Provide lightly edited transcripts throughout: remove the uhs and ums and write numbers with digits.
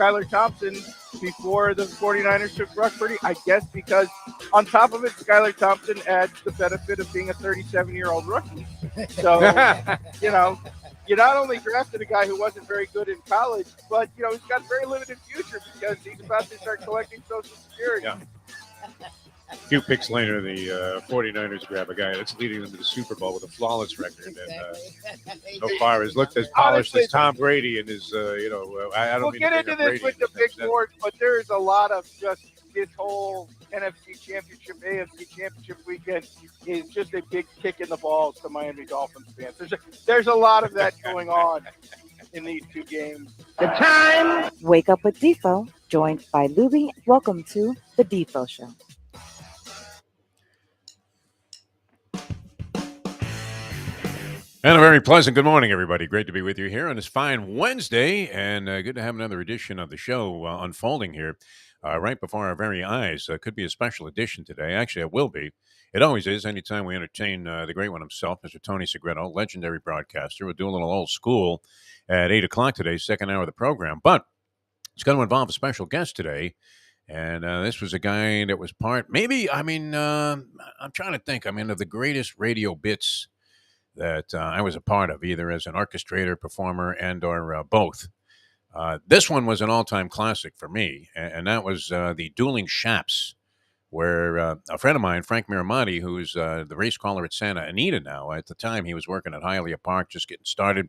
Skylar Thompson before the 49ers took Brock Purdy? I guess because on top of it, Skylar Thompson adds the benefit of being a 37-year-old rookie. So, you not only drafted a guy who wasn't very good in college, but, he's got a very limited future because he's about to start collecting Social Security. Yeah. A few picks later, the 49ers grab a guy that's leading them to the Super Bowl with a flawless record. And so far has looked as polished as Tom Brady and his, I don't We'll get into this with the big board, but there's a lot of just this whole NFC Championship, AFC Championship weekend is just a big kick in the balls to Miami Dolphins fans. There's a lot of that going on in these two games. The time. Wake up with Defo, joined by Lubie. Welcome to the Defo Show. And a very pleasant good morning, everybody. Great to be with you here on this fine Wednesday, and good to have another edition of the show unfolding here right before our very eyes. Could be a special edition today. Actually, it will be. It always is anytime we entertain the great one himself, Mr. Tony Segreto, legendary broadcaster. We'll do a little old school at 8 o'clock today, second hour of the program. But it's going to involve a special guest today. And this was a guy that was I'm trying to think, of the greatest radio bits that I was a part of, either as an orchestrator, performer, and or both. This one was an all-time classic for me, and that was the Dueling Shaps, where a friend of mine, Frank Miramonte, who's the race caller at Santa Anita now, at the time he was working at Hialeah Park, just getting started,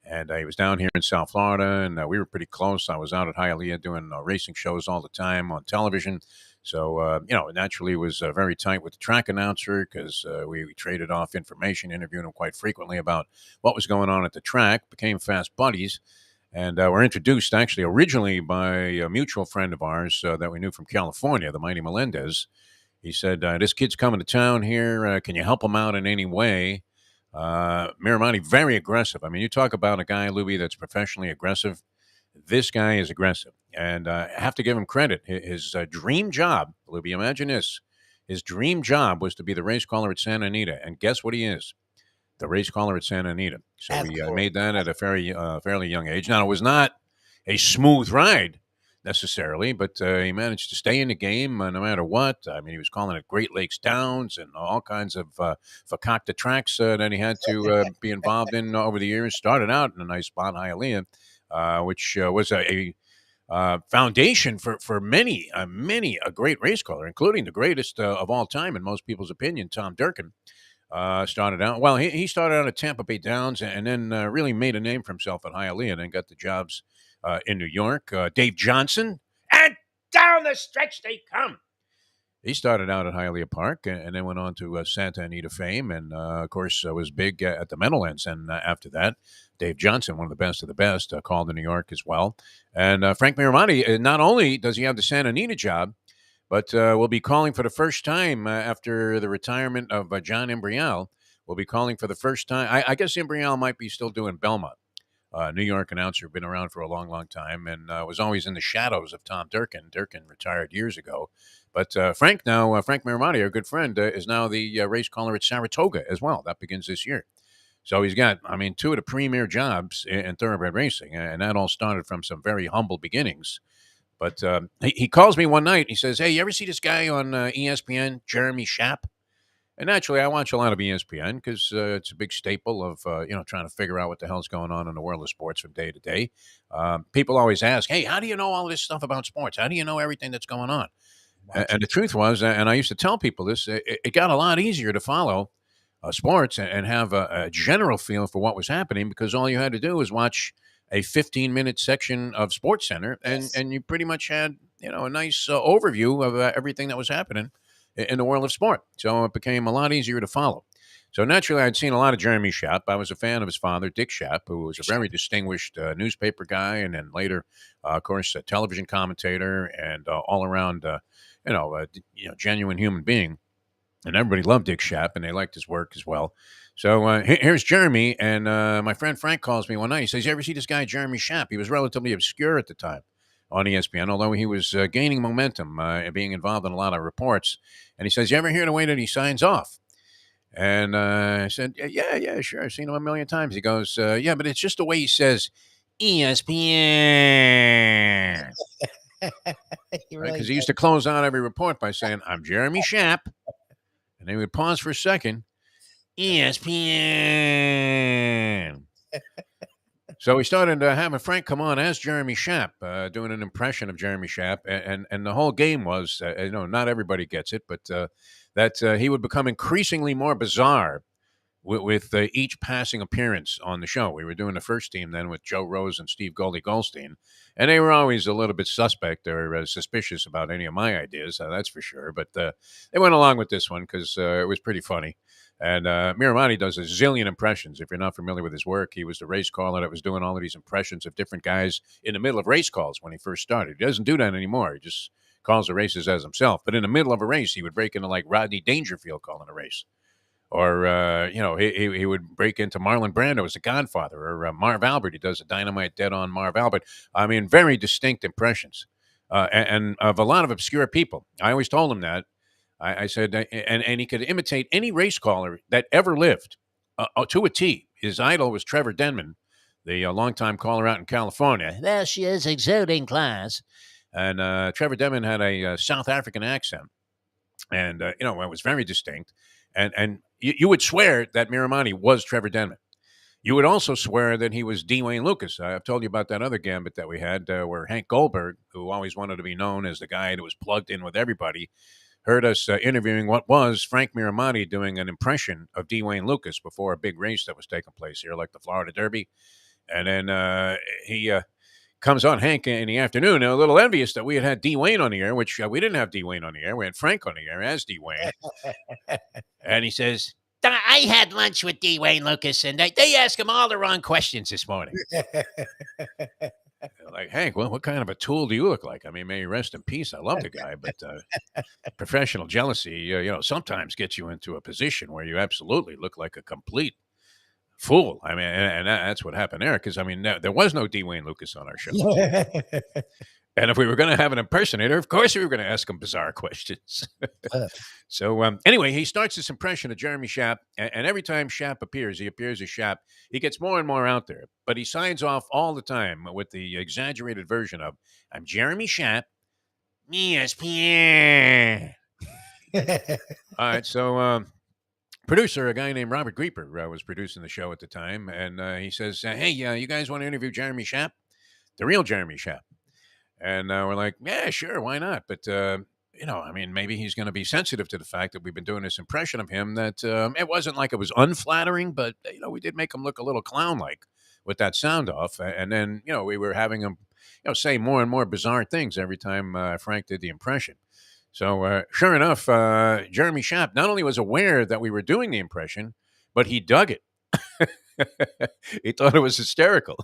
and he was down here in South Florida, and we were pretty close. I was out at Hialeah doing racing shows all the time on television. So, naturally was very tight with the track announcer because we traded off information, interviewing him quite frequently about what was going on at the track, became fast buddies, and were introduced actually originally by a mutual friend of ours that we knew from California, the mighty Melendez. He said, this kid's coming to town here. Can you help him out in any way? Miramonte, very aggressive. I mean, you talk about a guy, Lubie, that's professionally aggressive. This guy is aggressive, and I have to give him credit. His dream job, Lubie, imagine this. His dream job was to be the race caller at Santa Anita, and guess what he is? The race caller at Santa Anita. So he made that at a fairly young age. Now, it was not a smooth ride necessarily, but he managed to stay in the game no matter what. I mean, he was calling it Great Lakes Downs and all kinds of fakakta tracks that he had to be involved in over the years. Started out in a nice spot, Hialeah, which was a foundation for many a great race caller, including the greatest of all time, in most people's opinion, Tom Durkin. Started out, well, he started out at Tampa Bay Downs and then really made a name for himself at Hialeah and then got the jobs in New York. Dave Johnson, and down the stretch they come. He started out at Hialeah Park and then went on to Santa Anita fame, and of course was big at the Meadowlands. And after that, Dave Johnson, one of the best, called to New York as well. And Frank Miramonte, not only does he have the Santa Anita job, but will be calling for the first time after the retirement of John Imbrial. Will be calling for the first time. I guess Imbrial might be still doing Belmont. New York announcer, been around for a long, long time, and was always in the shadows of Tom Durkin. Durkin retired years ago. But Frank Miramonte, our good friend, is now the race caller at Saratoga as well. That begins this year. So he's got, two of the premier jobs in thoroughbred racing, and that all started from some very humble beginnings. But he calls me one night. He says, "Hey, you ever see this guy on ESPN, Jeremy Schaap?" And naturally, I watch a lot of ESPN because it's a big staple of, trying to figure out what the hell's going on in the world of sports from day to day. People always ask, "Hey, how do you know all this stuff about sports? How do you know everything that's going on?" And the truth was, and I used to tell people this, it got a lot easier to follow sports and have a general feel for what was happening because all you had to do was watch a 15-minute section of SportsCenter, and you pretty much had, a nice overview of everything that was happening in the world of sport. So it became a lot easier to follow. So naturally, I'd seen a lot of Jeremy Schaap. I was a fan of his father, Dick Schaap, who was a very distinguished newspaper guy, and then later, of course, a television commentator and all around, genuine human being. And everybody loved Dick Schaap, and they liked his work as well. So here's Jeremy, and my friend Frank calls me one night. He says, "You ever see this guy, Jeremy Schaap?" He was relatively obscure at the time on ESPN, although he was gaining momentum and being involved in a lot of reports. And he says, "You ever hear the way that he signs off?" And I said, yeah, sure. I've seen him a million times. He goes, "Yeah, but it's just the way he says ESPN. He Right? really Because he used to close out every report by saying, I'm Jeremy Schaap. And then he would pause for a second. ESPN. So we started having Frank come on as Jeremy Schaap, doing an impression of Jeremy Schaap, and the whole game was, not everybody gets it, but that he would become increasingly more bizarre with each passing appearance on the show. We were doing the first team then with Joe Rose and Steve Goldie Goldstein, and they were always a little bit suspect or suspicious about any of my ideas, that's for sure. But they went along with this one because it was pretty funny. And Miramati does a zillion impressions. If you're not familiar with his work, he was the race caller that was doing all of these impressions of different guys in the middle of race calls when he first started. He doesn't do that anymore. He just calls the races as himself. But in the middle of a race, he would break into like Rodney Dangerfield calling a race. Or, he would break into Marlon Brando as the Godfather, or Marv Albert. He does a Dynamite Dead on Marv Albert. I mean, very distinct impressions and of a lot of obscure people. I always told him that. I said, and he could imitate any race caller that ever lived to a T. His idol was Trevor Denman, the longtime caller out in California. There she is, exuding class. And Trevor Denman had a South African accent. And, it was very distinct. And you would swear that Miramati was Trevor Denman. You would also swear that he was D. Wayne Lucas. I've told you about that other gambit that we had where Hank Goldberg, who always wanted to be known as the guy that was plugged in with everybody, heard us interviewing what was Frank Miramati doing an impression of D. Wayne Lucas before a big race that was taking place here, like the Florida Derby. And then he comes on, Hank, in the afternoon, a little envious that we had D. Wayne on the air, which we didn't have D. Wayne on the air. We had Frank on the air as D. Wayne. And he says, I had lunch with D. Wayne Lucas, and they asked him all the wrong questions this morning. Like, Hank, well, what kind of a tool do you look like? I mean, may he rest in peace. I love the guy, but professional jealousy, sometimes gets you into a position where you absolutely look like a complete fool. I mean, and that's what happened there, because, I mean, there was no D. Wayne Lucas on our show. And if we were going to have an impersonator, of course we were going to ask him bizarre questions. So anyway, he starts this impression of Jeremy Schaap, and every time Schaap appears, he appears as Schaap. He gets more and more out there, but he signs off all the time with the exaggerated version of, I'm Jeremy Schaap, ESPN. All right, so producer, a guy named Robert Grieper, was producing the show at the time, and he says, hey, you guys want to interview Jeremy Schaap? The real Jeremy Schaap. And we're like, yeah, sure, why not? But, I mean, maybe he's going to be sensitive to the fact that we've been doing this impression of him, that it wasn't like it was unflattering, but, we did make him look a little clown-like with that sound off. And then, we were having him, say more and more bizarre things every time Frank did the impression. So, sure enough, Jeremy Schaap not only was aware that we were doing the impression, but he dug it. He thought it was hysterical.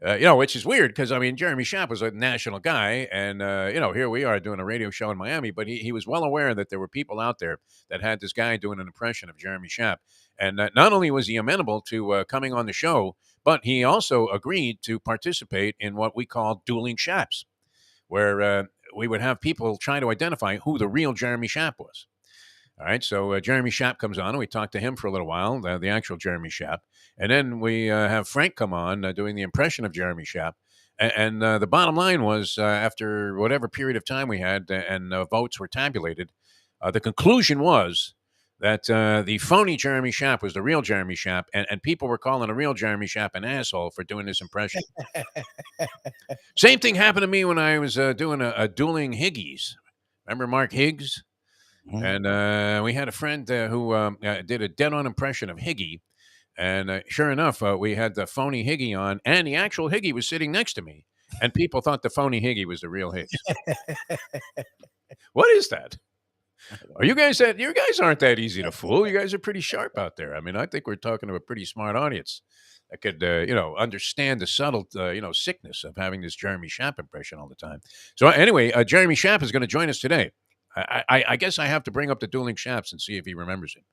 Which is weird because, I mean, Jeremy Schaap was a national guy, and, here we are doing a radio show in Miami, but he was well aware that there were people out there that had this guy doing an impression of Jeremy Schaap. And not only was he amenable to coming on the show, but he also agreed to participate in what we call dueling Shaaps, where we would have people try to identify who the real Jeremy Schaap was. All right, so Jeremy Schaap comes on, and we talk to him for a little while, the actual Jeremy Schaap. And then we have Frank come on doing the impression of Jeremy Schaap. And the bottom line was, after whatever period of time we had and votes were tabulated, the conclusion was that the phony Jeremy Schaap was the real Jeremy Schaap, and people were calling the real Jeremy Schaap an asshole for doing this impression. Same thing happened to me when I was doing a dueling Higgies. Remember Mark Higgs? And we had a friend who did a dead-on impression of Higgy. And sure enough, we had the phony Higgy on, and the actual Higgy was sitting next to me. And people thought the phony Higgy was the real Higgs. What is that? Are you guys aren't that easy to fool. You guys are pretty sharp out there. I mean, I think we're talking to a pretty smart audience that could, understand the subtle, sickness of having this Jeremy Schaap impression all the time. So anyway, Jeremy Schaap is going to join us today. I guess I have to bring up the dueling Shaaps and see if he remembers it.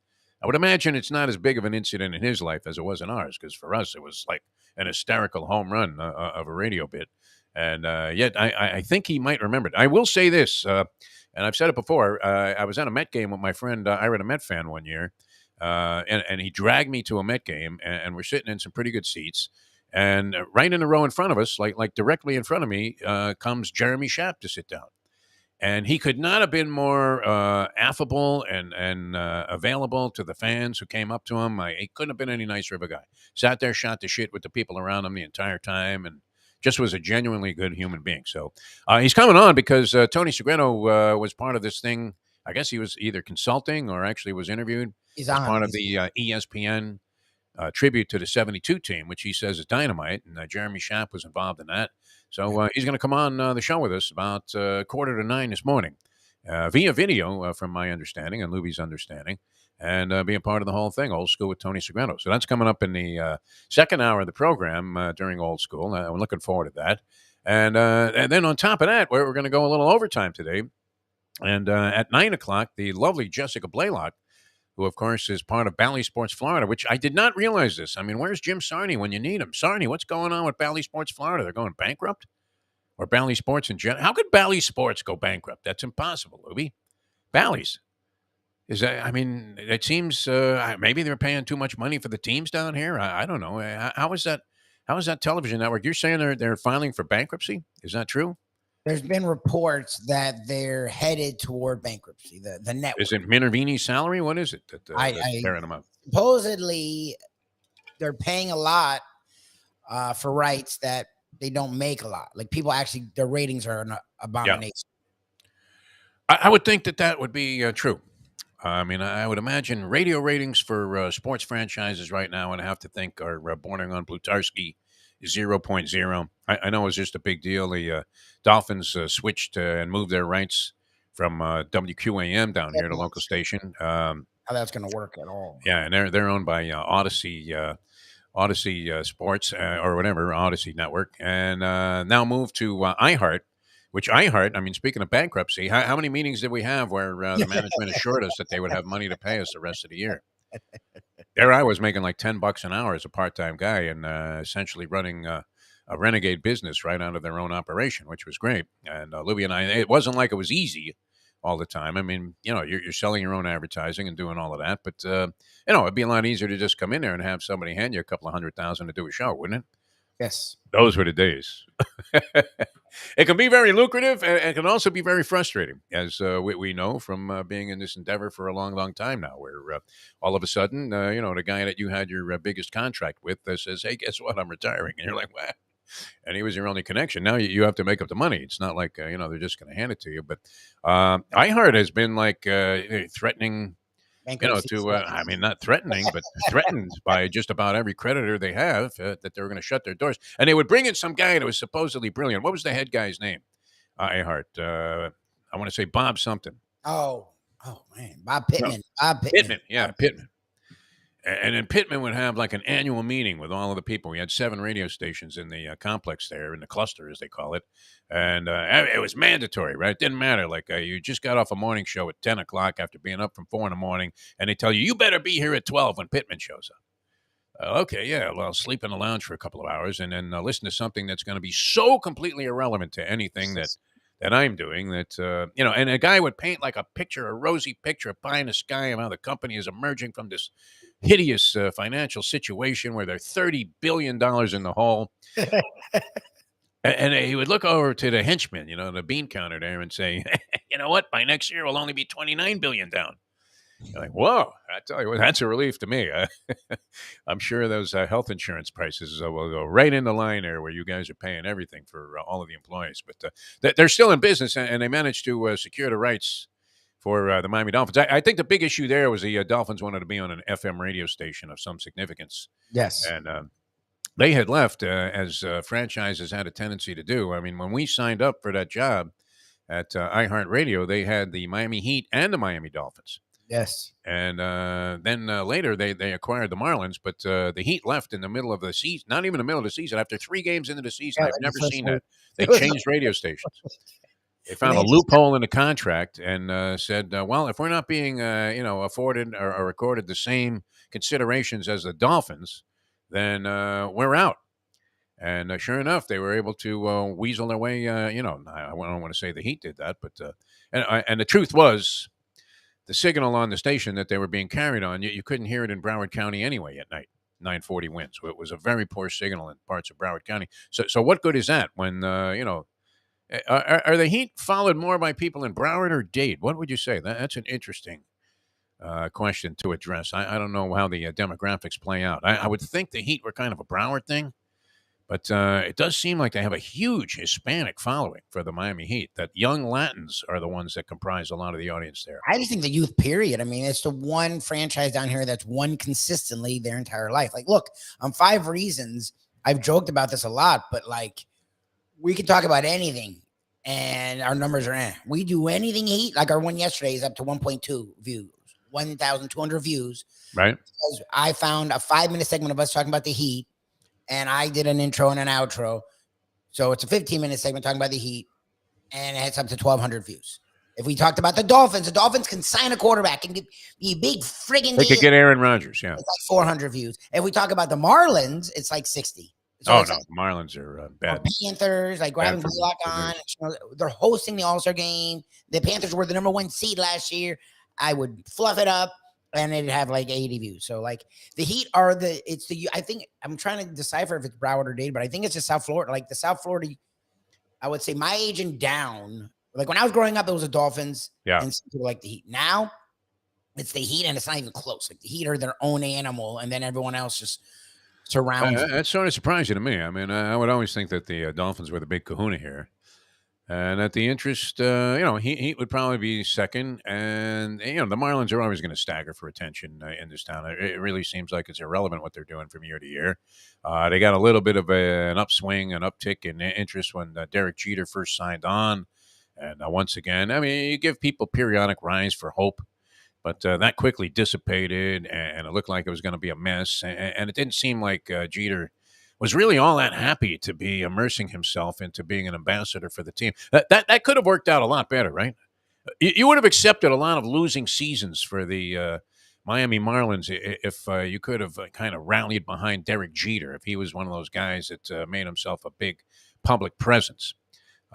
I would imagine it's not as big of an incident in his life as it was in ours, because for us, it was like an hysterical home run of a radio bit. And yet I think he might remember it. I will say this, and I've said it before. I was at a Met game with my friend Ira, the Met fan, one year, and he dragged me to a Met game, and we're sitting in some pretty good seats. And right in the row in front of us, like directly in front of me, comes Jeremy Schaap to sit down. And he could not have been more affable and available to the fans who came up to him. He couldn't have been any nicer of a guy. Sat there, shot the shit with the people around him the entire time, and just was a genuinely good human being. So he's coming on because Tony Segreto was part of this thing. I guess he was either consulting or actually was interviewed He's as on. part of the ESPN tribute to the 72 team, which he says is dynamite. And Jeremy Schaap was involved in that. So he's going to come on the show with us about 8:45 this morning via video, from my understanding and Lubie's understanding, and being part of the whole thing, Old School with Tony Segreto. So that's coming up in the second hour of the program during Old School. I'm looking forward to that. And then on top of that, we're going to go a little overtime today. And at 9 o'clock, the lovely Jessica Blaylock, who, of course, is part of Bally Sports Florida, which I did not realize this. I mean, where's Jim Sarney when you need him? Sarney, what's going on with Bally Sports Florida? They're going bankrupt? Or Bally Sports in general? How could Bally Sports go bankrupt? That's impossible, Lubie. Bally's. Is that? I mean, it seems maybe they're paying too much money for the teams down here. I don't know. How is that? How is that television network? You're saying they're filing for bankruptcy? Is that true? There's been reports that they're headed toward bankruptcy. The network. Is it Minervini's salary? What is it that's tearing them up? Supposedly, they're paying a lot for rights that they don't make a lot. Like people actually, their ratings are an abomination. Yeah. I would think that would be true. I mean, I would imagine radio ratings for sports franchises right now, and I have to think are bordering on Plutarski 0.0. I know it was just a big deal. The Dolphins switched and moved their rights from WQAM down here to local station. How that's going to work at all? Yeah, and they're owned by Odyssey Sports or whatever, Odyssey Network, and now moved to iHeart. Which iHeart, I mean, speaking of bankruptcy, how many meetings did we have where the management assured us that they would have money to pay us the rest of the year? There I was making like $10 an hour as a part-time guy and essentially running a renegade business right out of their own operation, which was great. And Lubie and I, it wasn't like it was easy all the time. I mean, you're selling your own advertising and doing all of that. But, it'd be a lot easier to just come in there and have somebody hand you a couple of $100,000 to do a show, wouldn't it? Yes. Those were the days. It can be very lucrative and it can also be very frustrating, as we know from being in this endeavor for a long, long time now, where all of a sudden, the guy that you had your biggest contract with says, hey, guess what? I'm retiring. And you're like, what? And he was your only connection. Now you have to make up the money. It's not like, they're just going to hand it to you. But iHeart has been like threatening, I mean, not threatening, but threatened by just about every creditor they have that they were going to shut their doors. And they would bring in some guy that was supposedly brilliant. What was the head guy's name? iHeart. I want to say Bob something. Oh man, Bob Pittman. No. Pittman. Yeah, Pittman. And then Pittman would have like an annual meeting with all of the people. We had 7 radio stations in the complex there, in the cluster, as they call it. And it was mandatory, right? It didn't matter. Like you just got off a morning show at 10 o'clock after being up from 4 in the morning, and they tell you, you better be here at 12 when Pittman shows up. Okay, yeah, well, sleep in the lounge for a couple of hours and then listen to something that's going to be so completely irrelevant to anything that I'm doing that, and a guy would paint like a rosy picture, a pie in the sky of how the company is emerging from this hideous financial situation where they're $30 billion in the hole. And he would look over to the henchman, the bean counter there and say, you know what, by next year we'll only be $29 billion down. You're like, whoa, I tell you what, that's a relief to me. I'm sure those health insurance prices will go right in the line there where you guys are paying everything for all of the employees. But they're still in business, and they managed to secure the rights for the Miami Dolphins. I think the big issue there was the Dolphins wanted to be on an FM radio station of some significance. Yes. And they had left, as franchises had a tendency to do. I mean, when we signed up for that job at iHeartRadio, they had the Miami Heat and the Miami Dolphins. Yes. And then later they acquired the Marlins, but the Heat left in the middle of the season, not even the middle of the season, after 3 games into the season. Yeah, I've never seen week. that. They changed radio stations. They found a loophole in the contract and said, well, if we're not being, afforded or accorded the same considerations as the Dolphins, then we're out. And sure enough, they were able to weasel their way. I don't want to say the Heat did that, but and the truth was, the signal on the station that they were being carried on, you couldn't hear it in Broward County anyway at night. 940 wins. So it was a very poor signal in parts of Broward County. So what good is that when are the Heat followed more by people in Broward or Dade? What would you say? That's an interesting question to address. I don't know how the demographics play out. I would think the Heat were kind of a Broward thing, but it does seem like they have a huge Hispanic following for the Miami Heat. That young Latins are the ones that comprise a lot of the audience there. I just think the youth, period. I mean, it's the one franchise down here that's won consistently their entire life. Like, look, on 5 Reasons, I've joked about this a lot, but like, we can talk about anything and our numbers are we do anything Heat. Like our one yesterday is up to 1.2 views, 1,200 views. Right. Because I found a 5-minute segment of us talking about the Heat, and I did an intro and an outro. So it's a 15-minute segment talking about the Heat, and it's up to 1,200 views. If we talked about the Dolphins can sign a quarterback and be a big friggin' They could get Aaron Rodgers, yeah. It's like 400 views. If we talk about the Marlins, it's like 60. So no, like, Marlins are bad. Panthers, like grabbing Blaylock on. They're hosting the All-Star game. The Panthers were the number 1 seed last year. I would fluff it up, and it'd have like 80 views. So like the Heat are I think I'm trying to decipher if it's Broward or Dade, but I think it's just South Florida. Like the South Florida, I would say my age and down. Like when I was growing up, it was the Dolphins. Yeah. And some people like the Heat. Now it's the Heat, and it's not even close. Like the Heat are their own animal, and then everyone else just surrounds. That's sort of surprising to me. I mean, I would always think that the Dolphins were the big kahuna here. And at the interest, Heat would probably be second. And, the Marlins are always going to stagger for attention in this town. It really seems like it's irrelevant what they're doing from year to year. They got a little bit of an upswing, an uptick in interest when Derek Jeter first signed on. And once again, I mean, you give people periodic rise for hope. But that quickly dissipated, and it looked like it was going to be a mess. And it didn't seem like Jeter was really all that happy to be immersing himself into being an ambassador for the team. That could have worked out a lot better, right? You would have accepted a lot of losing seasons for the Miami Marlins if you could have kind of rallied behind Derek Jeter, if he was one of those guys that made himself a big public presence.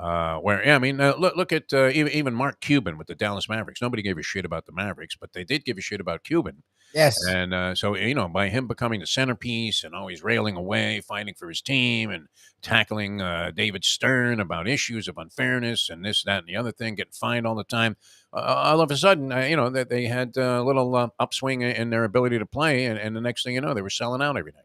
Look at even Mark Cuban with the Dallas Mavericks. Nobody gave a shit about the Mavericks, but they did give a shit about Cuban. Yes. And so, by him becoming the centerpiece and always railing away, fighting for his team and tackling David Stern about issues of unfairness and this, that, and the other thing, getting fined all the time, all of a sudden, that they had a little upswing in their ability to play. And the next thing you know, they were selling out every night.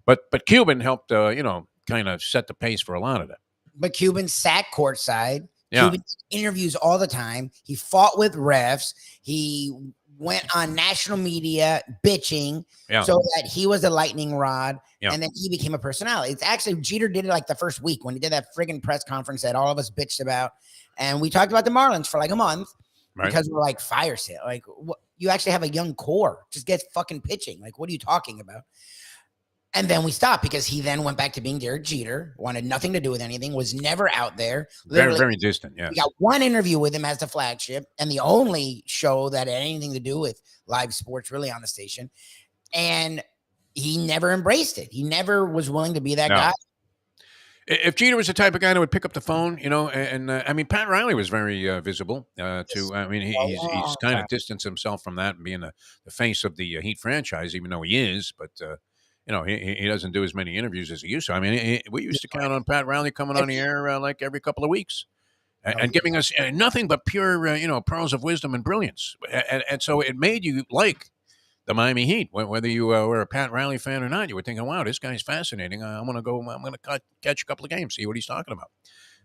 But Cuban helped, kind of set the pace for a lot of that. But Cuban sat courtside. Yeah. Cuban interviews all the time. He fought with refs. He went on national media bitching so that he was a lightning rod. Yeah. And then he became a personality. It's actually, Jeter did it like the first week when he did that friggin' press conference that all of us bitched about. And we talked about the Marlins for like a month because we're like, fire sale. Like, you actually have a young core. Just get fucking pitching. Like, what are you talking about? And then we stopped because he then went back to being Derek Jeter, wanted nothing to do with anything, was never out there. Very, very distant, yeah. We got one interview with him as the flagship and the only show that had anything to do with live sports really on the station. And he never embraced it. He never was willing to be that guy. If Jeter was the type of guy that would pick up the phone, Pat Riley was very visible too. I mean, he's kind of distanced himself from that and being the face of the Heat franchise, even though he is, but he doesn't do as many interviews as he used to. I mean, we used to count on Pat Riley coming on the air like every couple of weeks and giving us nothing but pure, pearls of wisdom and brilliance. And so it made you like the Miami Heat, whether you were a Pat Riley fan or not. You were thinking, wow, this guy's fascinating. I'm going to catch a couple of games, see what he's talking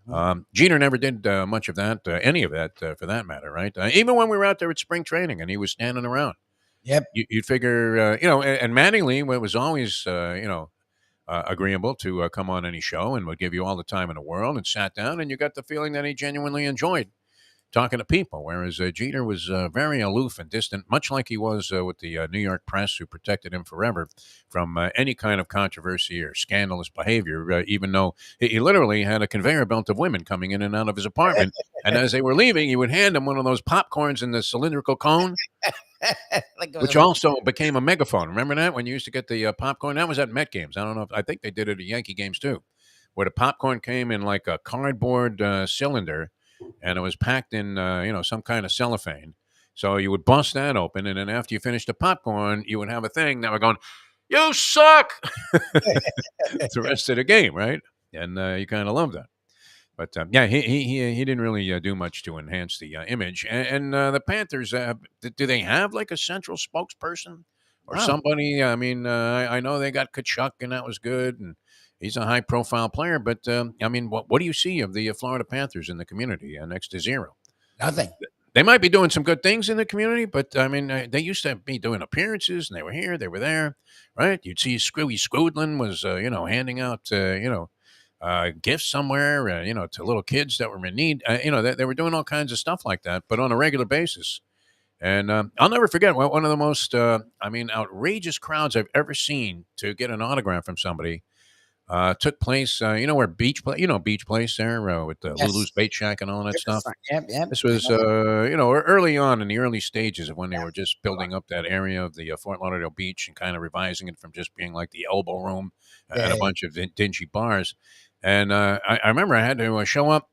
about. Jeter never did much of that, any of that for that matter, right? Even when we were out there at spring training and he was standing around. Yep. You'd figure, and Mattingly was always, agreeable to come on any show and would give you all the time in the world and sat down, and you got the feeling that he genuinely enjoyed talking to people, whereas Jeter was very aloof and distant, much like he was with the New York press, who protected him forever from any kind of controversy or scandalous behavior, even though he literally had a conveyor belt of women coming in and out of his apartment. And as they were leaving, he would hand them one of those popcorns in the cylindrical cone, which also became a megaphone. Remember that when you used to get the popcorn? That was at Met games. I think they did it at Yankee games too, where the popcorn came in like a cardboard cylinder, and it was packed in some kind of cellophane. So you would bust that open, and then after you finished the popcorn, you would have a thing that were going, "You suck," the rest of the game, right? And you kind of love that. But yeah, he didn't really do much to enhance the image. And the Panthers, do they have like a central spokesperson or No. somebody? I mean, I know they got Kachuk, and that was good, and he's a high profile player. But I mean, what do you see of the Florida Panthers in the community next to zero? Nothing. They might be doing some good things in the community, but I mean, they used to be doing appearances, and they were here, they were there, right? You'd see Screwy Scoodlin was, handing out, gifts somewhere, to little kids that were in need. They were doing all kinds of stuff like that, but on a regular basis. And I'll never forget one of the most, outrageous crowds I've ever seen to get an autograph from somebody. Took place, where Beach Place there with Yes. Lulu's Bait Shack and all that stuff. Yep. This was, early on in the early stages of when they were just building up that area of the Fort Lauderdale Beach and kind of revising it from just being like the elbow room and a bunch of dingy bars. And I remember I had to show up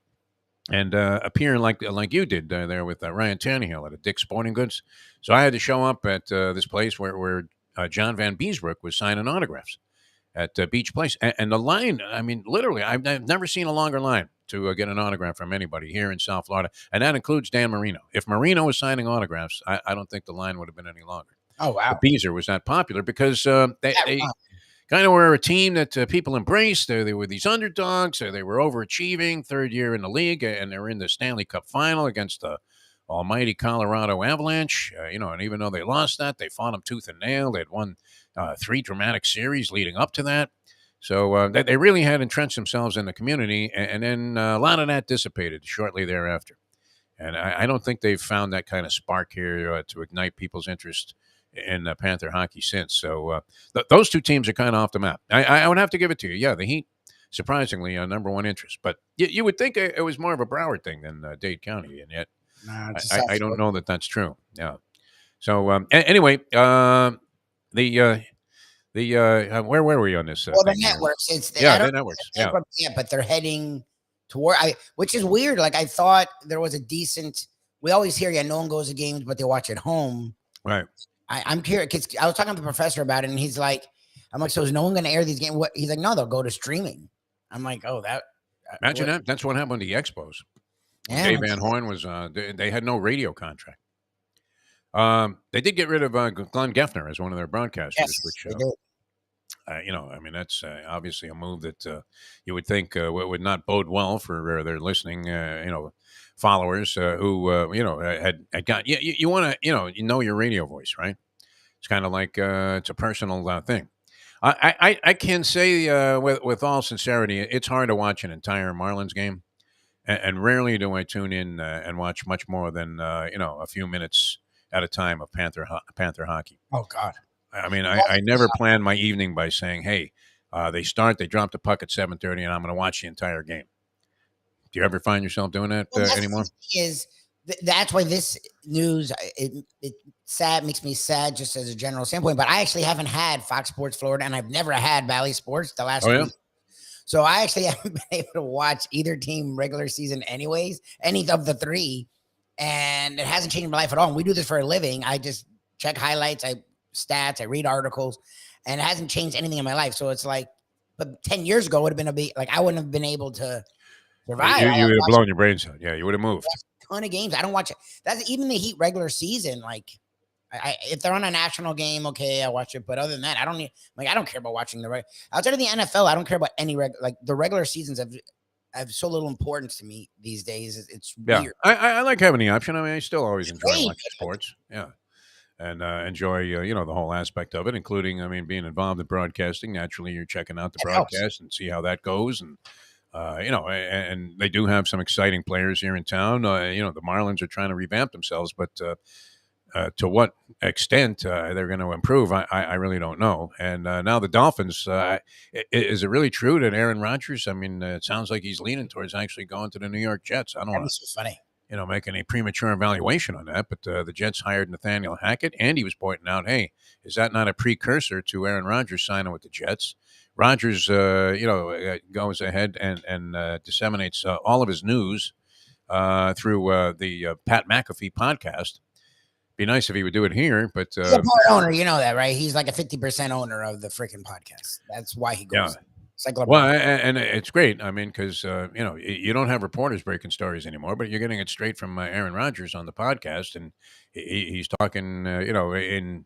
and appear like you did there with Ryan Tannehill at a Dick's Sporting Goods. So I had to show up at this place where John Van Beesbrook was signing autographs at Beach Place. And the line, I mean, literally, I've never seen a longer line to get an autograph from anybody here in South Florida. And that includes Dan Marino. If Marino was signing autographs, I don't think the line would have been any longer. Oh, wow. The Beezer was that popular because they kind of were a team that people embraced. They were these underdogs. They were overachieving, third year in the league, and they were in the Stanley Cup final against the almighty Colorado Avalanche. And even though they lost that, they fought them tooth and nail. They'd won 3 dramatic series leading up to that. So they really had entrenched themselves in the community, and then a lot of that dissipated shortly thereafter. And I don't think they've found that kind of spark here to ignite people's interest in Panther hockey since. So those two teams are kind of off the map. I would have to give it to you. Yeah, the Heat, surprisingly, number one interest. But you would think it was more of a Broward thing than Dade County, and yet I don't know that that's true. Yeah. So anyway, where were we on this? Well, the networks. The networks. Yeah, but they're heading toward. Which is weird. Like I thought there was a decent. We always hear, no one goes to games, but they watch at home. Right. I'm curious because I was talking to the professor about it, and he's like, "I'm like, so is no one going to air these games?" What? He's like, "No, they'll go to streaming." I'm like, "Oh, that." Imagine that. That's what happened to the Expos. Yeah, Dave Van Horn was. They had no radio contract. They did get rid of Glenn Geffner as one of their broadcasters, which they did. That's obviously a move that you would think would not bode well for their listening, followers who had got. You want to you know your radio voice, right? It's kind of like it's a personal thing. I can say with all sincerity, it's hard to watch an entire Marlins game, and rarely do I tune in and watch much more than a few minutes at a time of Panther hockey. Oh God. I mean, I never plan my evening by saying, "Hey, they drop the puck at 7:30, and I'm going to watch the entire game." Do you ever find yourself doing that anymore? That's why this news it makes me sad just as a general standpoint. But I actually haven't had Fox Sports Florida, and I've never had Valley Sports the last week. So I actually haven't been able to watch either team regular season, anyways, any of the three, and it hasn't changed my life at all. And we do this for a living. I just check highlights, stats, I read articles, and it hasn't changed anything in my life. So it's like, but 10 years ago would have been I wouldn't have been able to survive. You would have blown your brains out. Yeah, you would have moved. A ton of games. I don't watch it. That's even the Heat regular season. Like, if they're on a national game, okay, I watch it. But other than that, I don't care about watching outside of the NFL. I don't care about any the regular seasons have so little importance to me these days. It's weird. I like having the option. I mean, I still always enjoy watching sports. Yeah. And enjoy, the whole aspect of it, including, being involved in broadcasting. Naturally, you're checking out the broadcast and see how that goes. And, and they do have some exciting players here in town. The Marlins are trying to revamp themselves, but to what extent they're going to improve, I really don't know. And now the Dolphins, is it really true that Aaron Rodgers, it sounds like he's leaning towards actually going to the New York Jets. I don't want to funny. Making a premature evaluation on that, but the Jets hired Nathaniel Hackett, and he was pointing out, hey, is that not a precursor to Aaron Rodgers signing with the Jets? Rodgers, goes ahead and disseminates all of his news through the Pat McAfee podcast, Be nice if he would do it here, but he's a part owner. You know that, right? He's like a 50% owner of the freaking podcast. That's why he goes. Yeah. Well, and it's great. I mean, because you don't have reporters breaking stories anymore, but you're getting it straight from Aaron Rodgers on the podcast, and he's talking, in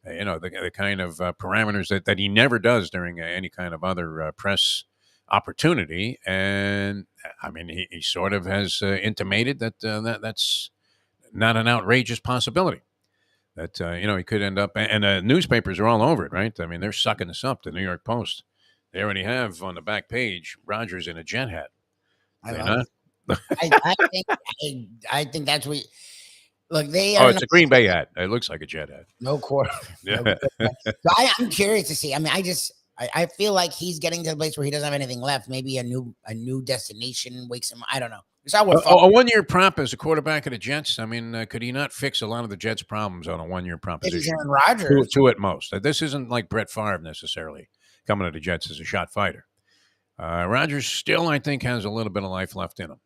the kind of parameters that he never does during any kind of other press opportunity. And I mean, he sort of has intimated that that's not an outrageous possibility. That he could end up, and newspapers are all over it, right? I mean, they're sucking this up. The New York Post, they already have on the back page Rodgers in a jet hat. I love it. I think that's what. Look, they. Oh, it's a Green Bay hat. It looks like a jet hat. No quarter. Yeah. I'm curious to see. I mean, I feel like he's getting to the place where he doesn't have anything left. Maybe a new destination wakes him. I don't know. A 1-year prop as a quarterback of the Jets. I mean, could he not fix a lot of the Jets' problems on a 1-year proposition? Aaron Rodgers. Two at most. This isn't like Brett Favre necessarily coming to the Jets as a shot fighter. Rodgers still, I think, has a little bit of life left in him.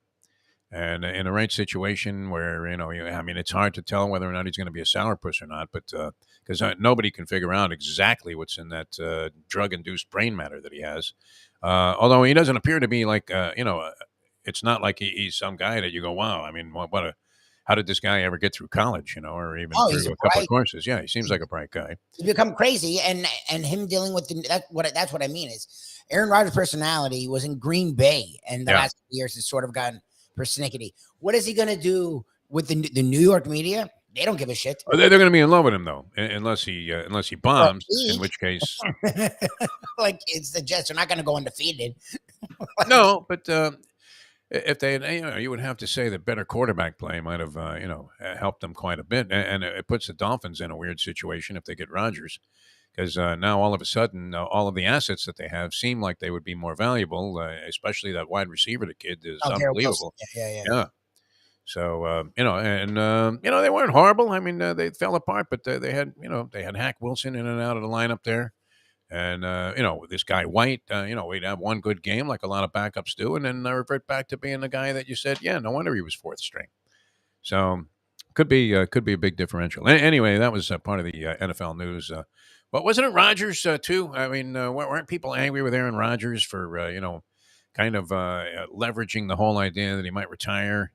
And in the right situation where, I mean, it's hard to tell whether or not he's going to be a sourpuss or not, but because nobody can figure out exactly what's in that drug-induced brain matter that he has. Although he doesn't appear to be like, it's not like he's some guy that you go, wow, I mean, how did this guy ever get through college, or even through a couple of courses? Yeah, he seems like a bright guy. He's become crazy, and him dealing with that's what I mean is Aaron Rodgers' personality was in Green Bay, and the last years has sort of gotten persnickety. What is he going to do with the New York media? They don't give a shit. They're going to be in love with him though, unless he bombs, in which case, like it's the Jets. They're not going to go undefeated. No, but. If they, you would have to say that better quarterback play might have, helped them quite a bit, and it puts the Dolphins in a weird situation if they get Rodgers, because now all of a sudden, all of the assets that they have seem like they would be more valuable, especially that wide receiver. The kid is unbelievable. Yeah. So they weren't horrible. I mean, they fell apart, but they had Hack Wilson in and out of the lineup there. And, this guy White, we'd have one good game like a lot of backups do, and then revert back to being the guy that you said, no wonder he was fourth string. So could be a big differential. Anyway, that was part of the NFL news. But wasn't it Rodgers, too? I mean, weren't people angry with Aaron Rodgers for, kind of leveraging the whole idea that he might retire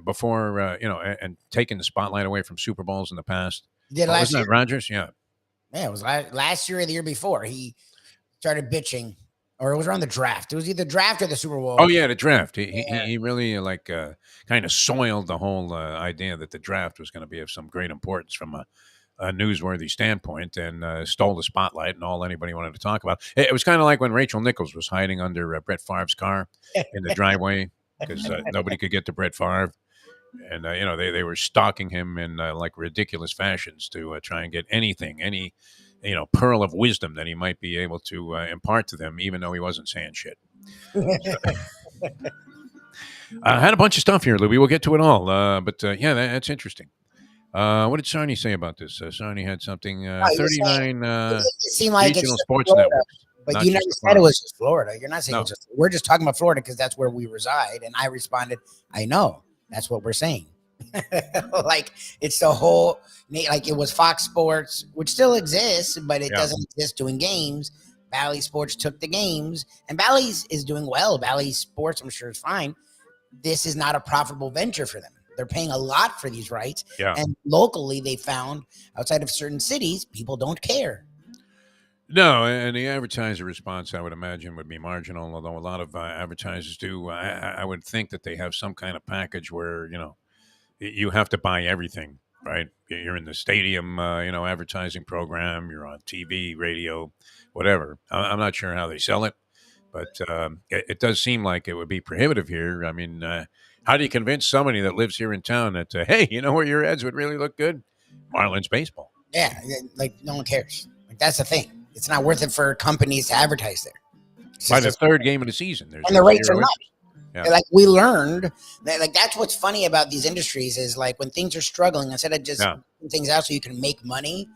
before, and taking the spotlight away from Super Bowls in the past? Wasn't that Rodgers? Yeah. Yeah, it was last year or the year before. He started bitching, or it was around the draft. It was either draft or the Super Bowl. Oh, yeah, the draft. He really kind of soiled the whole idea that the draft was going to be of some great importance from a newsworthy standpoint, and stole the spotlight and all anybody wanted to talk about. It was kind of like when Rachel Nichols was hiding under Brett Favre's car in the driveway because nobody could get to Brett Favre. And, they were stalking him in like ridiculous fashions to try and get any pearl of wisdom that he might be able to impart to them, even though he wasn't saying shit. I had a bunch of stuff here, Lubie. We'll get to it all. But that's interesting. What did Sarni say about this? Sarni had something, 39 regional sports networks. But you never said it was just Florida. You're not saying it's just, we're just talking about Florida because that's where we reside. And I responded, I know. That's what we're saying. Like it's the whole, like it was Fox Sports, which still exists, but it doesn't exist doing games. Bally Sports took the games, and Bally's is doing well. Bally Sports, I'm sure, is fine. This is not a profitable venture for them. They're paying a lot for these rights. Yeah. And locally, they found outside of certain cities, people don't care. No, and the advertiser response, I would imagine, would be marginal, although a lot of advertisers do. I would think that they have some kind of package where, you have to buy everything, right? You're in the stadium, advertising program. You're on TV, radio, whatever. I'm not sure how they sell it, but it does seem like it would be prohibitive here. I mean, how do you convince somebody that lives here in town that, hey, you know where your ads would really look good? Marlins baseball. Yeah, like no one cares. Like that's the thing. It's not worth it for companies to advertise there. By the third game of the season. And the rates are low. Yeah. Like we learned that, like that's what's funny about these industries is like when things are struggling, instead of just putting things out so you can make money,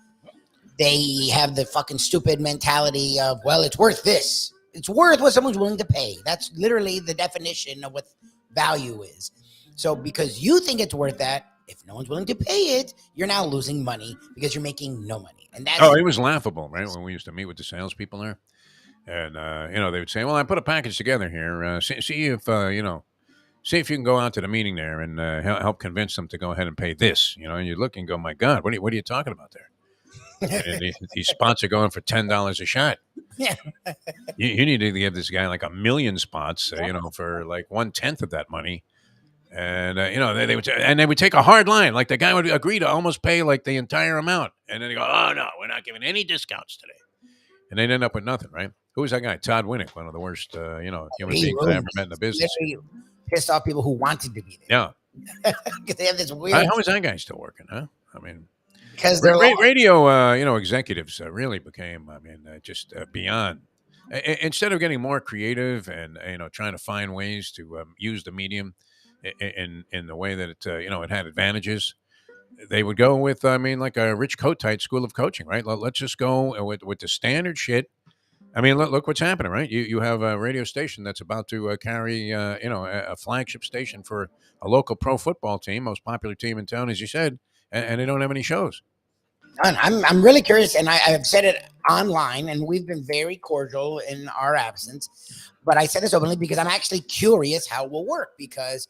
they have the fucking stupid mentality of, well, it's worth this. It's worth what someone's willing to pay. That's literally the definition of what value is. So because you think it's worth that, if no one's willing to pay it, you're now losing money because you're making no money. And that's it was laughable, right? When we used to meet with the salespeople there, and they would say, "Well, I put a package together here. See if see if you can go out to the meeting there and help convince them to go ahead and pay this." And you look and go, "My God, what are you talking about there?" And these spots are going for $10 a shot. Yeah. You need to give this guy like 1 million spots, for like 1/10 of that money. And they would take a hard line, like the guy would agree to almost pay like the entire amount, and then they go, "Oh no, we're not giving any discounts today," and they'd end up with nothing, right? Who was that guy? Todd Winnick, one of the worst, human beings I ever met in the business. Pissed off people who wanted to be there. Yeah, because they have this weird. How is that guy still working? Huh? I mean, because they're radio, executives really became, just beyond. Instead of getting more creative and trying to find ways to use the medium in the way that it had advantages, they would go with like a Rich Kotite school of coaching, right? Let's just go with the standard shit. I mean, look what's happening, right? You have a radio station that's about to carry a flagship station for a local pro football team, most popular team in town, as you said, and they don't have any shows. I'm really curious, and I've said it online, and we've been very cordial in our absence. But I said this openly because I'm actually curious how it will work. Because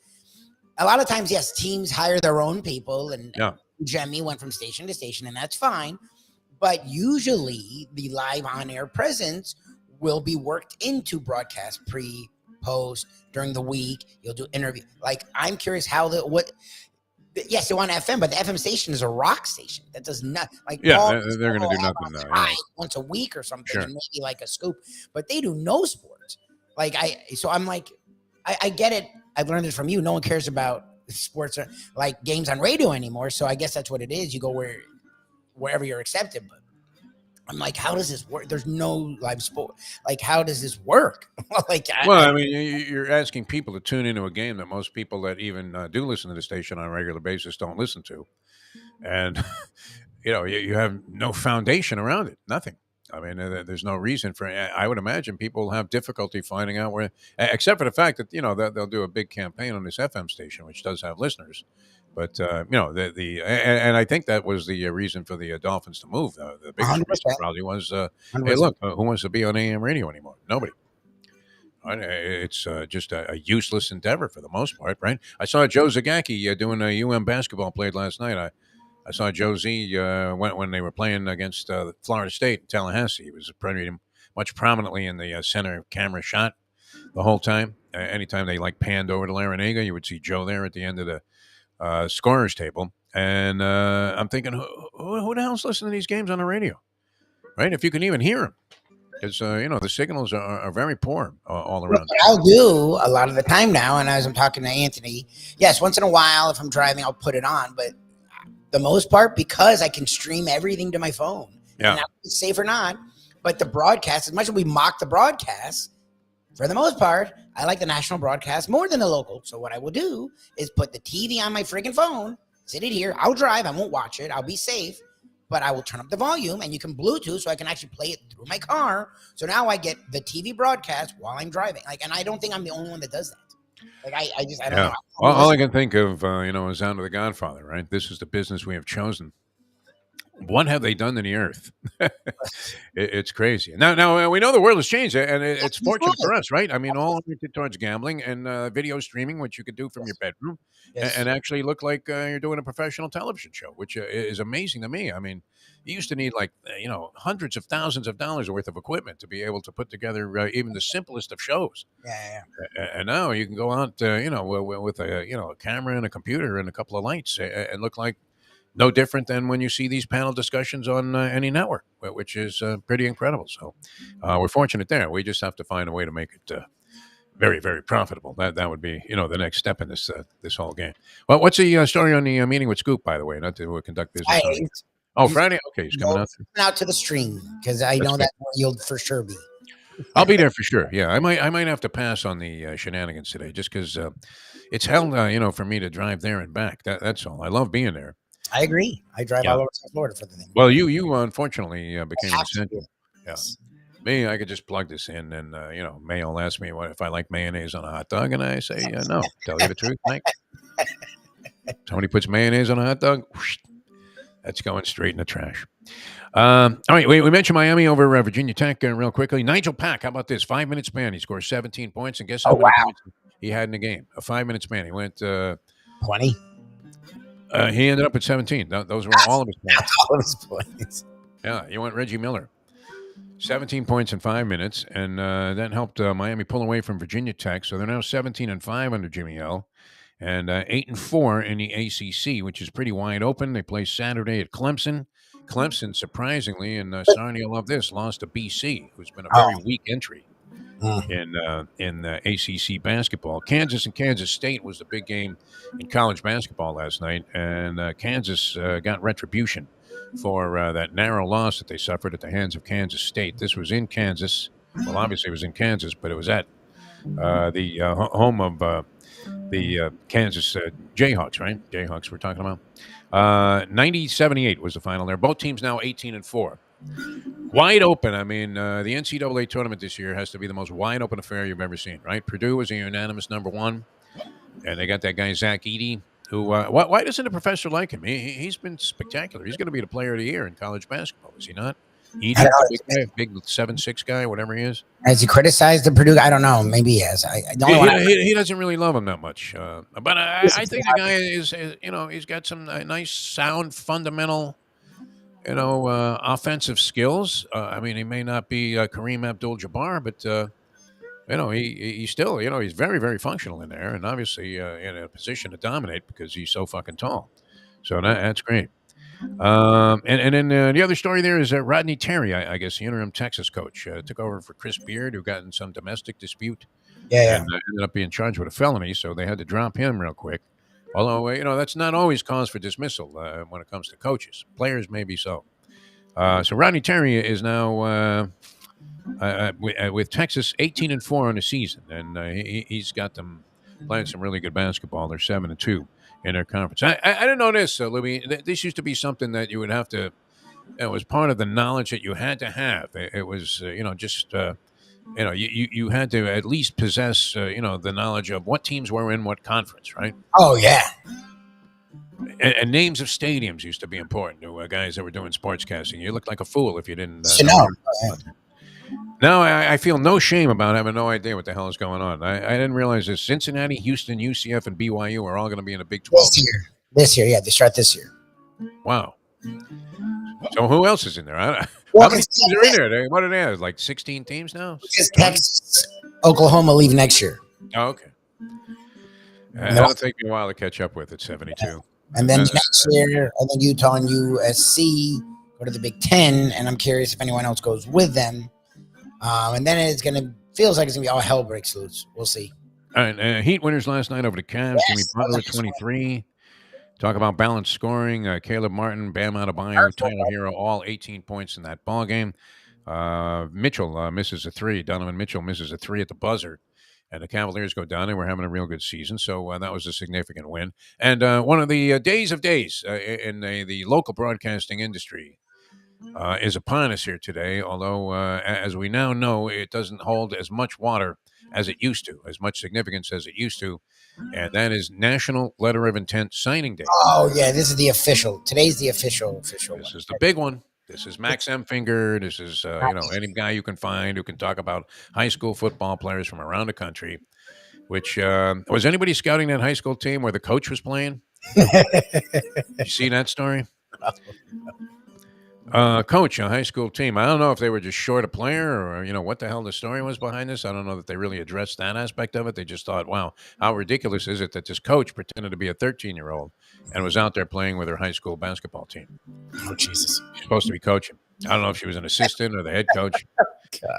a lot of times, yes, teams hire their own people, and Jemmy went from station to station, and that's fine. But usually, the live on-air presence will be worked into broadcast pre, post, during the week. You'll do interview. Like, I'm curious yes, they want FM, but the FM station is a rock station that does not like. Yeah, they're going to do nothing once a week or something, sure. And maybe like a scoop. But they do no sports. Like I'm like, I get it. I've learned it from you. No one cares about sports or like games on radio anymore. So I guess that's what it is. You go wherever you're accepted. But I'm like, how does this work? There's no live sport. Like, how does this work? You're asking people to tune into a game that most people that even do listen to the station on a regular basis don't listen to. And, you have no foundation around it. Nothing. I mean, there's no reason for it. I would imagine people have difficulty finding out where, except for the fact that, that they'll do a big campaign on this FM station, which does have listeners. But, and I think that was the reason for the Dolphins to move. The biggest reason probably was, hey, look, who wants to be on AM radio anymore? Nobody. It's just a useless endeavor for the most part, right? I saw Joe Zagacki doing a basketball played last night. I saw Joe Z when they were playing against Florida State in Tallahassee. He was pretty much prominently in the center camera shot the whole time. Anytime they panned over to Larinaga, you would see Joe there at the end of the scorer's table. And I'm thinking, who the hell's listening to these games on the radio, right? If you can even hear them. Because, the signals are very poor all around. What I'll do a lot of the time now, and as I'm talking to Anthony, yes, once in a while, if I'm driving, I'll put it on. But the most part, because I can stream everything to my phone. Yeah. And it's safe or not. But the broadcast, as much as we mock the broadcast, for the most part, I like the national broadcast more than the local. So what I will do is put the TV on my freaking phone, sit it here. I'll drive. I won't watch it. I'll be safe. But I will turn up the volume, and you can Bluetooth, so I can actually play it through my car. So now I get the TV broadcast while I'm driving. And I don't think I'm the only one that does that. I don't know. Well, all I can think of, is Sound of the Godfather, right? This is the business we have chosen. What have they done to the earth? It's crazy. Now we know the world has changed, and it's fortunate for us, right? I mean, all oriented towards gambling and video streaming, which you could do from your bedroom, and actually look like you're doing a professional television show, which is amazing to me. I mean, you used to need hundreds of thousands of dollars worth of equipment to be able to put together even the simplest of shows. Yeah. And now you can go out, with a camera and a computer and a couple of lights and look like. No different than when you see these panel discussions on any network, which is pretty incredible. So we're fortunate there. We just have to find a way to make it very, very profitable. That would be, the next step in this whole game. Well, what's the story on the meeting with Scoop, by the way? Not to conduct business. Friday? Okay, he's coming out to the stream because I know that you'll for sure be. I'll be there for sure. Yeah, I might have to pass on the shenanigans today just because it's hell, for me to drive there and back. That's all. I love being there. I agree. I drive all over South Florida for the thing. Well, you unfortunately became essential. Yeah. Me, I could just plug this in, and May will ask me if I like mayonnaise on a hot dog, and I say no. Tell you the truth, Mike. Somebody puts mayonnaise on a hot dog, whoosh, that's going straight in the trash. All right, we mentioned Miami over Virginia Tech real quickly. Nigel Pack, how about this? 5-minute span. He scores 17 points, and guess how many points he had in the game? A 5-minute span. He went 20. He ended up at 17. Those were all of his points. All of his points. Yeah, he went Reggie Miller. 17 points in 5 minutes, and that helped Miami pull away from Virginia Tech. So they're now 17-5 under Jimmy L, and 8-4 in the ACC, which is pretty wide open. They play Saturday at Clemson. Clemson, surprisingly, and Sarnia love this, lost to BC, who's been a very weak entry in ACC basketball. Kansas and Kansas State was the big game in college basketball last night, and Kansas got retribution for that narrow loss that they suffered at the hands of Kansas State. This was in Kansas. Well, obviously it was in Kansas, but it was at the home of the Kansas Jayhawks, right? Jayhawks we're talking about. 90-78 was the final there. Both teams now 18-4. Wide open. I mean, the NCAA tournament this year has to be the most wide open affair you've ever seen, right? Purdue was a unanimous number one, and they got that guy Zach Edey, who, why doesn't the professor like him? He's been spectacular. He's going to be the player of the year in college basketball, is he not? Edey, big 7'6" guy, whatever he is. Has he criticized the Purdue? I don't know. Maybe he has. He doesn't really love him that much. But I think the guy is, he's got some nice, sound, fundamental, offensive skills. I mean, he may not be Kareem Abdul-Jabbar, but he's still, he's very, very functional in there, and obviously in a position to dominate because he's so fucking tall. So that's great. And then the other story there is Rodney Terry, I guess the interim Texas coach, took over for Chris Beard, who got in some domestic dispute. And ended up being charged with a felony, so they had to drop him real quick. Although, that's not always cause for dismissal when it comes to coaches. Players maybe so. So Rodney Terry is now with Texas 18-4 on the season, and he's got them playing some really good basketball. They're 7-2 in their conference. I didn't know this, Lubie. This used to be something that you would have to. It was part of the knowledge that you had to have. It was, you had to at least possess, the knowledge of what teams were in what conference, right? Oh yeah. And names of stadiums used to be important to guys that were doing sportscasting. You looked like a fool if you didn't. Now I feel no shame about having no idea what the hell is going on. I didn't realize this. Cincinnati, Houston, UCF, and BYU are all going to be in a Big 12. This year, yeah, they start this year. Wow. So who else is in there? How many teams are in there? What are they? Like 16 teams now? Texas, Oklahoma leave next year. Oh, okay. That'll take me a while to catch up with at 72. And then next year, I think Utah and USC go to the Big 10, and I'm curious if anyone else goes with them. And then feels like it's going to be all hell breaks loose. We'll see. All right. Heat winners last night over the Cavs. Jimmy Butler with 23. Talk about balanced scoring. Caleb Martin, Bam Adebayo, Tyler Hero, all 18 points in that ball game. Mitchell misses a 3. Donovan Mitchell misses a 3 at the buzzer. And the Cavaliers go down. They were having a real good season. So that was a significant win. And one of the days of days in the local broadcasting industry is upon us here today. Although, as we now know, it doesn't hold as much water as it used to, as much significance as it used to. And that is National Letter of Intent Signing Day. Oh, yeah. This is the official. Today's the official This is the big one. This is Max Emfinger. This is, any guy you can find who can talk about high school football players from around the country, which was anybody scouting that high school team where the coach was playing? You see that story? Coach, a high school team. I don't know if they were just short a player or, what the hell the story was behind this. I don't know that they really addressed that aspect of it. They just thought, wow, how ridiculous is it that this coach pretended to be a 13-year-old and was out there playing with her high school basketball team? Oh, Jesus. She's supposed to be coaching. I don't know if she was an assistant or the head coach.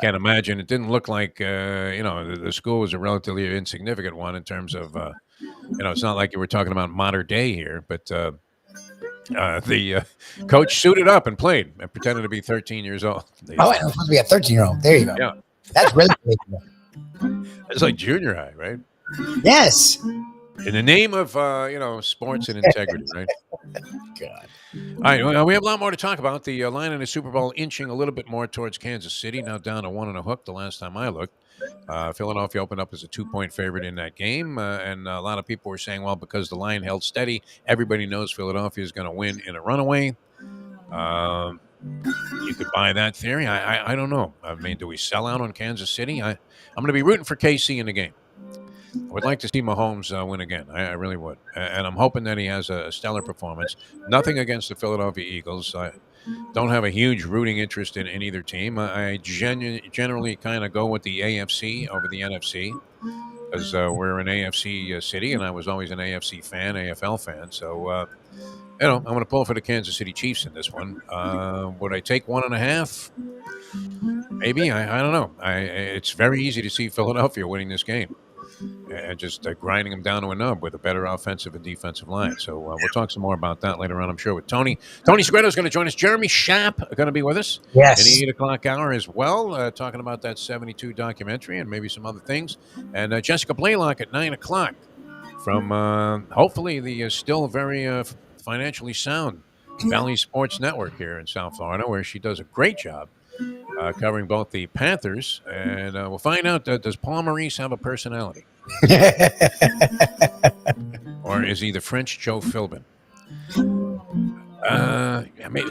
Can't imagine. It didn't look like, the school was a relatively insignificant one in terms of, it's not like you were talking about modern day here, but the coach suited up and played and pretended to be 13 years old. Oh, it was supposed to be a 13-year-old. There you go. Yeah. That's really cool. It's like junior high, right? Yes. In the name of, sports and integrity, right? God. All right, well, we have a lot more to talk about. The line in the Super Bowl inching a little bit more towards Kansas City, now down to 1 1/2 the last time I looked. Philadelphia opened up as a 2-point favorite in that game, and a lot of people were saying, well, because the line held steady, everybody knows Philadelphia is going to win in a runaway. You could buy that theory. I don't know. I mean, do we sell out on Kansas City? I'm going to be rooting for KC in the game. I would like to see Mahomes win again. I really would. And I'm hoping that he has a stellar performance. Nothing against the Philadelphia Eagles. I don't have a huge rooting interest in either team. I generally kind of go with the AFC over the NFC because we're an AFC city, and I was always an AFC fan, AFL fan. So, I'm going to pull for the Kansas City Chiefs in this one. Would I take 1.5? Maybe. I don't know. It's very easy to see Philadelphia winning this game and just grinding them down to a nub with a better offensive and defensive line. So we'll talk some more about that later on, I'm sure, with Tony. Tony Segreto is going to join us. Jeremy Schaap are going to be with us in the 8 o'clock hour as well, talking about that 72 documentary and maybe some other things. And Jessica Blaylock at 9 o'clock from hopefully the still very financially sound Valley Sports Network here in South Florida, where she does a great job covering both the Panthers, and we'll find out, does Paul Maurice have a personality? Or is he the French Joe Philbin?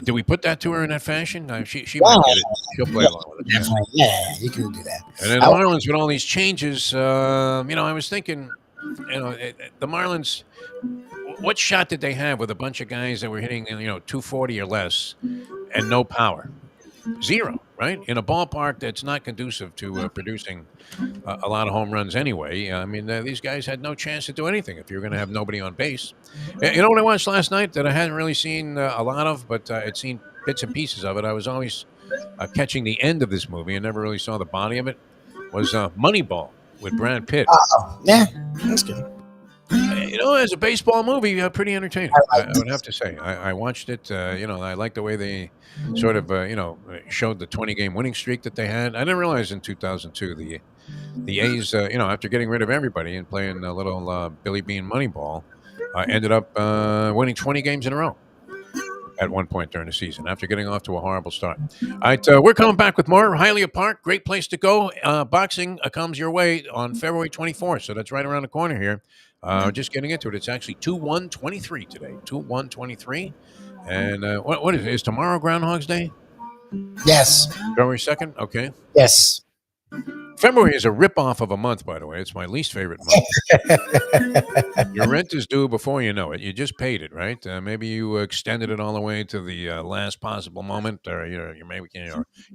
Do we put that to her in that fashion? She might get it. She'll play along with it. Yeah, you can do that. And then the Marlins, with all these changes, I was thinking, the Marlins, what shot did they have with a bunch of guys that were hitting, 240 or less and no power? Zero, right? In a ballpark that's not conducive to producing a lot of home runs anyway. I mean, these guys had no chance to do anything if you're going to have nobody on base. You know what I watched last night that I hadn't really seen a lot of, but I'd seen bits and pieces of it. I was always catching the end of this movie and never really saw the body of it. Was Moneyball with Brad Pitt. Yeah, that's good. As a baseball movie, pretty entertaining. I would have to say. I watched it. I liked the way they sort of, showed the 20-game winning streak that they had. I didn't realize in 2002 the A's, after getting rid of everybody and playing a little Billy Bean Moneyball, ended up winning 20 games in a row at one point during the season after getting off to a horrible start. All right, we're coming back with more. Hialeah Park, great place to go. Boxing comes your way on February 24th, so that's right around the corner here. Just getting into it. It's actually 2/1/23 today. 2/1/23. And what is it? Is tomorrow Groundhog's Day? Yes. February 2nd? Okay. Yes. February is a ripoff of a month, by the way. It's my least favorite month. Your rent is due before you know it. You just paid it, right? Maybe you extended it all the way to the last possible moment, or your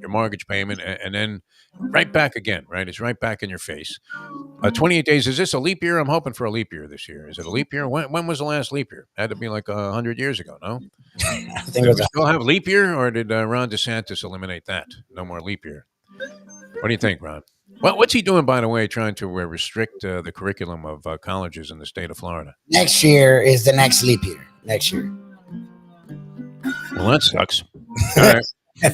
mortgage payment, and then right back again, right? It's right back in your face. 28 days. Is this a leap year? I'm hoping for a leap year this year. Is it a leap year? When was the last leap year? Had to be like 100 years ago, no? I think Did we still have leap year, or did Ron DeSantis eliminate that? No more leap year. What do you think, Ron? What's he doing, by the way, trying to restrict the curriculum of colleges in the state of Florida? Next year is the next leap year. Next year. Well, that sucks. All right. I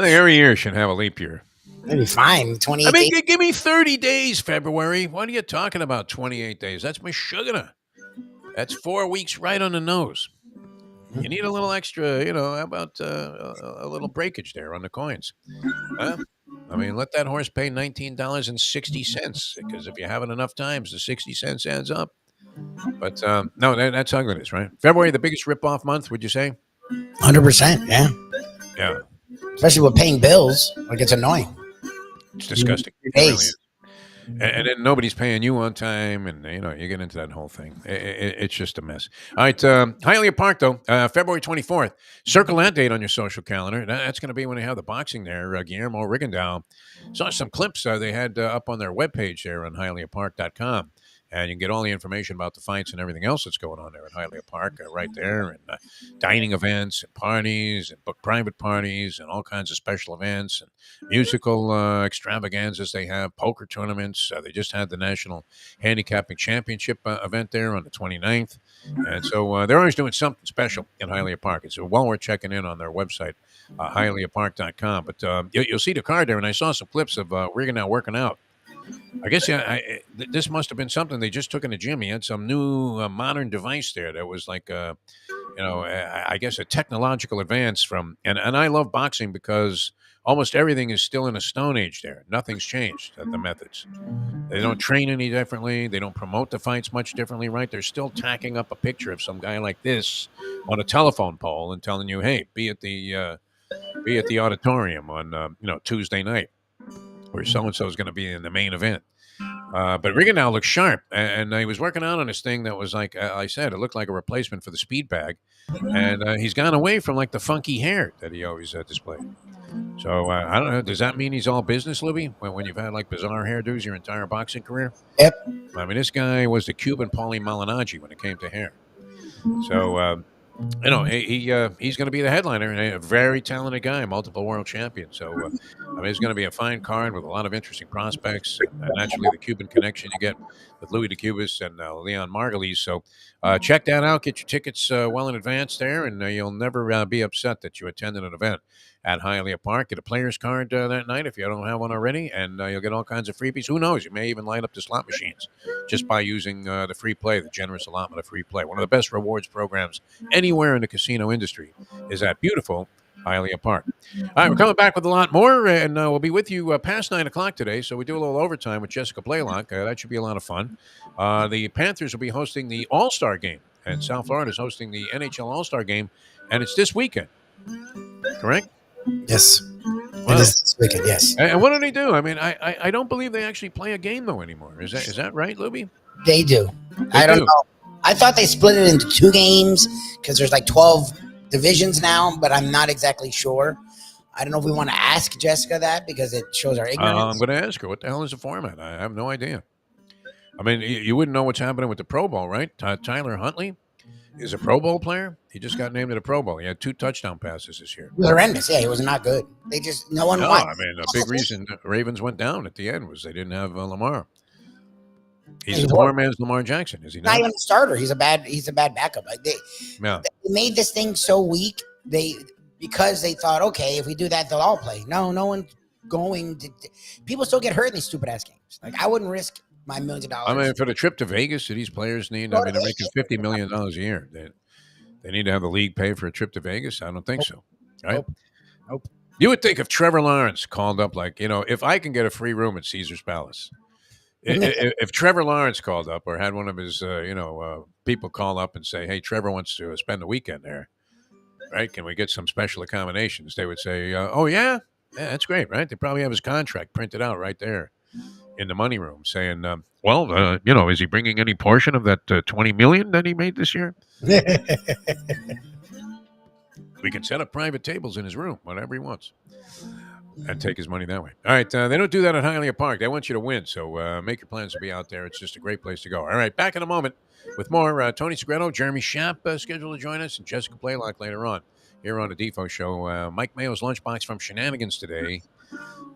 think every year should have a leap year. That'd be fine. 28 I mean, days. give me 30 days, February. What are you talking about, 28 days? That's Meshuggah. That's 4 weeks right on the nose. You need a little extra, how about a little breakage there on the coins? Huh? I mean, let that horse pay $19.60, because if you have it enough times, the 60 cents adds up. But no, that's ugliness, right? February, the biggest ripoff month, would you say? 100%, yeah. Yeah. Especially with paying bills. Like, it's annoying. It's disgusting. It really is. And then nobody's paying you on time, and you get into that whole thing. It's just a mess. All right, Hialeah Park though, February 24th. Circle that date on your social calendar. That's going to be when they have the boxing there. Guillermo Rigondeaux. Saw some clips they had up on their webpage there on HialeahPark.com. And you can get all the information about the fights and everything else that's going on there at Hialeah Park right there, and dining events and parties and book private parties and all kinds of special events and musical extravaganzas. They have poker tournaments. They just had the National Handicapping Championship event there on the 29th. And so they're always doing something special in Hialeah Park. It's well worth checking in on their website, HialeahPark.com. But you'll see the card there, and I saw some clips of Rigondeaux working out. I guess this must have been something they just took in the gym. He had some new modern device there that was like I guess a technological advance from, and I love boxing because almost everything is still in a stone age there. Nothing's changed at the methods. They don't train any differently. They don't promote the fights much differently, right? They're still tacking up a picture of some guy like this on a telephone pole and telling you, "Hey, be at the auditorium on Tuesday night, where so and so is going to be in the main event." But Riga now looks sharp, and he was working out on this thing that was like I said, it looked like a replacement for the speed bag, and he's gone away from like the funky hair that he always displayed. So I don't know. Does that mean he's all business, Lubie? When you've had like bizarre hairdos your entire boxing career? Yep. I mean, this guy was the Cuban Paulie Malignaggi when it came to hair. So he's going to be the headliner, and a very talented guy, multiple world champion. So I mean, it's going to be a fine card with a lot of interesting prospects, and naturally the Cuban connection you get with Louis DeCubas and Leon Margulies. So check that out. Get your tickets well in advance there, and you'll never be upset that you attended an event at Hialeah Park. Get a player's card that night if you don't have one already, and you'll get all kinds of freebies. Who knows? You may even light up the slot machines just by using the free play, the generous allotment of free play. One of the best rewards programs anywhere in the casino industry is at beautiful Hialeah Park. All right, we're coming back with a lot more, and we'll be with you past 9 o'clock today, so we do a little overtime with Jessica Blaylock. That should be a lot of fun. The Panthers will be hosting the All-Star Game, and South Florida is hosting the NHL All-Star Game, and it's this weekend, correct? Yes. Wow. It is this weekend, yes. And what do they do? I mean, I don't believe they actually play a game, though, anymore. Is that right, Lubie? They do. I don't know. I thought they split it into 2 games because there's like 12 divisions now, but I'm not exactly sure. I don't know if we want to ask Jessica that because it shows our ignorance. I'm going to ask her, what the hell is the format? I have no idea. I mean, you wouldn't know what's happening with the Pro Bowl, right? Tyler Huntley is a Pro Bowl player. He just got named to the Pro Bowl. He had 2 touchdown passes this year. It was horrendous. Yeah, he was not good. No one watched. I mean, a big reason the Ravens went down at the end was they didn't have Lamar. He's a poor man's Lamar Jackson, is he not? Not even a starter. He's a bad backup. Like they made this thing so weak. Because they thought, okay, if we do that, they'll all play. No one's going to. People still get hurt in these stupid ass games. Like I wouldn't risk my millions of dollars. I mean, for the trip to Vegas that these players need, I mean, they're making $50 million a year. They need to have the league pay for a trip to Vegas? I don't think so. Right? Nope. You would think if Trevor Lawrence called up, like, if I can get a free room at Caesar's Palace, if Trevor Lawrence called up or had one of his, people call up and say, hey, Trevor wants to spend the weekend there, right? Can we get some special accommodations? They would say, oh, yeah, that's great, right? They probably have his contract printed out right there in the money room saying, is he bringing any portion of that $20 million that he made this year? We can set up private tables in his room, whatever he wants, and take his money that way. All right, they don't do that at Hialeah Park. They want you to win, so make your plans to be out there. It's just a great place to go. All right, back in a moment with more. Tony Segreto, Jeremy Schaap scheduled to join us, and Jessica Blaylock later on here on the Defo Show. Mike Mayo's lunchbox from Shenanigans today.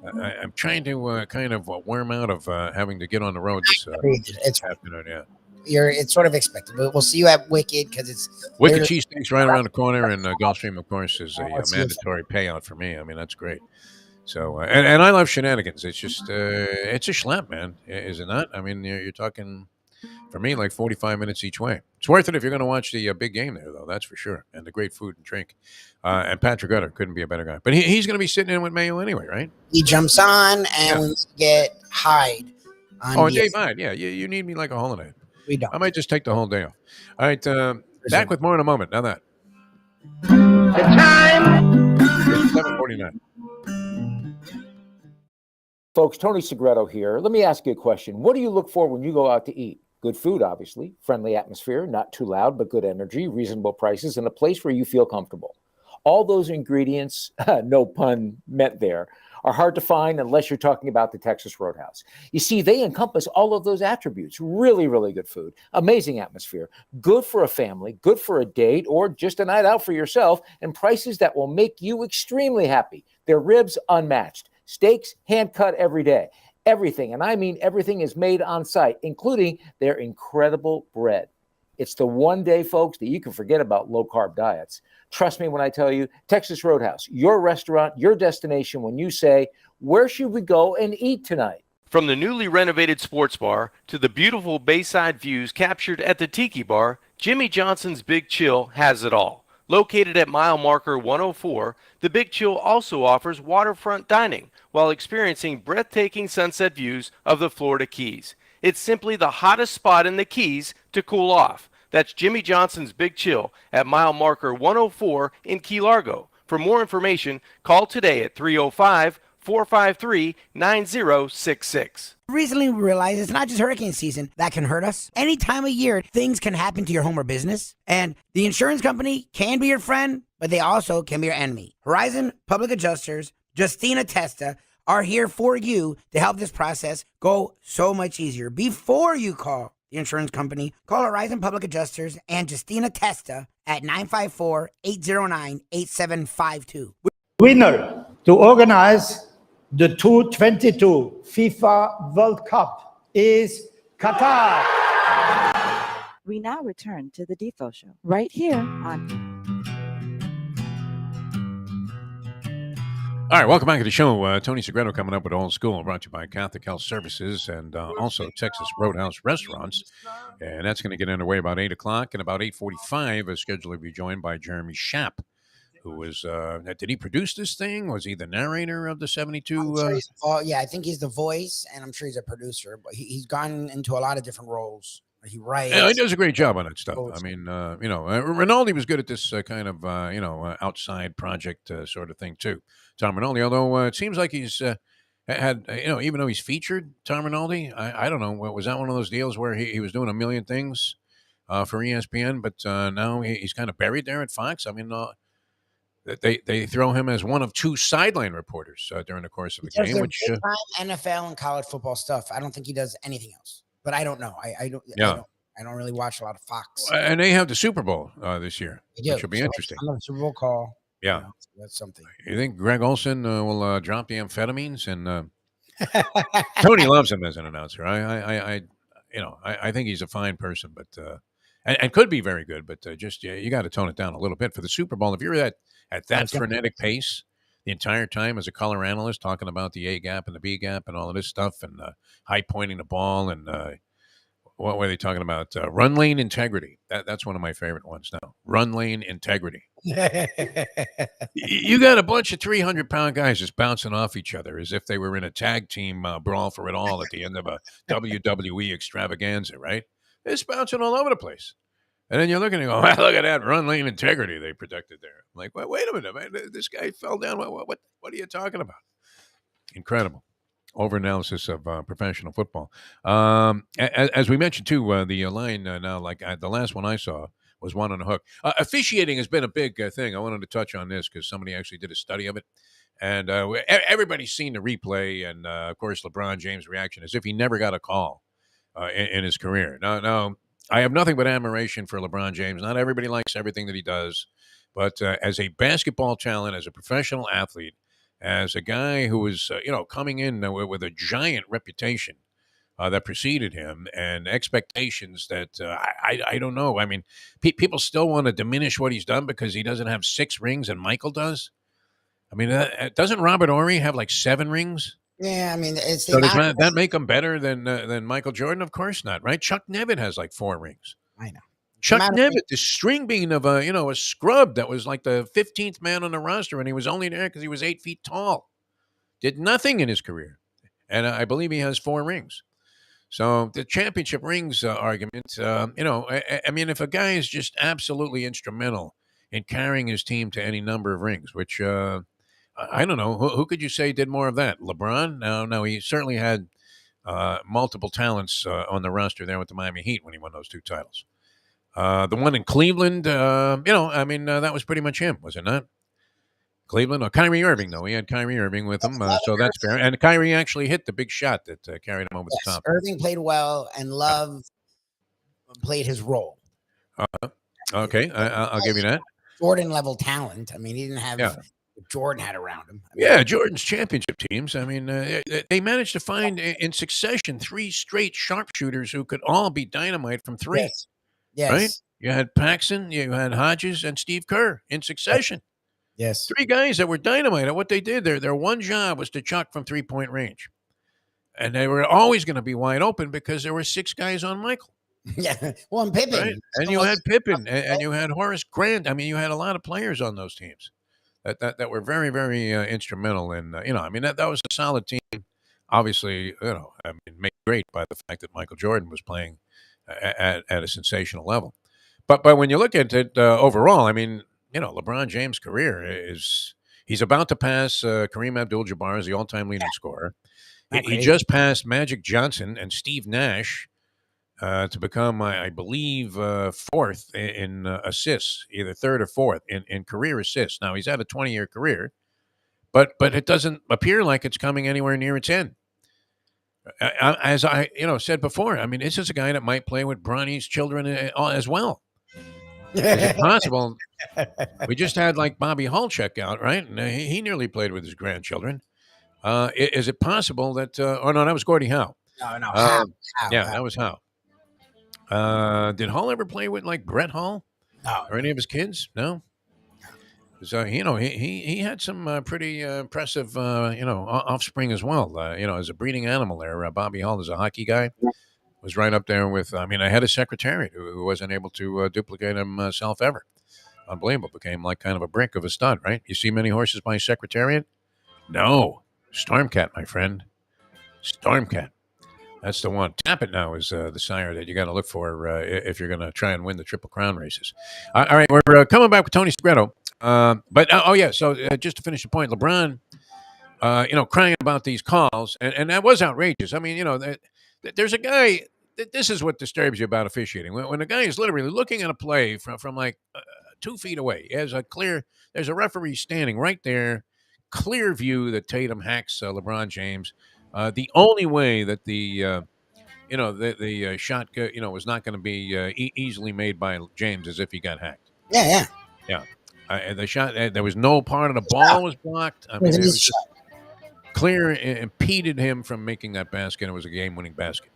I'm trying to kind of worm out of having to get on the road this afternoon. Yeah. It's sort of expected. We'll see you at Wicked because it's Wicked Cheesesteaks right around the corner, and Gulfstream, of course, is a mandatory payout for me. I mean, that's great. So, and I love Shenanigans. It's just it's a schlep, man, is it not? I mean, you're talking for me like 45 minutes each way. It's worth it if you're going to watch the big game there, though. That's for sure, and the great food and drink. And Patrick Gutter couldn't be a better guy, but he's going to be sitting in with Mayo anyway, right? He jumps on, and we get Hyde. Dave Hyde, yeah. You need me like a holiday. We don't. I might just take the whole day off. All right, back with more in a moment. Now that. The time is 7:49. Folks, Tony Segreto here. Let me ask you a question. What do you look for when you go out to eat? Good food, obviously. Friendly atmosphere, not too loud, but good energy, reasonable prices, and a place where you feel comfortable. All those ingredients, no pun meant there, are hard to find unless you're talking about the Texas Roadhouse. You see, they encompass all of those attributes. Really, really good food, amazing atmosphere, good for a family, good for a date, or just a night out for yourself, and prices that will make you extremely happy. Their ribs unmatched, steaks hand-cut every day. Everything, and I mean everything, is made on site, including their incredible bread. It's the one day, folks, that you can forget about low-carb diets. Trust me when I tell you, Texas Roadhouse, your restaurant, your destination when you say, where should we go and eat tonight? From the newly renovated sports bar to the beautiful bayside views captured at the Tiki Bar, Jimmy Johnson's Big Chill has it all. Located at mile marker 104, the Big Chill also offers waterfront dining while experiencing breathtaking sunset views of the Florida Keys. It's simply the hottest spot in the Keys to cool off. That's Jimmy Johnson's Big Chill at mile marker 104 in Key Largo. For more information, call today at 305-453-9066. Recently, we realized it's not just hurricane season that can hurt us. Any time of year, things can happen to your home or business. And the insurance company can be your friend, but they also can be your enemy. Horizon Public Adjusters, Justina Testa, are here for you to help this process go so much easier. Before you call the insurance company, call Horizon Public Adjusters and Justina Testa at 954-809-8752. Winner to organize the 2022 FIFA World Cup is Qatar. We now return to the Defo Show right here on. All right, welcome back to the show. Tony Segreto coming up with Old School, brought to you by Catholic Health Services and also Texas Roadhouse Restaurants. And that's going to get underway about 8 o'clock. And about 8:45, is scheduled to be joined by Jeremy Schaap, who was, did he produce this thing? Was he the narrator of the 72? Yeah, I think he's the voice, and I'm sure he's a producer. But he's gone into a lot of different roles. He writes. Yeah, he does a great job on that stuff. I mean, Rinaldi was good at this kind of, outside project sort of thing, too. Tom Rinaldi, although it seems like he's had, even though he's featured, Tom Rinaldi, I don't know, was that one of those deals where he was doing a million things for ESPN, but now he's kind of buried there at Fox? I mean, they throw him as one of two sideline reporters during the course of the game. Which NFL and college football stuff. I don't think he does anything else. But I don't know. I don't really watch a lot of Fox. And they have the Super Bowl this year, which will be interesting. I'm on the Super Bowl call. Yeah, that's something. You think Greg Olson will drop the amphetamines? And Tony loves him as an announcer. I think he's a fine person, but and could be very good. But you got to tone it down a little bit for the Super Bowl. If you're at that frenetic pace the entire time as a color analyst, talking about the A gap and the B gap and all of this stuff, and high pointing the ball, and what were they talking about? Run lane integrity. That's one of my favorite ones now. Run lane integrity. You got a bunch of 300-pound guys just bouncing off each other as if they were in a tag team brawl for it all at the end of a WWE extravaganza, right? They're just bouncing all over the place. And then you're looking and go, well, look at that run lane integrity they protected there. I'm like, wait a minute, man. This guy fell down. What are you talking about? Incredible. Overanalysis of professional football. As we mentioned, too, the line now, like the last one I saw, was one on the hook. Officiating has been a big thing. I wanted to touch on this because somebody actually did a study of it. And everybody's seen the replay. And, of course, LeBron James' reaction as if he never got a call in his career. Now, I have nothing but admiration for LeBron James. Not everybody likes everything that he does. But as a basketball talent, as a professional athlete, as a guy who was, coming in with a giant reputation that preceded him and expectations that I don't know. I mean, people still want to diminish what he's done because he doesn't have 6 rings and Michael does. I mean, doesn't Robert Horry have like 7 rings? Yeah, I mean, does that make him better than Michael Jordan? Of course not, right? Chuck Nevitt has like 4 rings. I know. Chuck Nevitt, the string bean of a scrub that was like the 15th man on the roster, and he was only there because he was 8 feet tall. Did nothing in his career, and I believe he has 4 rings. So the championship rings argument, I mean, if a guy is just absolutely instrumental in carrying his team to any number of rings, which I don't know, who could you say did more of that? LeBron? No, he certainly had multiple talents on the roster there with the Miami Heat when he won those 2 titles. The one in Cleveland, that was pretty much him, was it not? Cleveland or Kyrie Irving, though. He had Kyrie Irving with him, so that's fair. And Kyrie actually hit the big shot that carried him over the top. Irving played well, and Love played his role. Okay, I'll give you that. Jordan-level talent. I mean, he didn't have what Jordan had around him. Jordan's championship teams. I mean, they managed to find in succession 3 straight sharpshooters who could all be dynamite from 3. Yes. Right? You had Paxson, you had Hodges, and Steve Kerr in succession. Yes. 3 guys that were dynamite at what they did. Their one job was to chuck from 3-point range. and they were always going to be wide open because there were 6 guys on Michael. Yeah, well, and Pippen, right? And you had Pippen, and you had Horace Grant. I mean, you had a lot of players on those teams that were very, very instrumental in. I mean, that was a solid team. Obviously, I mean, made great by the fact that Michael Jordan was playing at a sensational level. But when you look at it overall, I mean, LeBron James' career he's about to pass Kareem Abdul-Jabbar as the all-time leading scorer. He just passed Magic Johnson and Steve Nash to become, I believe, 4th in assists, either 3rd or 4th in career assists. Now, he's had a 20-year career, but it doesn't appear like it's coming anywhere near its end. As I said before, I mean, this is a guy that might play with Bronny's children as well. Is it possible? We just had like Bobby Hull check out, right? And he nearly played with his grandchildren. Is it possible that? Oh no, that was Gordie Howe. No, Howe. That was Howe. Did Hull ever play with like Brett Hull? No. Or any of his kids? No. So he had some pretty impressive offspring as well. As a breeding animal there, Bobby Hull is a hockey guy. Was right up there with. I mean, I had a secretariat who wasn't able to duplicate himself ever. Unbelievable. Became like kind of a brick of a stud, right? You see many horses by secretariat? No. Stormcat, my friend. Stormcat. That's the one. Tap It Now is the sire that you got to look for if you're going to try and win the Triple Crown races. All right, we're coming back with Tony Segreto. So just to finish the point, LeBron, crying about these calls, and that was outrageous. I mean, there's a guy. This is what disturbs you about officiating. When a guy is literally looking at a play from like 2 feet away, there's a referee standing right there, clear view that Tatum hacks LeBron James. The only way that the shot was not going to be easily made by James is if he got hacked. Yeah. The shot, there was no part of the ball was blocked. I mean, it was just clear, impeded him from making that basket. It was a game-winning basket.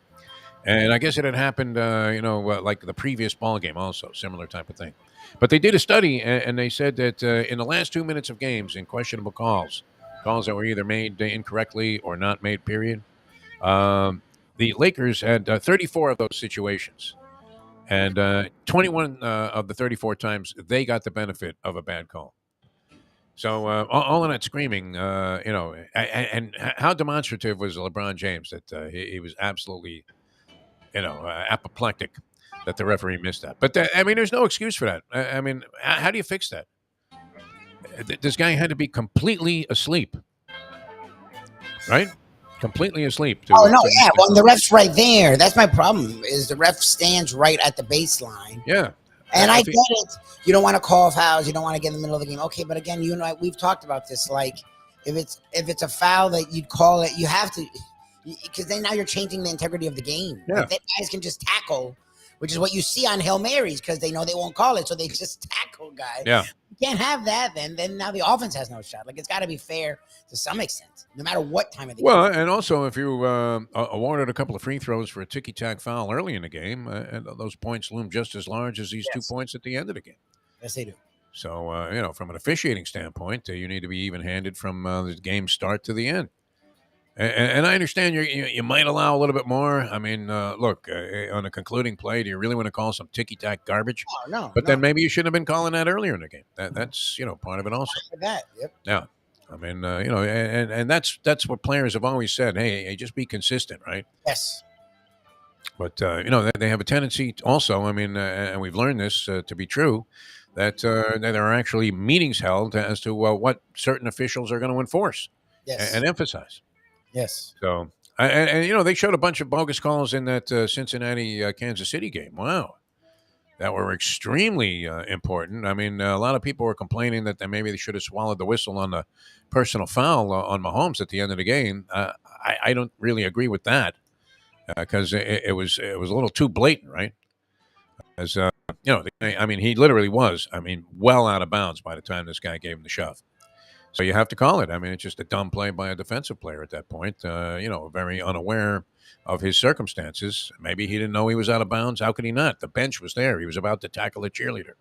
And I guess it had happened, like the previous ball game also, similar type of thing. But they did a study, and they said that in the last 2 minutes of games, in questionable calls that were either made incorrectly or not made, period, the Lakers had 34 of those situations. And 21 of the 34 times, they got the benefit of a bad call. So all of that screaming, and how demonstrative was LeBron James that he was absolutely, apoplectic that the referee missed that. But, there's no excuse for that. How do you fix that? This guy had to be completely asleep, right? Completely asleep. Well, the ref's right there. That's my problem. Is the ref stands right at the baseline. Yeah. And I get it. You don't want to call fouls. You don't want to get in the middle of the game. Okay, but again, you and I, we've talked about this. Like, if it's a foul that you'd call it, you have to, because then now you're changing the integrity of the game. Yeah. Like, guys can just tackle, which is what you see on Hail Marys, because they know they won't call it, so they just tackle guys. Yeah. You can't have that. Then now the offense has no shot. Like, it's got to be fair to some extent, no matter what time of the game. Well, and also if you awarded a couple of free throws for a ticky-tack foul early in the game, and those points loom just as large as these 2 points at the end of the game. Yes, they do. So, from an officiating standpoint, you need to be even-handed from the game start to the end. And I understand you might allow a little bit more. I mean, look, on a concluding play, do you really want to call some ticky-tack garbage? Oh, no. But then maybe you shouldn't have been calling that earlier in the game. That's part of it also. That, yep. Yeah. I mean, and that's what players have always said. Hey, just be consistent, right? Yes. But, they have a tendency also, and we've learned this to be true, that there are actually meetings held as to what certain officials are going to enforce and emphasize. Yes. So, and they showed a bunch of bogus calls in that Cincinnati Kansas City game. Wow. That were extremely important. I mean, a lot of people were complaining that maybe they should have swallowed the whistle on the personal foul on Mahomes at the end of the game. I don't really agree with that because it was a little too blatant, right? As he literally was. Well out of bounds by the time this guy gave him the shove. So you have to call it. It's just a dumb play by a defensive player at that point. Very unaware of his circumstances. Maybe he didn't know he was out of bounds. How could he not? The bench was there. He was about to tackle a cheerleader.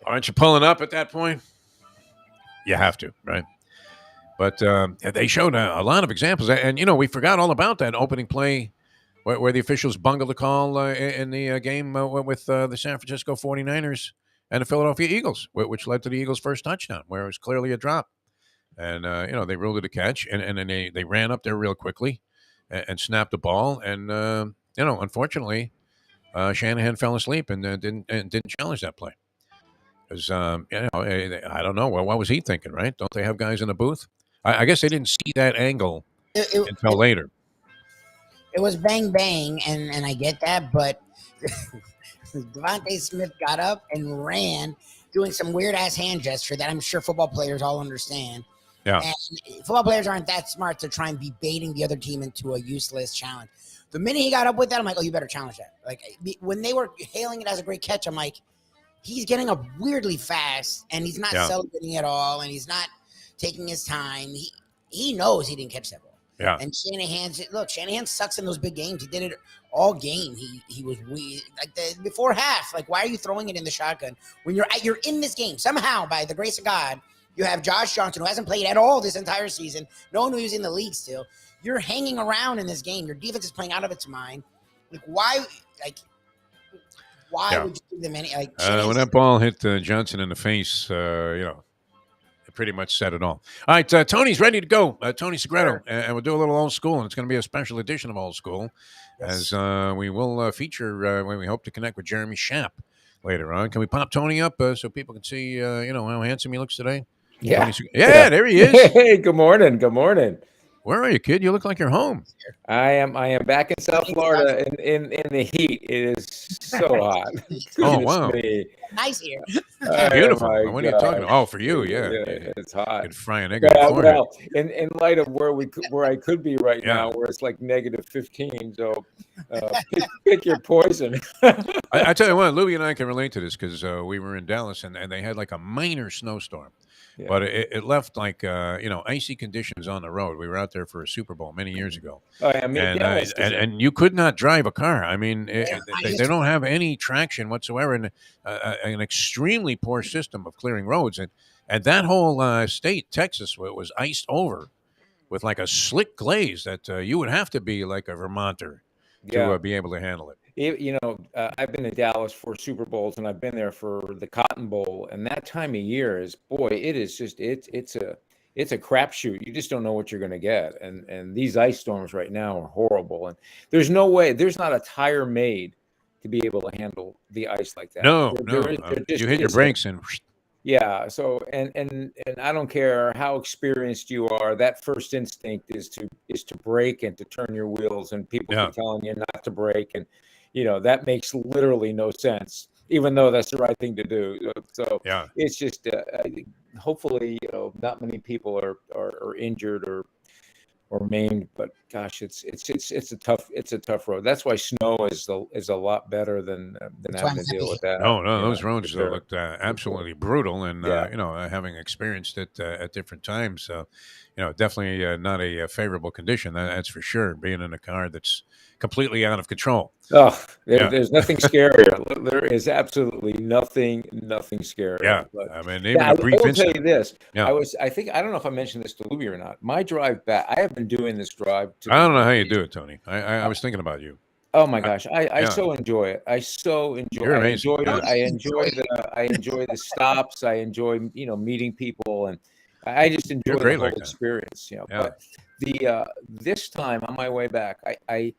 Aren't you pulling up at that point? You have to, right? But they showed a lot of examples. And, we forgot all about that opening play where the officials bungled the call in the game with the San Francisco 49ers and the Philadelphia Eagles, which led to the Eagles' first touchdown, where it was clearly a drop. And, they ruled it a catch. And then they ran up there real quickly and snapped the ball. And, unfortunately, Shanahan fell asleep and didn't challenge that play. Because, I don't know. Well, what was he thinking, right? Don't they have guys in the booth? I guess they didn't see that angle until later. It was bang, bang, and I get that, but Devontae Smith got up and ran, doing some weird-ass hand gesture that I'm sure football players all understand. Yeah. And football players aren't that smart to try and be baiting the other team into a useless challenge. The minute he got up with that, I'm like, oh, you better challenge that. Like, when they were hailing it as a great catch, I'm like, he's getting up weirdly fast, and he's not celebrating at all, and he's not taking his time. He knows he didn't catch that ball. Yeah. And Shanahan sucks in those big games. He did it all game. He was weird. Like before half. Like, why are you throwing it in the shotgun when you're in this game? Somehow, by the grace of God, you have Josh Johnson, who hasn't played at all this entire season. No one who's in the league still. You're hanging around in this game. Your defense is playing out of its mind. Like, why? Why would you give them any? Like, when that ball hit Johnson in the face, it pretty much said it all. All right, Tony's ready to go. Tony Segreto, and we'll do a little old school, and it's going to be a special edition of old school, as we will feature when we hope to connect with Jeremy Schaap later on. Can we pop Tony up so people can see, how handsome he looks today? Yeah, there he is. Hey, good morning. Good morning. Where are you, kid? You look like you're home. I am back in South Florida in the heat. It is so hot. Oh, wow. Nice here. Beautiful. What are you talking about? Oh, for you, yeah. It's hot. You'd fry an egg well, in light of where I could be right now, where it's like -15. So pick your poison. I tell you what, Lubie and I can relate to this because we were in Dallas and they had like a minor snowstorm. Yeah. But it left like icy conditions on the road. We were out there for a Super Bowl many years ago, and you could not drive a car. I mean, they don't have any traction whatsoever, and an extremely poor system of clearing roads. And that whole state, Texas, was iced over with like a slick glaze that you would have to be like a Vermonter to be able to handle it. I've been to Dallas for Super Bowls, and I've been there for the Cotton Bowl, and that time of year is, it is just it's a crapshoot. You just don't know what you're going to get, and these ice storms right now are horrible. And there's no way, there's not a tire made to be able to handle the ice like that. No, you hit your brakes and. Yeah. So, and I don't care how experienced you are. That first instinct is to brake and to turn your wheels, and people keep telling you not to brake, and that makes literally no sense, even though that's the right thing to do. So it's just hopefully not many people are injured or maimed, but gosh, it's a tough road. That's why snow is a lot better than having to deal with that. No, those roads looked absolutely brutal, and having experienced it at different times, definitely not a favorable condition. That's for sure. Being in a car that's completely out of control. Oh, there's nothing scarier. There is absolutely nothing scarier. Yeah, but, I mean, I will tell you this. Yeah. I don't know if I mentioned this to Lubie or not. My drive back, I have been doing this drive. I don't know how you do it, Tony. I was thinking about you. Oh my gosh, I so enjoy it. I enjoy it. I enjoy the stops. I enjoy meeting people, and I just enjoy the whole experience. But this time on my way back, I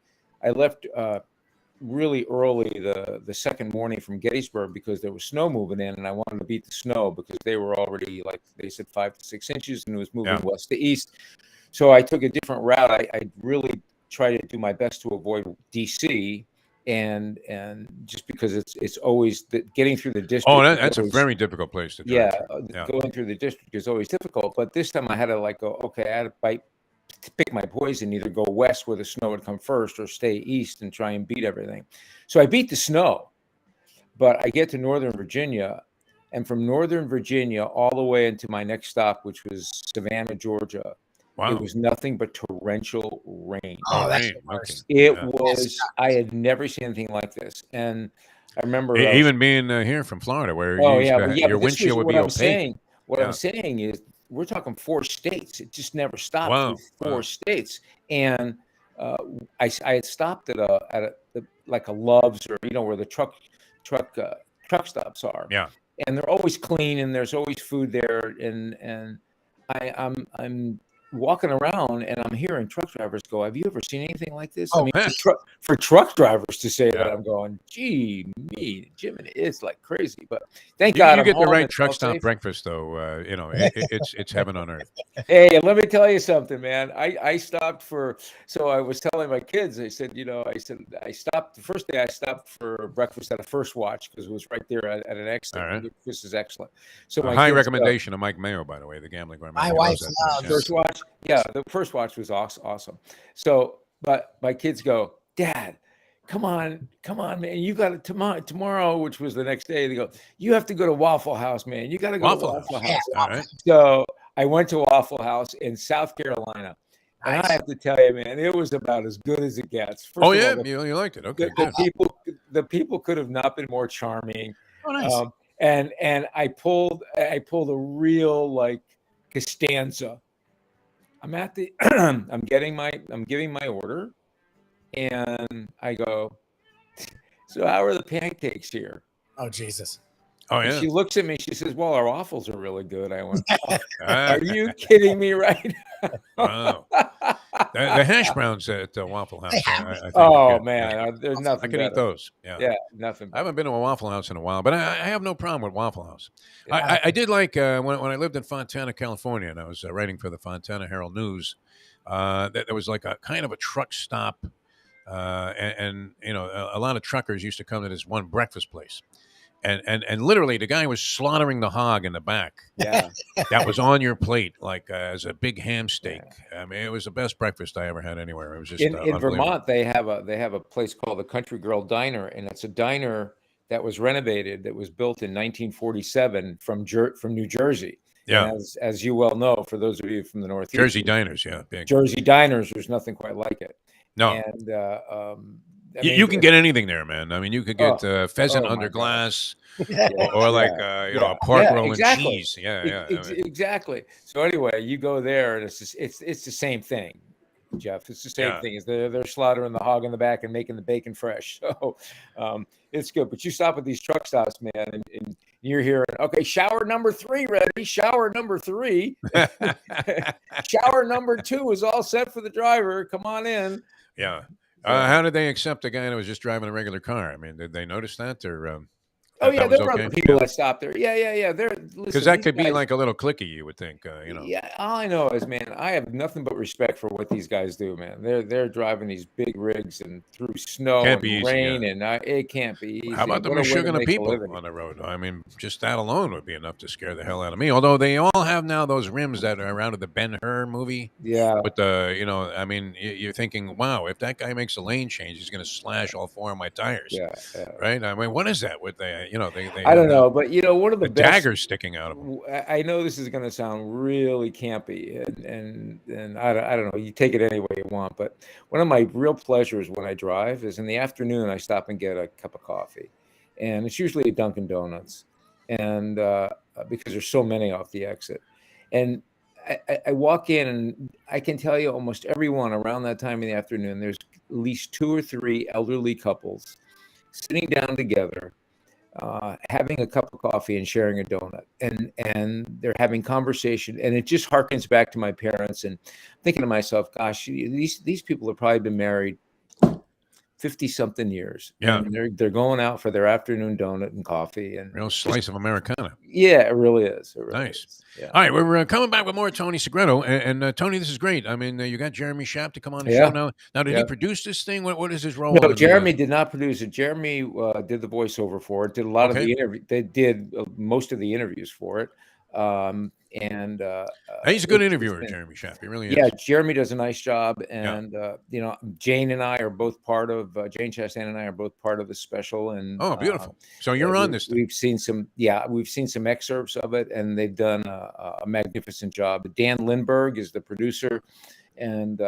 left really early the second morning from Gettysburg because there was snow moving in, and I wanted to beat the snow because they were already, like they said, 5 to 6 inches, and it was moving west to east. So I took a different route. I really try to do my best to avoid DC, and just because it's always getting through the district. Oh, that's a very difficult place to drive. Going through the district is always difficult. But this time I had to go, okay, I had to pick my poison, either go west where the snow would come first or stay east and try and beat everything. So I beat the snow, but I get to Northern Virginia, and from Northern Virginia all the way into my next stop, which was Savannah, Georgia. Wow. It was nothing but torrential rain. Oh, that's the worst. I had never seen anything like this. And I remember even being here from Florida, where your windshield would be opaque. What I'm saying is we're talking 4 states. It just never stopped. Wow. Through 4 states. And I had stopped at a like a Love's, or where the truck stops are. Yeah. And they're always clean, and there's always food there. And I'm walking around, and I'm hearing truck drivers go, "Have you ever seen anything like this?" Oh, for truck drivers to say that, I'm going, "Gee, me, Jimmy, it's like crazy." But thank God you I'm get the home right and truck all stop safe. breakfast, though. It's heaven on earth. Hey, let me tell you something, man. I stopped for. So I was telling my kids. I said, I stopped the first day. I stopped for breakfast at a First Watch because it was right there at an exit. All right. This is excellent. So A my high kids recommendation of Mike Mayo, by the way, the gambling gourmet. My He wife that loves place. First Watch. Yeah, the First Watch was awesome. So, but my kids go, "Dad, come on, man. You got it tomorrow," which was the next day. They go, "You have to go to Waffle House, man. You got to go to Waffle House." Yeah. All right. So I went to Waffle House in South Carolina. And I have to tell you, man, it was about as good as it gets. First Oh, of yeah. all, You liked it. Okay, the people could have not been more charming. Oh, nice. And I pulled a real like Costanza. I'm at the I'm giving my order, and I go, "So how are the pancakes here?" Oh, Jesus. Oh, And yeah. she looks at me, she says, "Well, our waffles are really good." I went, "Are you kidding me right now?" Wow. The hash browns at Waffle House. I think Oh, are good. man, Yeah. there's nothing I could better. eat those. Yeah. Yeah, nothing I haven't been to a Waffle House in a while, but I have no problem with Waffle House. Yeah. I did like when I lived in Fontana, California, and I was writing for the Fontana Herald News. There was like a kind of a truck stop, and a lot of truckers used to come to this one breakfast place, and literally the guy was slaughtering the hog in the back. Yeah. That was on your plate, like as a big ham steak. I mean, it was the best breakfast I ever had anywhere. It was just In unbelievable. Vermont, they have a place called the Country Girl Diner, and it's a diner that was renovated, that was built in 1947 from New Jersey. Yeah. And as you well know, for those of you from the Northeast, Jersey diners, yeah, big. Jersey diners, there's nothing quite like it. No. And You can get anything there, man. I mean, you could get pheasant my under God. glass, Yeah, or like a pork roll exactly. and cheese. Yeah. Exactly. So anyway, you go there, and it's the same thing, Jeff. It's the same thing. They're slaughtering the hog in the back and making the bacon fresh. So it's good. But you stop at these truck stops, man, and you're hearing, "Okay, shower number 3 ready. Shower number 3. Shower number 2 is all set for the driver. Come on in." Yeah. How did they accept a guy that was just driving a regular car? I mean, did they notice that, or? Oh yeah, was there were okay? other people that stopped there. Yeah. Because that could be like a little clicky, you would think. Yeah, all I know is, man, I have nothing but respect for what these guys do, man. They're driving these big rigs and through snow and rain, and it can't be easy. How about the What a way to Meshuggah make a people living. on the road? I mean, just that alone would be enough to scare the hell out of me. Although they all have now those rims that are out of the Ben-Hur movie. Yeah. But I mean, you're thinking, wow, if that guy makes a lane change, he's going to slash all 4 of my tires. Yeah. Right. I mean, what is that? With they I don't know, but one of the best daggers sticking out of them. I know this is going to sound really campy, and I don't know. You take it any way you want, but one of my real pleasures when I drive is in the afternoon. I stop and get a cup of coffee, and it's usually a Dunkin' Donuts, and because there's so many off the exit, and I walk in, and I can tell you almost everyone around that time in the afternoon, there's at least 2 or 3 elderly couples sitting down together, having a cup of coffee and sharing a donut, and they're having conversation, and it just harkens back to my parents, and thinking to myself, gosh, these people have probably been married 50-something years. Yeah. And they're going out for their afternoon donut and coffee, and real slice of Americana. Yeah, it really is. It really nice. Is. Yeah. All right, we're coming back with more Tony Segreto, and Tony, this is great. I mean, you got Jeremy Schaap to come on the show now. Now, did he produce this thing? What is his role? No, Jeremy did not produce it. Jeremy did the voiceover for it. Did a lot of the interview. They did most of the interviews for it. And he's a good interviewer, Jeremy Schaap. He really is. Yeah, Jeremy does a nice job, and Jane and I are both part of Jane Chastain and I are both part of the special. And beautiful. So you're on this thing. We've seen some excerpts of it, and they've done a magnificent job. Dan Lindbergh is the producer, and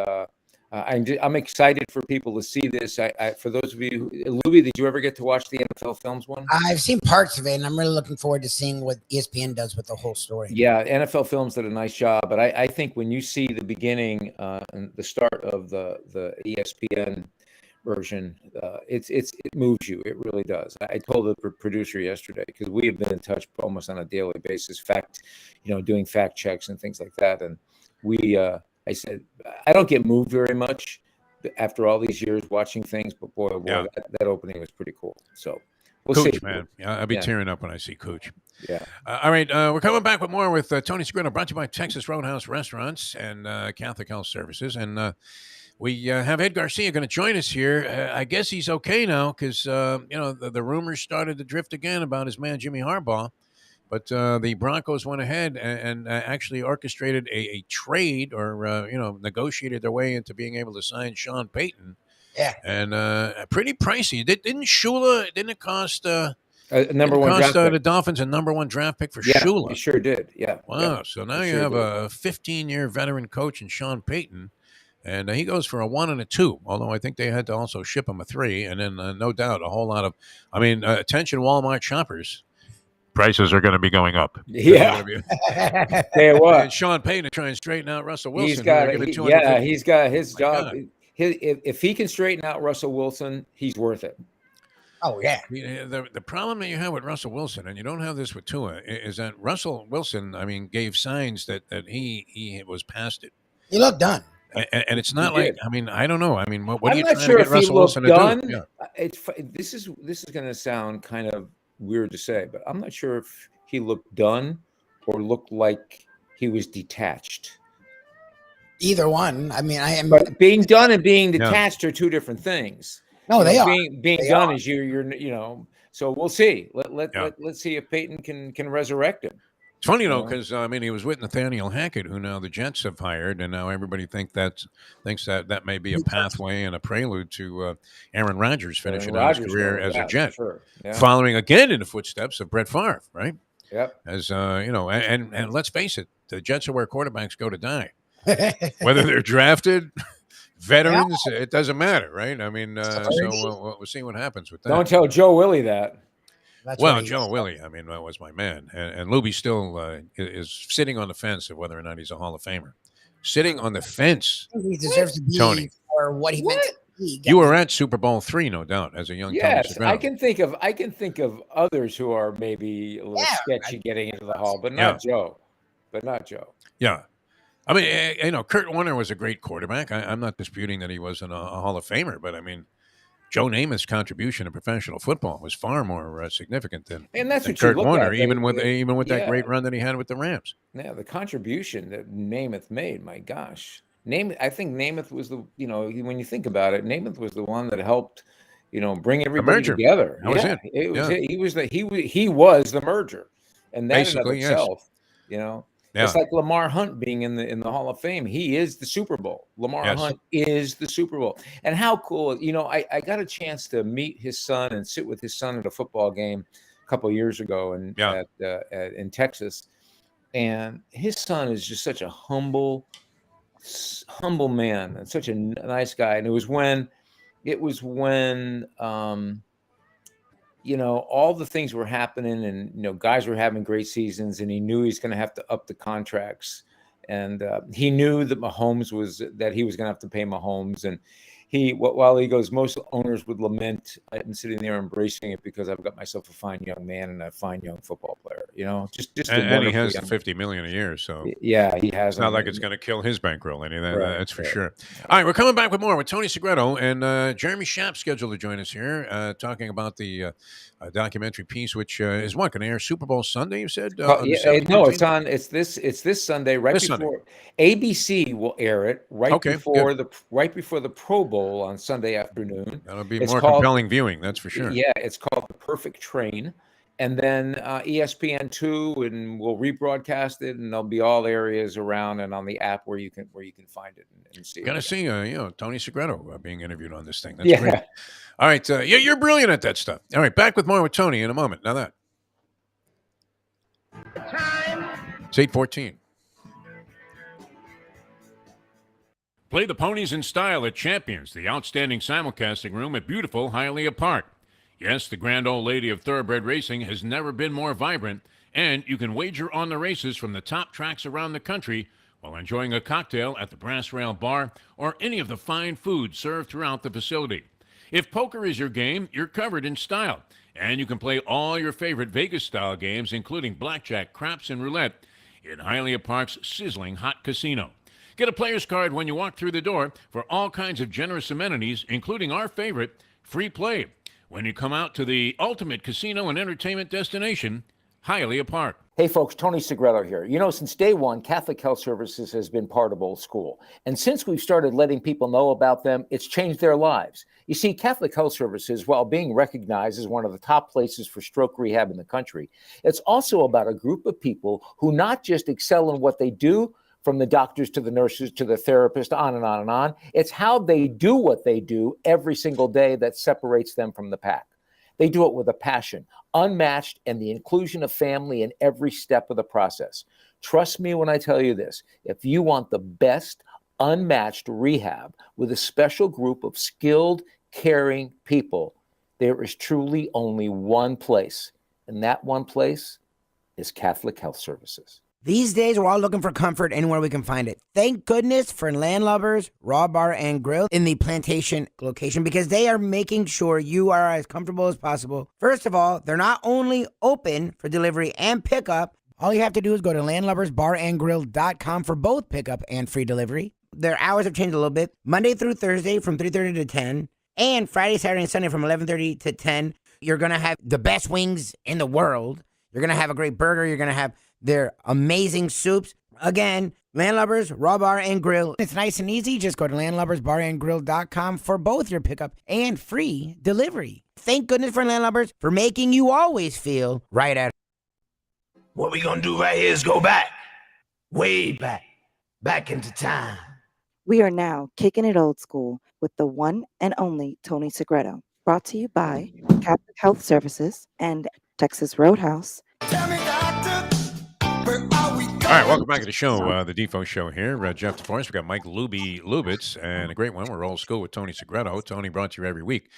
I'm excited for people to see this. For those of you, Lubie, did you ever get to watch the NFL Films one? I've seen parts of it, and I'm really looking forward to seeing what ESPN does with the whole story. Yeah, NFL Films did a nice job, but I think when you see the beginning and the start of the ESPN version, it moves you. It really does. I told the producer yesterday, because we have been in touch almost on a daily basis, doing fact checks and things like that, and I said, I don't get moved very much after all these years watching things, but boy, that opening was pretty cool. So we'll Cooch, see. Man. Yeah, I'll be tearing up when I see Cooch. Yeah. All right. We're coming back with more with Tony Segreto, brought to you by Texas Roadhouse Restaurants and Catholic Health Services. And we have Ed Garcia going to join us here. I guess he's okay now because, the rumors started to drift again about his man, Jimmy Harbaugh. But the Broncos went ahead and actually orchestrated a trade or, negotiated their way into being able to sign Sean Payton. Yeah. And pretty pricey. Didn't it cost number one draft pick? The Dolphins a number one draft pick for Yeah, Shula? you sure did. Yeah. Wow. Yeah, So now you have a 15-year veteran coach in Sean Payton. And he goes for a 1 and a 2, although I think they had to also ship him a 3. And then no doubt a whole lot of, attention Walmart shoppers. Prices are going to be Yeah. Hey, what? And Sean Payton to try and straighten out Russell Wilson. He's got his job. If he can straighten out Russell Wilson, he's worth it. Oh, yeah. The problem that you have with Russell Wilson, and you don't have this with Tua, is that Russell Wilson, gave signs that he was past it. He looked done. And it's not like, I don't know. What are you not trying sure to get if Russell Wilson done. to do? Yeah. This is going to sound kind of weird to say, but I'm not sure if he looked done or looked like he was detached. Either one. But being done and being detached are two different things. No, they are. Being done is you're. So we'll see. Let's see if Peyton can resurrect him. It's funny though, because he was with Nathaniel Hackett, who now the Jets have hired, and now everybody thinks that may be a pathway and a prelude to Aaron Rodgers finishing out his career as a Jet, following again in the footsteps of Brett Favre, right? Yep. As and let's face it, the Jets are where quarterbacks go to die, whether they're drafted. Veterans, it doesn't matter, right? So we'll see what happens with that. Don't tell Joe Willie that. Joe Willie, that was my man. And Lubie still is sitting on the fence of whether or not he's a Hall of Famer. Sitting on the fence. He deserves to be Tony. For what he meant to be. You were at Super Bowl III, no doubt, as a young Tony Segreto. I can think of others who are maybe a little sketchy getting into the Hall, but not Joe. Yeah. Kurt Warner was a great quarterback. I'm not disputing that he wasn't a Hall of Famer, but Joe Namath's contribution to professional football was far more significant than Kurt Warner, even with that great run that he had with the Rams. Yeah, the contribution that Namath made, my gosh. I think Namath was the, when you think about it, Namath was the one that helped, bring everybody together. That was it. He was the merger, and that basically, in of itself, It's like Lamar Hunt being in the Hall of Fame. He is the Super Bowl. Lamar Hunt is the Super Bowl. And how cool, I got a chance to meet his son and sit with his son at a football game a couple of years ago in Texas. And his son is just such a humble man and such a nice guy. And it was when all the things were happening and, guys were having great seasons, and he knew he's going to have to up the contracts. And he knew that he was going to have to pay Mahomes. And while he goes, most owners would lament, I'm sitting there embracing it because I've got myself a fine young man and a fine young football player, and he has the $50 million a year. So yeah, he has. It's not like it's going to kill his bankroll any of that. That's for sure. All right, we're coming back with more with Tony Segreto and Jeremy Schaap scheduled to join us here, talking about the documentary piece, which is going to air Super Bowl Sunday. You said no, it's this Sunday before ABC will air it right before the Pro Bowl on Sunday afternoon. That'll be more compelling viewing, that's for sure. Yeah, it's called The Perfect Train. And then ESPN2, and we'll rebroadcast it, and there'll be all areas around and on the app where you can find it and see. Got to see Tony Segreto being interviewed on this thing. That's great. All right, you're brilliant at that stuff. All right, back with more with Tony in a moment. Now that it's 8:14. Play the ponies in style at Champions, the outstanding simulcasting room at beautiful Hialeah Park. Yes, the grand old lady of thoroughbred racing has never been more vibrant, and you can wager on the races from the top tracks around the country while enjoying a cocktail at the Brass Rail Bar or any of the fine food served throughout the facility. If poker is your game, you're covered in style, and you can play all your favorite Vegas-style games, including blackjack, craps, and roulette, in Hialeah Park's sizzling hot casino. Get a player's card when you walk through the door for all kinds of generous amenities, including our favorite, free play, when you come out to the ultimate casino and entertainment destination, Hialeah Park. Hey folks, Tony Segreto here. You know, since day one, Catholic Health Services has been part of Old School. And since we've started letting people know about them, it's changed their lives. You see, Catholic Health Services, while being recognized as one of the top places for stroke rehab in the country, it's also about a group of people who not just excel in what they do, from the doctors to the nurses to the therapist, on and on and on. It's how they do what they do every single day that separates them from the pack. They do it with a passion, unmatched, and the inclusion of family in every step of the process. Trust me when I tell you this. If you want the best, unmatched rehab with a special group of skilled, caring people, there is truly only one place, and that one place is Catholic Health Services. These days, we're all looking for comfort anywhere we can find it. Thank goodness for Landlubbers Raw Bar and Grill in the Plantation location, because they are making sure you are as comfortable as possible. First of all, they're not only open for delivery and pickup. All you have to do is go to landlubbersbarandgrill.com for both pickup and free delivery. Their hours have changed a little bit. Monday through Thursday from 3:30 to 10, and Friday, Saturday, and Sunday from 11:30 to 10. You're going to have the best wings in the world. You're going to have a great burger. You're going to have their amazing soups. Again, Landlubbers Raw Bar and Grill. It's nice and easy. Just go to landlubbersbarandgrill.com for both your pickup and free delivery. Thank goodness for Landlubbers for making you always feel right at home. What we gonna do right here is go back, way back into time. We are now kicking it old school with the one and only Tony Segreto. Brought to you by Catholic Health Services and Texas Roadhouse. Tell me, doctor, where are we going? All right, welcome back to the show, the Defo Show here. Jeff DeForest, we got Mike Lubitz, and a great one. We're Old School with Tony Segreto. Tony brought to you every week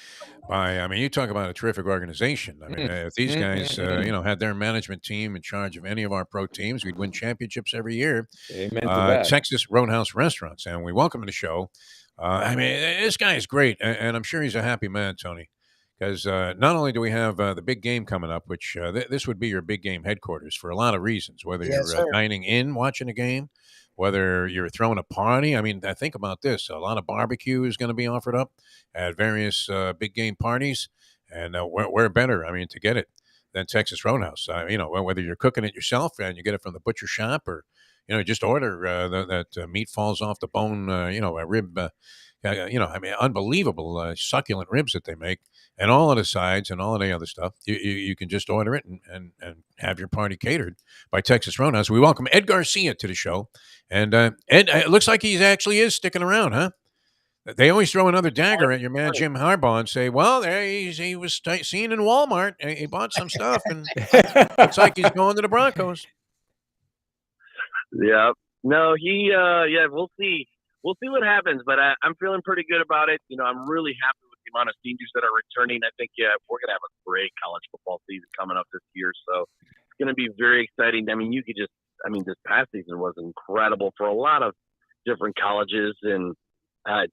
by, I mean, you talk about a terrific organization. I mean, if these guys, had their management team in charge of any of our pro teams, we'd win championships every year. Amen to that. Texas Roadhouse Restaurants, and we welcome to the show. I mean, this guy is great, and I'm sure he's a happy man, Tony. Because not only do we have the big game coming up, which this would be your big game headquarters for a lot of reasons, whether you're dining in, watching a game, whether you're throwing a party. I mean, think about this. A lot of barbecue is going to be offered up at various big game parties. And where better, I mean, to get it than Texas Roadhouse. Whether you're cooking it yourself and you get it from the butcher shop or, just order that meat falls off the bone, a rib, unbelievable succulent ribs that they make. And all of the sides and all of the other stuff, you can just order it and have your party catered by Texas Roadhouse. We welcome Ed Garcia to the show. And Ed, it looks like he actually is sticking around, huh? They always throw another dagger at your man Jim Harbaugh and say, well, there he was seen in Walmart. He bought some stuff, and looks like he's going to the Broncos. Yeah. No, we'll see. We'll see what happens, but I'm feeling pretty good about it. I'm really happy with the amount of seniors that are returning. I think, we're going to have a great college football season coming up this year. So it's going to be very exciting. I mean, this past season was incredible for a lot of different colleges and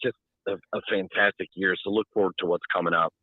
just a fantastic year. So look forward to what's coming up.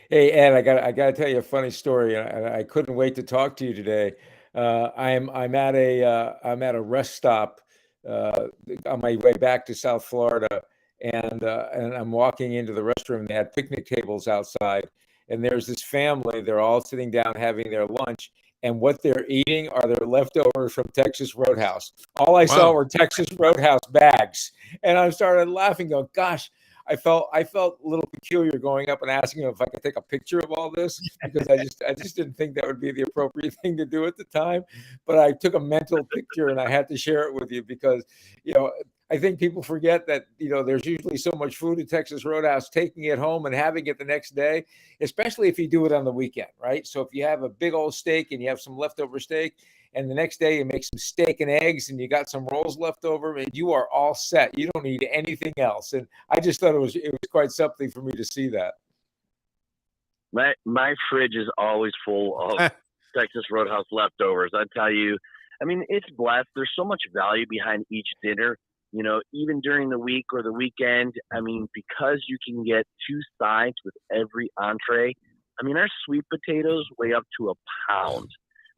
Hey, Ed, I got to tell you a funny story. I couldn't wait to talk to you today. I'm at a rest stop on my way back to South Florida, and I'm walking into the restroom. They had picnic tables outside, and there's this family. They're all sitting down having their lunch, and what they're eating are their leftovers from Texas Roadhouse. All I saw were Texas Roadhouse bags, and I started laughing, going, "Gosh." I felt a little peculiar going up and asking him if I could take a picture of all this, because I just didn't think that would be the appropriate thing to do at the time. But I took a mental picture and I had to share it with you because, I think people forget that, there's usually so much food at Texas Roadhouse, taking it home and having it the next day, especially if you do it on the weekend, right? So if you have a big old steak and you have some leftover steak, and the next day you make some steak and eggs and you got some rolls left over, and you are all set. You don't need anything else. And I just thought it was quite something for me to see that. My fridge is always full of Texas Roadhouse leftovers. I tell you, I mean, it's blessed. There's so much value behind each dinner. Even during the week or the weekend, I mean, because you can get 2 sides with every entree. I mean, our sweet potatoes weigh up to a pound.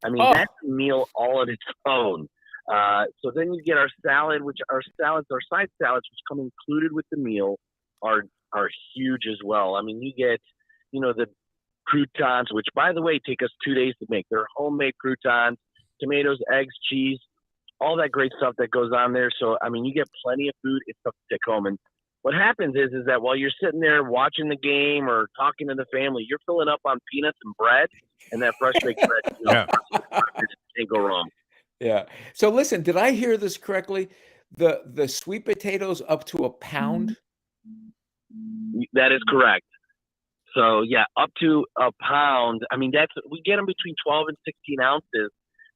I mean, that's a meal all on its own. So then you get our salad, which our side salads, which come included with the meal, are huge as well. I mean, you get, the croutons, which, by the way, take us 2 days to make. They're homemade croutons, tomatoes, eggs, cheese, all that great stuff that goes on there. So, I mean, you get plenty of food. It's stuff to take home. And what happens is that while you're sitting there watching the game or talking to the family, you're filling up on peanuts and bread, and that fresh baked bread, can't go wrong. Yeah. So listen, did I hear this correctly? The sweet potatoes up to a pound? That is correct. So, yeah, up to a pound. I mean, we get them between 12 and 16 ounces.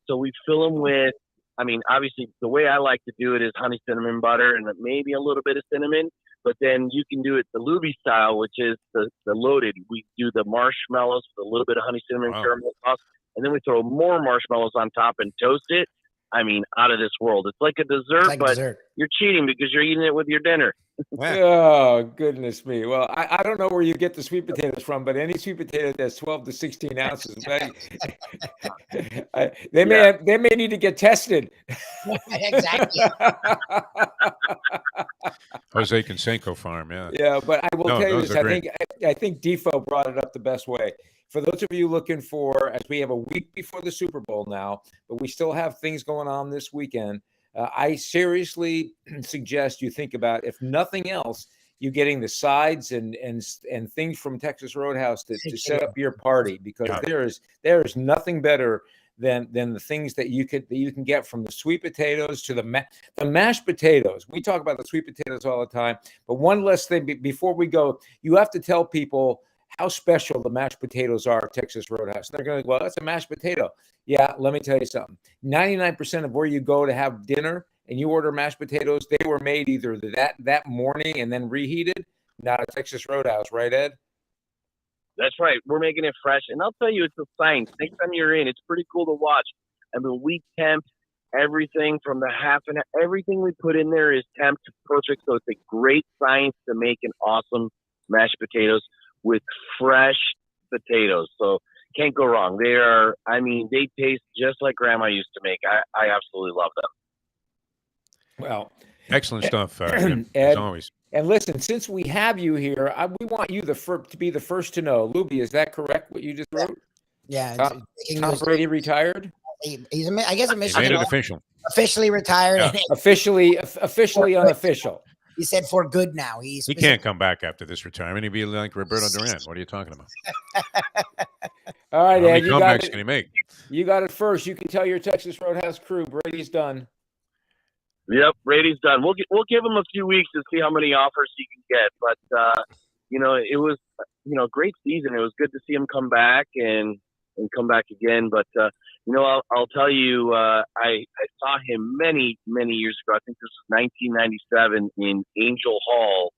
So we fill them with, I mean, obviously, the way I like to do it is honey cinnamon butter and maybe a little bit of cinnamon. But then you can do it the Lubie style, which is the loaded. We do the marshmallows with a little bit of honey cinnamon caramel sauce. And then we throw more marshmallows on top and toast it. I mean, out of this world. It's like a dessert, but you're cheating because you're eating it with your dinner. Oh, goodness me. Well, I don't know where you get the sweet potatoes from, but any sweet potato that's 12 to 16 ounces, they may need to get tested. Exactly. Jose Canseco farm, yeah. Yeah, but I will tell you this. I think Defo brought it up the best way. For those of you looking for, as we have a week before the Super Bowl now, but we still have things going on this weekend, I seriously suggest you think about, if nothing else, you getting the sides and things from Texas Roadhouse to set up your party, because there is nothing better than the things that you can get, from the sweet potatoes to the mashed potatoes. We talk about the sweet potatoes all the time, but one less thing before we go, you have to tell people how special the mashed potatoes are at Texas Roadhouse. They're going to go, well, that's a mashed potato. Yeah, let me tell you something. 99% of where you go to have dinner and you order mashed potatoes, they were made either that morning and then reheated, not at Texas Roadhouse, right, Ed? That's right. We're making it fresh. And I'll tell you, it's a science. Next time you're in, it's pretty cool to watch. I mean, we temp everything from the half and everything we put in there is temped perfect. So it's a great science to make an awesome mashed potatoes with fresh potatoes. So can't go wrong. They taste just like Grandma used to make. I absolutely love them. Well, excellent stuff, Ed, as always. And listen, since we have you here, we want you to be the first to know. Lubie, is that correct, what you just wrote? Yeah. Tom Brady retired? He's, I guess, He made it official. Officially retired. Yeah. Officially unofficial. He said for good now. He can't come back after this retirement. He'd be like Roberto Duran. What are you talking about? All right, Ed, how many comebacks can he make? You got it first. You can tell your Texas Roadhouse crew Brady's done. Yep, Brady's done. We'll give him a few weeks to see how many offers he can get. But it was a great season. It was good to see him come back and come back again. But I'll tell you, I saw him many years ago. I think this was 1997 in Angel Hall,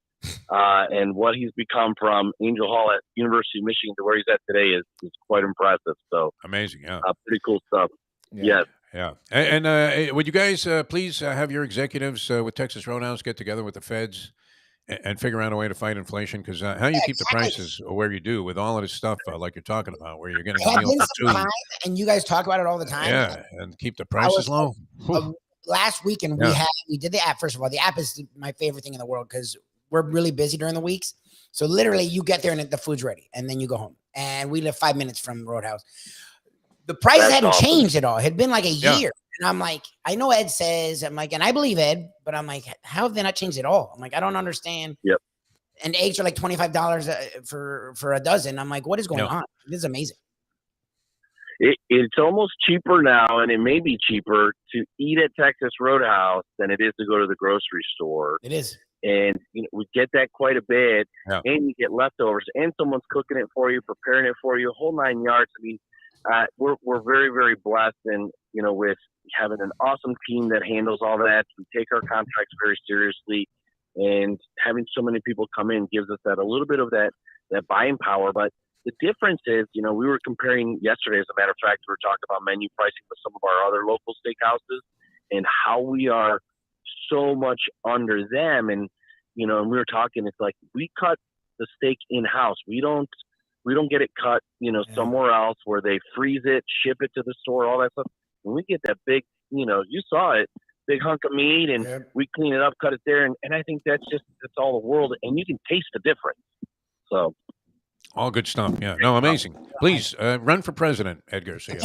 and what he's become from Angel Hall at University of Michigan to where he's at today is quite impressive. So amazing, yeah, pretty cool stuff. Yeah. Yes. Yeah, and would you guys please have your executives with Texas Roadhouse get together with the feds and figure out a way to fight inflation? Because how you keep the prices where you do with all of this stuff like you're talking about, where you're getting a meal for two, and you guys talk about it all the time. Yeah, and keep the prices low. Last weekend we did the app. First of all, the app is my favorite thing in the world because we're really busy during the weeks. So literally, you get there and the food's ready, and then you go home. And we live 5 minutes from Roadhouse. The prices hadn't changed at all. It had been like a year. And I'm like, I know Ed says, I'm like, and I believe Ed, but I'm like, how have they not changed at all? I'm like, I don't understand. Yep. And eggs are like $25 for a dozen. I'm like, what is going on? This is amazing. It's almost cheaper now, and it may be cheaper to eat at Texas Roadhouse than it is to go to the grocery store. It is. And we get that quite a bit, and you get leftovers, and someone's cooking it for you, preparing it for you, a whole 9 yards. I mean, we're very, very blessed, and with having an awesome team that handles all that. We take our contracts very seriously, and having so many people come in gives us that a little bit of that buying power. But the difference is, we were comparing yesterday, as a matter of fact, we were talking about menu pricing with some of our other local steakhouses and how we are so much under them. And, and we were talking, it's like we cut the steak in-house. We don't get it cut, somewhere else where they freeze it, ship it to the store, all that stuff. When we get that big, you saw it, big hunk of meat, and we clean it up, cut it there. And I think that's all the world. And you can taste the difference. So. All good stuff. Yeah. No, amazing. Please run for president, Ed Garcia.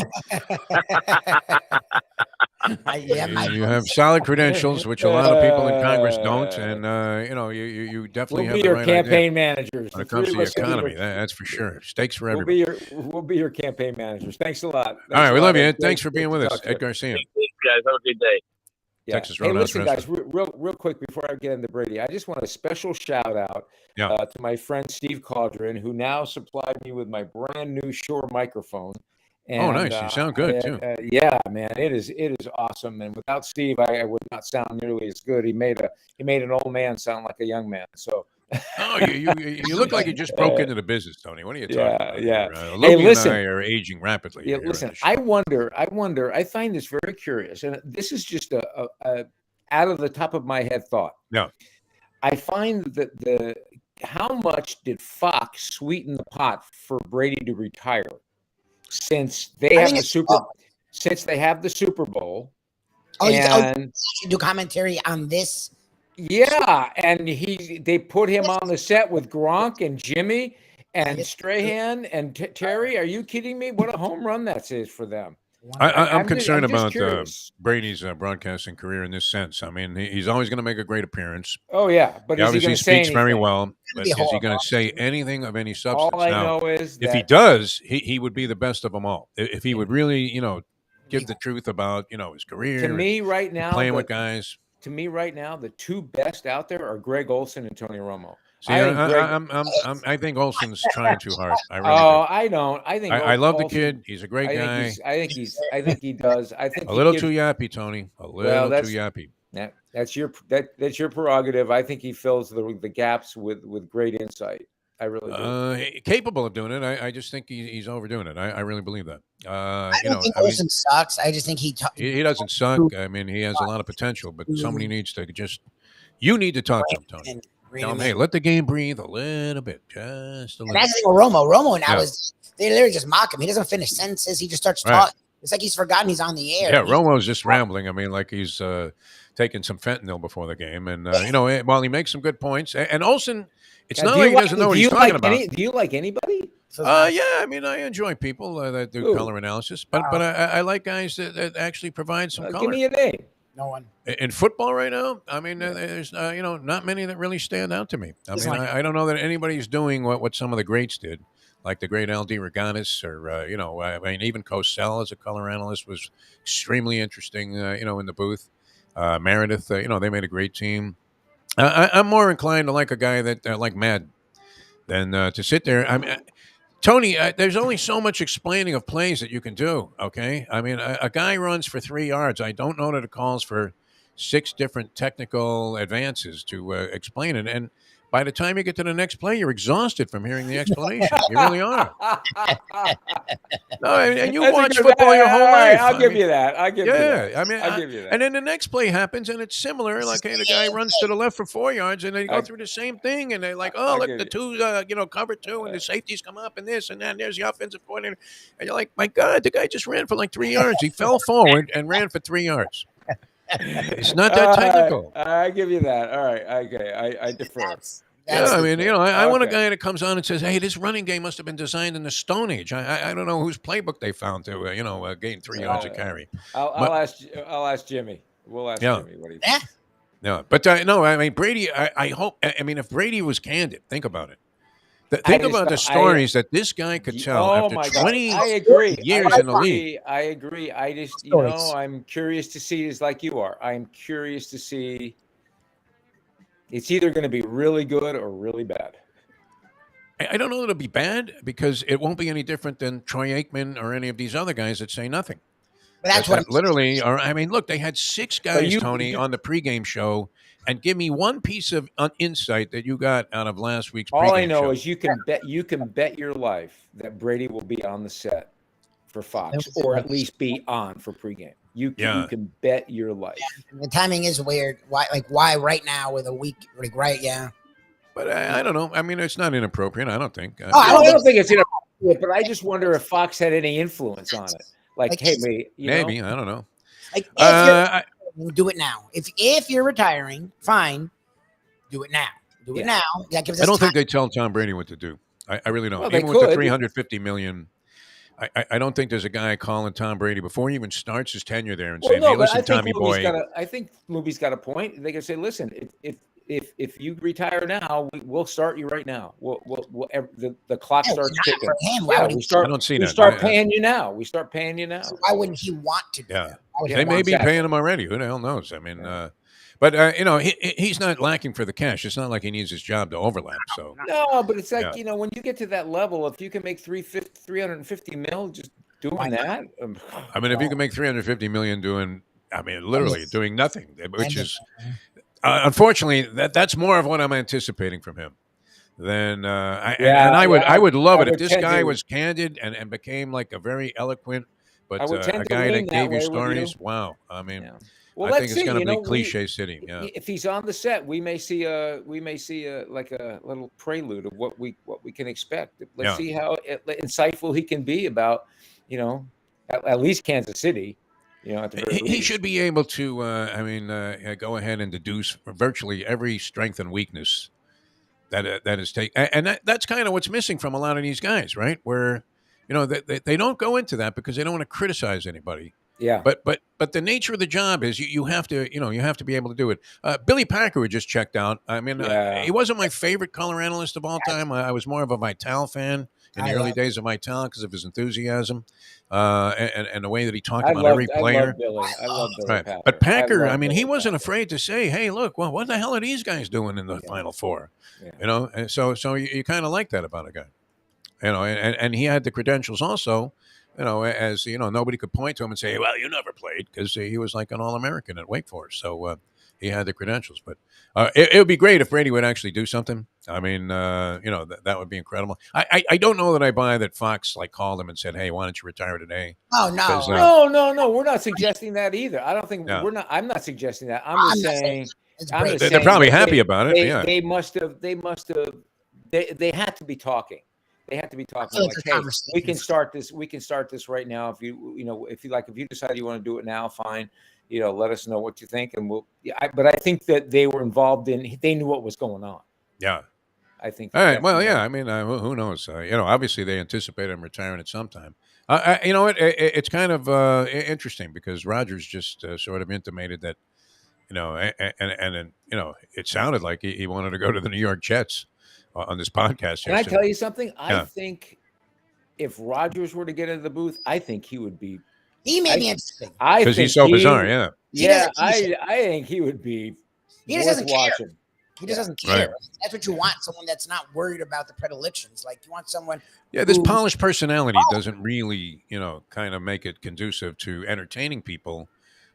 You have solid credentials, which a lot of people in Congress don't, and you definitely have the right campaign managers when it comes to the economy. That's for sure. Stakes for everybody. We'll be your campaign managers. Thanks a lot. All right, we love you, Ed. Thanks for being with us, Ed Garcia. Thanks, guys. Have a good day. Yeah. Texas Roadhouse. Hey, listen, restaurant. guys, real quick before I get into Brady, I just want a special shout out to my friend Steve Caudron, who now supplied me with my brand new Shure microphone. And, nice! You sound good too. Yeah, man, it is awesome. And without Steve, I would not sound nearly as good. He made an old man sound like a young man. So. You look like you just broke into the business, Tony. What are you talking about? Yeah. Lubie and I are aging rapidly. Yeah, listen. I wonder. I find this very curious, and this is just a out of the top of my head thought. Yeah. I find that how much did Fox sweeten the pot for Brady to retire, since they have the Super Bowl. And do commentary on this. Yeah, and they put him on the set with Gronk and Jimmy and Strahan and Terry. Are you kidding me? What a home run that is for them. I'm concerned about Brady's broadcasting career in this sense. I mean, he's always going to make a great appearance. Oh, yeah. But he obviously speaks very well. But is he going to say anything of any substance? All I know is if he does, he would be the best of them all. If he would really, give the truth about, his career. To me right now, playing with guys. To me right now, the two best out there are Greg Olson and Tony Romo. See, I think Olson's trying too hard. I don't. I think I love the kid. He's a great guy. I think he does. I think a little too yappy, Tony. A little too yappy. That's your prerogative. I think he fills the gaps with great insight. I really do. Capable of doing it. I just think he's overdoing it. I really believe that. I don't think Olsen sucks. I just think he doesn't suck. I mean, he has a lot of potential, but somebody needs to you need to talk to him, Tony. Tell him, hey, let the game breathe a little bit, just a little. That's the thing with Romo. Romo now they literally just mock him. He doesn't finish sentences. He just starts talking. It's like he's forgotten he's on the air. Yeah, Romo's just rambling. I mean, like he's taking some fentanyl before the game, and while he makes some good points, and Olsen. It's not like he doesn't know what he's talking about. Do you like anybody? Yeah, I mean, I enjoy people that do color analysis, but I like guys that actually provide some color. Give me a name. No one. In football right now, I mean, there's not many that really stand out to me. I mean, I don't know that anybody's doing what some of the greats did, like the great Al DeRogatis, or I mean, even Cosell as a color analyst was extremely interesting. In the booth, Meredith, they made a great team. I'm more inclined to like a guy that like Madden than to sit there. I mean, Tony, there's only so much explaining of plays that you can do. Okay, I mean, a guy runs for 3 yards. I don't know that it calls for 6 different technical advances to explain it. And by the time you get to the next play, you're exhausted from hearing the explanation. You really are. No, and you watch football your whole life. I'll give you that. I'll give you that. I mean, I'll give you that. And then the next play happens, and it's similar. Like, hey, the guy runs to the left for 4 yards, and they go through the same thing, and they're like, oh, look, the two, cover 2, and the safeties come up, and this, and that, and there's the offensive coordinator. And you're like, my God, the guy just ran for like 3 yards. He fell forward and ran for 3 yards. It's not that technical. I give you that. All right. Okay. I defer. I mean, I want a guy that comes on and says, hey, this running game must have been designed in the Stone Age. I don't know whose playbook they found to, gain 3 yards of carry. I'll ask Jimmy. We'll ask Jimmy what he thinks. No, but no, I mean, Brady, I hope, I mean, if Brady was candid, think about it. Think about the stories that this guy could tell Oh after my God. 20 I agree. years in the league. I agree. I just, Stories. I'm curious to see, as like you are. I'm curious to see. It's either going to be really good or really bad. I don't know that it'll be bad because it won't be any different than Troy Aikman or any of these other guys that say nothing. But that's what I'm literally. Or I mean, look, they had 6 guys, Tony, on the pregame show, and give me one piece of insight that you got out of last week's pregame show. All I know is you can bet your life that Brady will be on the set for Fox, or at least be on for pregame. You can bet your life. Yeah, the timing is weird. Why right now with a week? Right? Yeah. But I don't know. I mean, it's not inappropriate. I don't think. I don't think it's inappropriate. But I just wonder if Fox had any influence on it. Hey, maybe I don't know. Do it now. If you're retiring, fine. Do it now. Do it now. That gives us I don't think time. they tell Tom Brady what to do. I really don't. Well, Even with the $350 million, I don't think there's a guy calling Tom Brady before he even starts his tenure there and saying, "Hey, listen, Tommy boy." I think Lubie's got a point. They can say, "Listen, if you retire now, we'll start you right now. The clock starts ticking. We start paying you now. We start paying you now. So why wouldn't he want to? They may be paying him already. Who the hell knows? I mean, but he's not lacking for the cash. It's not like he needs his job to overlap. So no, but it's like when you get to that level, if you can make $350 million just doing that. I mean, if you can make $350 million doing, literally doing nothing, which is. Unfortunately, that's more of what I'm anticipating from him. And I would love it if this guy was candid and became like a very eloquent, but a guy that gave you stories. Wow, I mean, I think it's going to be cliche city. Yeah, if he's on the set, we may see a like a little prelude of what we can expect. Let's see how insightful he can be about at least Kansas City. He should be able to, go ahead and deduce virtually every strength and weakness that is taken, and that's kind of what's missing from a lot of these guys, right? Where, they don't go into that because they don't want to criticize anybody. Yeah. But the nature of the job is you have to, you have to be able to do it. Billy Packer, who just checked out. I mean, he wasn't my favorite color analyst of all time. I was more of a Vital fan in the early days of Vital because of his enthusiasm and the way that he talked about every player. I love Billy Packer. But Packer, he wasn't afraid to say, "Hey, look, well, what the hell are these guys doing in the Final Four?" Yeah. And so you kind of like that about a guy, and he had the credentials also. As nobody could point to him and say, "Well, you never played," because he was like an All-American at Wake Forest. So he had the credentials. But it would be great if Brady would actually do something. I mean, that would be incredible. I don't know that I buy that Fox called him and said, "Hey, why don't you retire today?" Oh no, no. We're not suggesting that either. I don't think we're not. I'm not suggesting that. I'm just saying. They're probably happy about it. They must have. They had to be talking. They have to be talking like, "Hey, we can start this. We can start this right now. If you decide you want to do it now, fine. Let us know what you think, and we'll." But I think that they were involved in. They knew what was going on. Yeah, I think. All right. Well, yeah. Who knows? Obviously they anticipate him retiring at some time. It's kind of interesting because Rogers just sort of intimated that, and it sounded like he wanted to go to the New York Jets. On this podcast. Can I tell you something? I think if Rodgers were to get into the booth, I think he would be. He may be interesting. Because he's so bizarre, yeah. I think he would be. He just doesn't care. He just doesn't care. Right. That's what you want. Someone that's not worried about the predilections. Like you want someone. Yeah, this polished personality doesn't really, kind of make it conducive to entertaining people.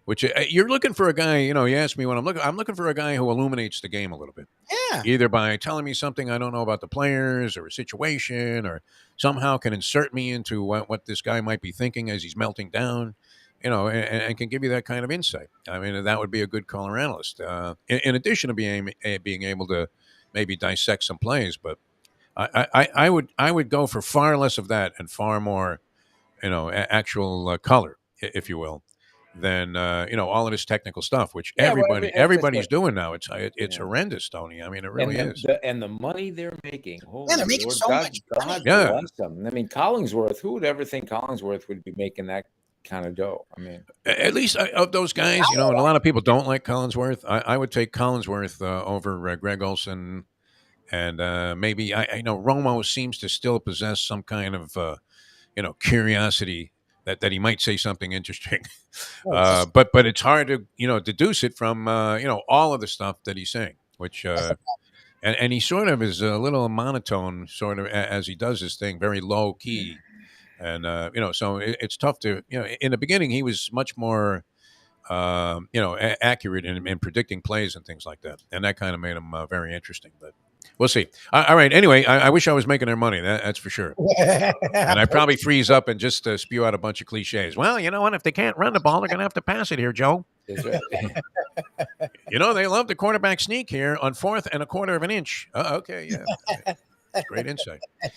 Which you're looking for a guy, you asked me what I'm looking for a guy who illuminates the game a little bit. Yeah. Either by telling me something I don't know about the players or a situation or somehow can insert me into what this guy might be thinking as he's melting down, and can give you that kind of insight. That would be a good color analyst. In addition to being able to maybe dissect some plays, but I would go for far less of that and far more, actual color, if you will. Than all of this technical stuff, which everybody's doing now. It's horrendous, Tony. It really is. And the money they're making. They're making so much money. God bless them. Collingsworth. Who would ever think Collingsworth would be making that kind of dough? At least of those guys, and a lot of people don't like Collinsworth. I would take Collinsworth over Greg Olson And maybe I know Romo seems to still possess some kind of curiosity that he might say something interesting. But it's hard to deduce it from all of the stuff that he's saying, which and he sort of is a little monotone, sort of as he does this thing, very low key, and so it's tough to In the beginning, he was much more accurate in predicting plays and things like that, and that kind of made him very interesting. But we'll see. All right. Anyway, I wish I was making their money. That's for sure. And I probably freeze up and just spew out a bunch of cliches. Well, you know what? If they can't run the ball, they're going to have to pass it here, Joe. Right. They love the quarterback sneak here on 4th and 1/4 of an inch. Okay, yeah. Okay. Great insight. All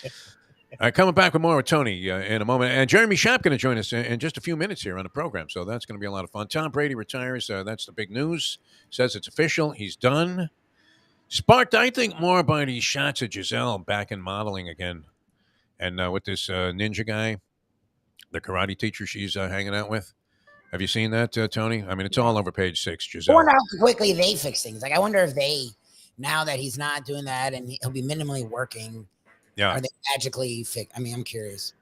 right, coming back with more with Tony in a moment. And Jeremy Schaap going to join us in just a few minutes here on the program. So that's going to be a lot of fun. Tom Brady retires. That's the big news. Says it's official. He's done. Sparked, I think, more by these shots of Giselle back in modeling again. And with this ninja guy, the karate teacher she's hanging out with. Have you seen that, Tony? I mean, it's all over page 6, I Giselle. wonder how quickly they fix things. Like, I wonder if they, now that he's not doing that and he'll be minimally working, are they magically fix? I mean, I'm curious.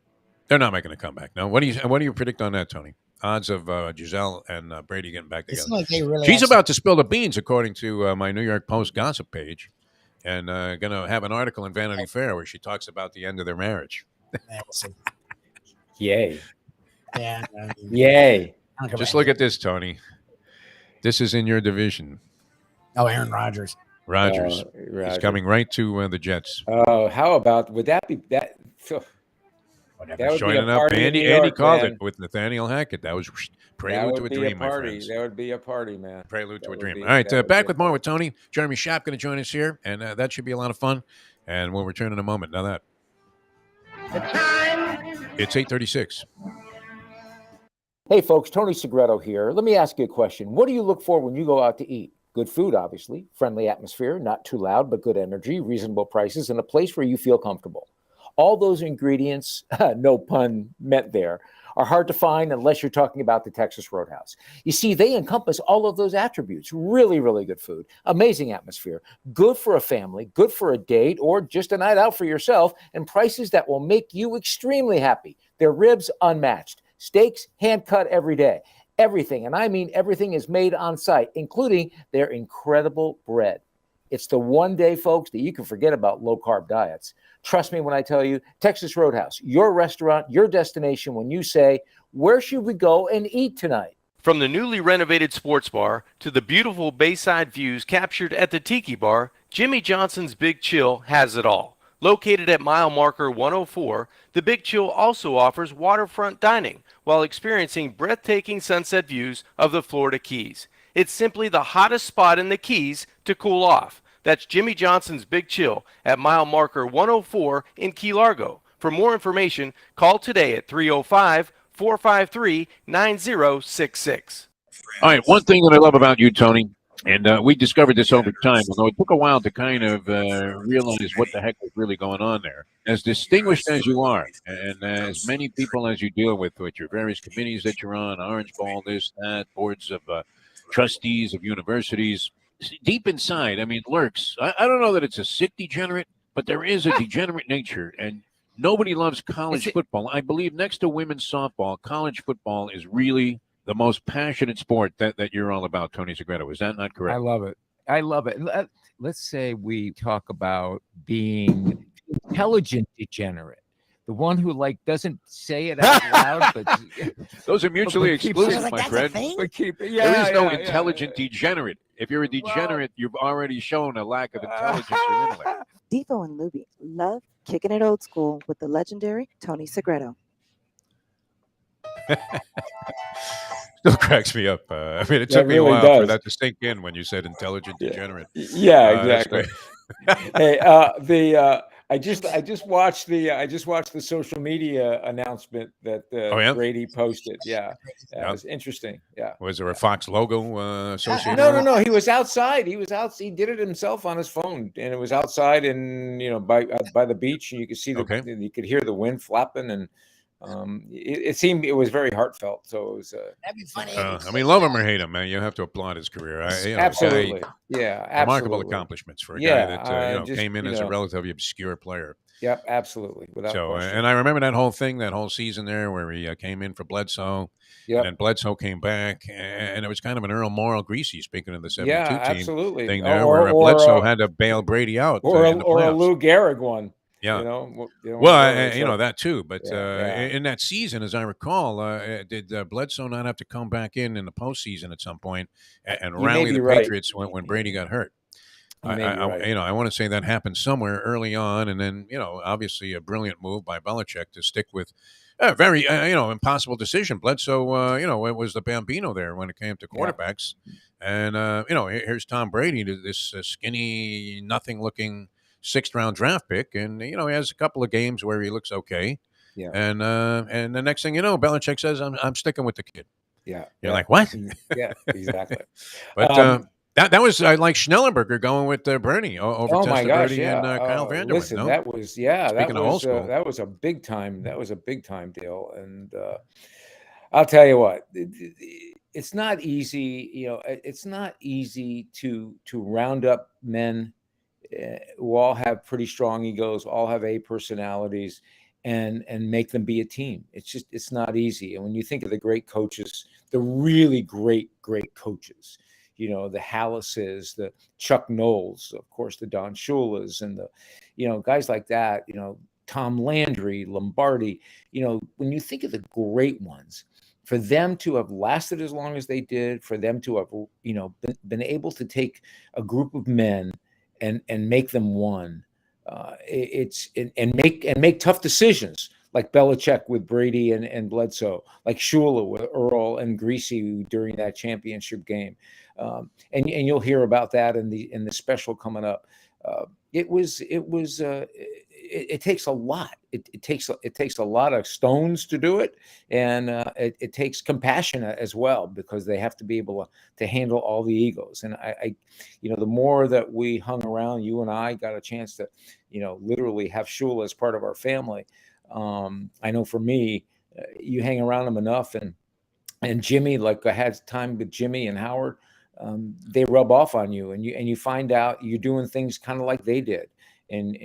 They're not making a comeback. No. What do you predict on that, Tony? Odds of Giselle and Brady getting back together. Like they really She's about to spill the beans, according to my New York Post gossip page, and going to have an article in Vanity Fair where she talks about the end of their marriage. Yay. Yeah. Yay. Just look at this, Tony. This is in your division. Oh, Aaron Rodgers. Rodgers. He's coming right to the Jets. Oh, how about, would that be that? That would Joining be a up. party Andy called it with Nathaniel Hackett. That was prelude to a dream, my friends. That would be a party, man. Prelude to a dream. All right, back with more with Tony. Jeremy Schaap going to join us here, and that should be a lot of fun. And we'll return in a moment. Now that. It's 8:36. Hey, folks, Tony Segreto here. Let me ask you a question. What do you look for when you go out to eat? Good food, obviously, friendly atmosphere, not too loud, but good energy, reasonable prices, and a place where you feel comfortable. All those ingredients, no pun meant there, are hard to find unless you're talking about the Texas Roadhouse. You see, they encompass all of those attributes. Really, really good food, amazing atmosphere, good for a family, good for a date, or just a night out for yourself, and prices that will make you extremely happy. Their ribs unmatched. Steaks hand cut every day. Everything, and I mean everything, is made on site, including their incredible bread. It's the one day, folks, that you can forget about low-carb diets. Trust me when I tell you, Texas Roadhouse, your restaurant, your destination when you say, where should we go and eat tonight? From the newly renovated sports bar to the beautiful bayside views captured at the Tiki Bar, Jimmy Johnson's Big Chill has it all. Located at mile marker 104, the Big Chill also offers waterfront dining while experiencing breathtaking sunset views of the Florida Keys. It's simply the hottest spot in the Keys to cool off. That's Jimmy Johnson's Big Chill at mile marker 104 in Key Largo. For more information, call today at 305-453-9066. All right, one thing that I love about you, Tony, and we discovered this over time, although it took a while to kind of realize what the heck was really going on there. As distinguished as you are, and as many people as you deal with your various committees that you're on, Orange Ball, this, that, boards of trustees of universities, deep inside, I mean, lurks. I don't know that it's a sick degenerate, but there is a degenerate nature, and nobody loves college football. I believe next to women's softball, college football is really the most passionate sport that you're all about, Tony Segreto. Is that not correct? I love it. I love it. Let's say we talk about being intelligent degenerate. The one who doesn't say it out loud, but those are mutually exclusive, my friend. There is no intelligent degenerate. If you're a degenerate, you've already shown a lack of intelligence or intellect. Defo and Lubie love kicking it old school with the legendary Tony Segreto. Still cracks me up. I mean, it took me a while for that to sink in when you said intelligent degenerate. Yeah, exactly. Hey, I just watched the social media announcement that Brady posted. Yeah, it was interesting. Yeah. Was there a Fox logo associated? No. He was outside. He did it himself on his phone, and it was outside, and by the beach, and you could see you could hear the wind flapping, and It seemed it was very heartfelt. So it was. That'd be funny. I mean, love him or hate him, man. You have to applaud his career. Absolutely, yeah, remarkable absolutely. accomplishments for a guy that just, came in as a relatively obscure player. Yep, absolutely. Without question. And I remember that whole season there where he came in for Bledsoe. Yep. And then Bledsoe came back, and it was kind of an Earl Morrall Greasy, speaking of the 72 team absolutely. thing there, where Bledsoe had to bail Brady out in the playoffs. A Lou Gehrig one. Yeah. That too. But in that season, as I recall, did Bledsoe not have to come back in the postseason at some point and rally the Patriots when Brady got hurt? I want to say that happened somewhere early on, and then obviously a brilliant move by Belichick to stick with a very impossible decision. Bledsoe, it was the Bambino there when it came to quarterbacks, and here's Tom Brady, this skinny, nothing-looking 6th-round draft pick, and he has a couple of games where he looks okay, and the next thing you know, Belichick says, "I'm sticking with the kid." Yeah, you're like, what? Yeah, exactly. But that was like Schnellenberger going with Bernie over Testaverde and Kyle Vanderway. Listen, no? that was Speaking of old school, that was a big time. That was a big time deal, and I'll tell you what, it's not easy. It's not easy to round up men who all have pretty strong egos, all have A personalities, and make them be a team. It's not easy. And when you think of the great coaches, the really great coaches, the Hallases, the Chuck Knowles, of course, the Don Shulas, and the guys like that, Tom Landry, Lombardi, when you think of the great ones, for them to have lasted as long as they did, for them to have been able to take a group of men and make them one, and make tough decisions, like Belichick with Brady and Bledsoe, like Shula with Earl and Greasy during that championship game, and you'll hear about that in the special coming up. It takes a lot. It takes a lot of stones to do it, and it takes compassion as well, because they have to be able to handle all the egos. And I the more that we hung around, you and I got a chance to, literally have Shula as part of our family. I know for me, you hang around them enough, and Jimmy, like I had time with Jimmy and Howard, they rub off on you, and you find out you're doing things kind of like they did. And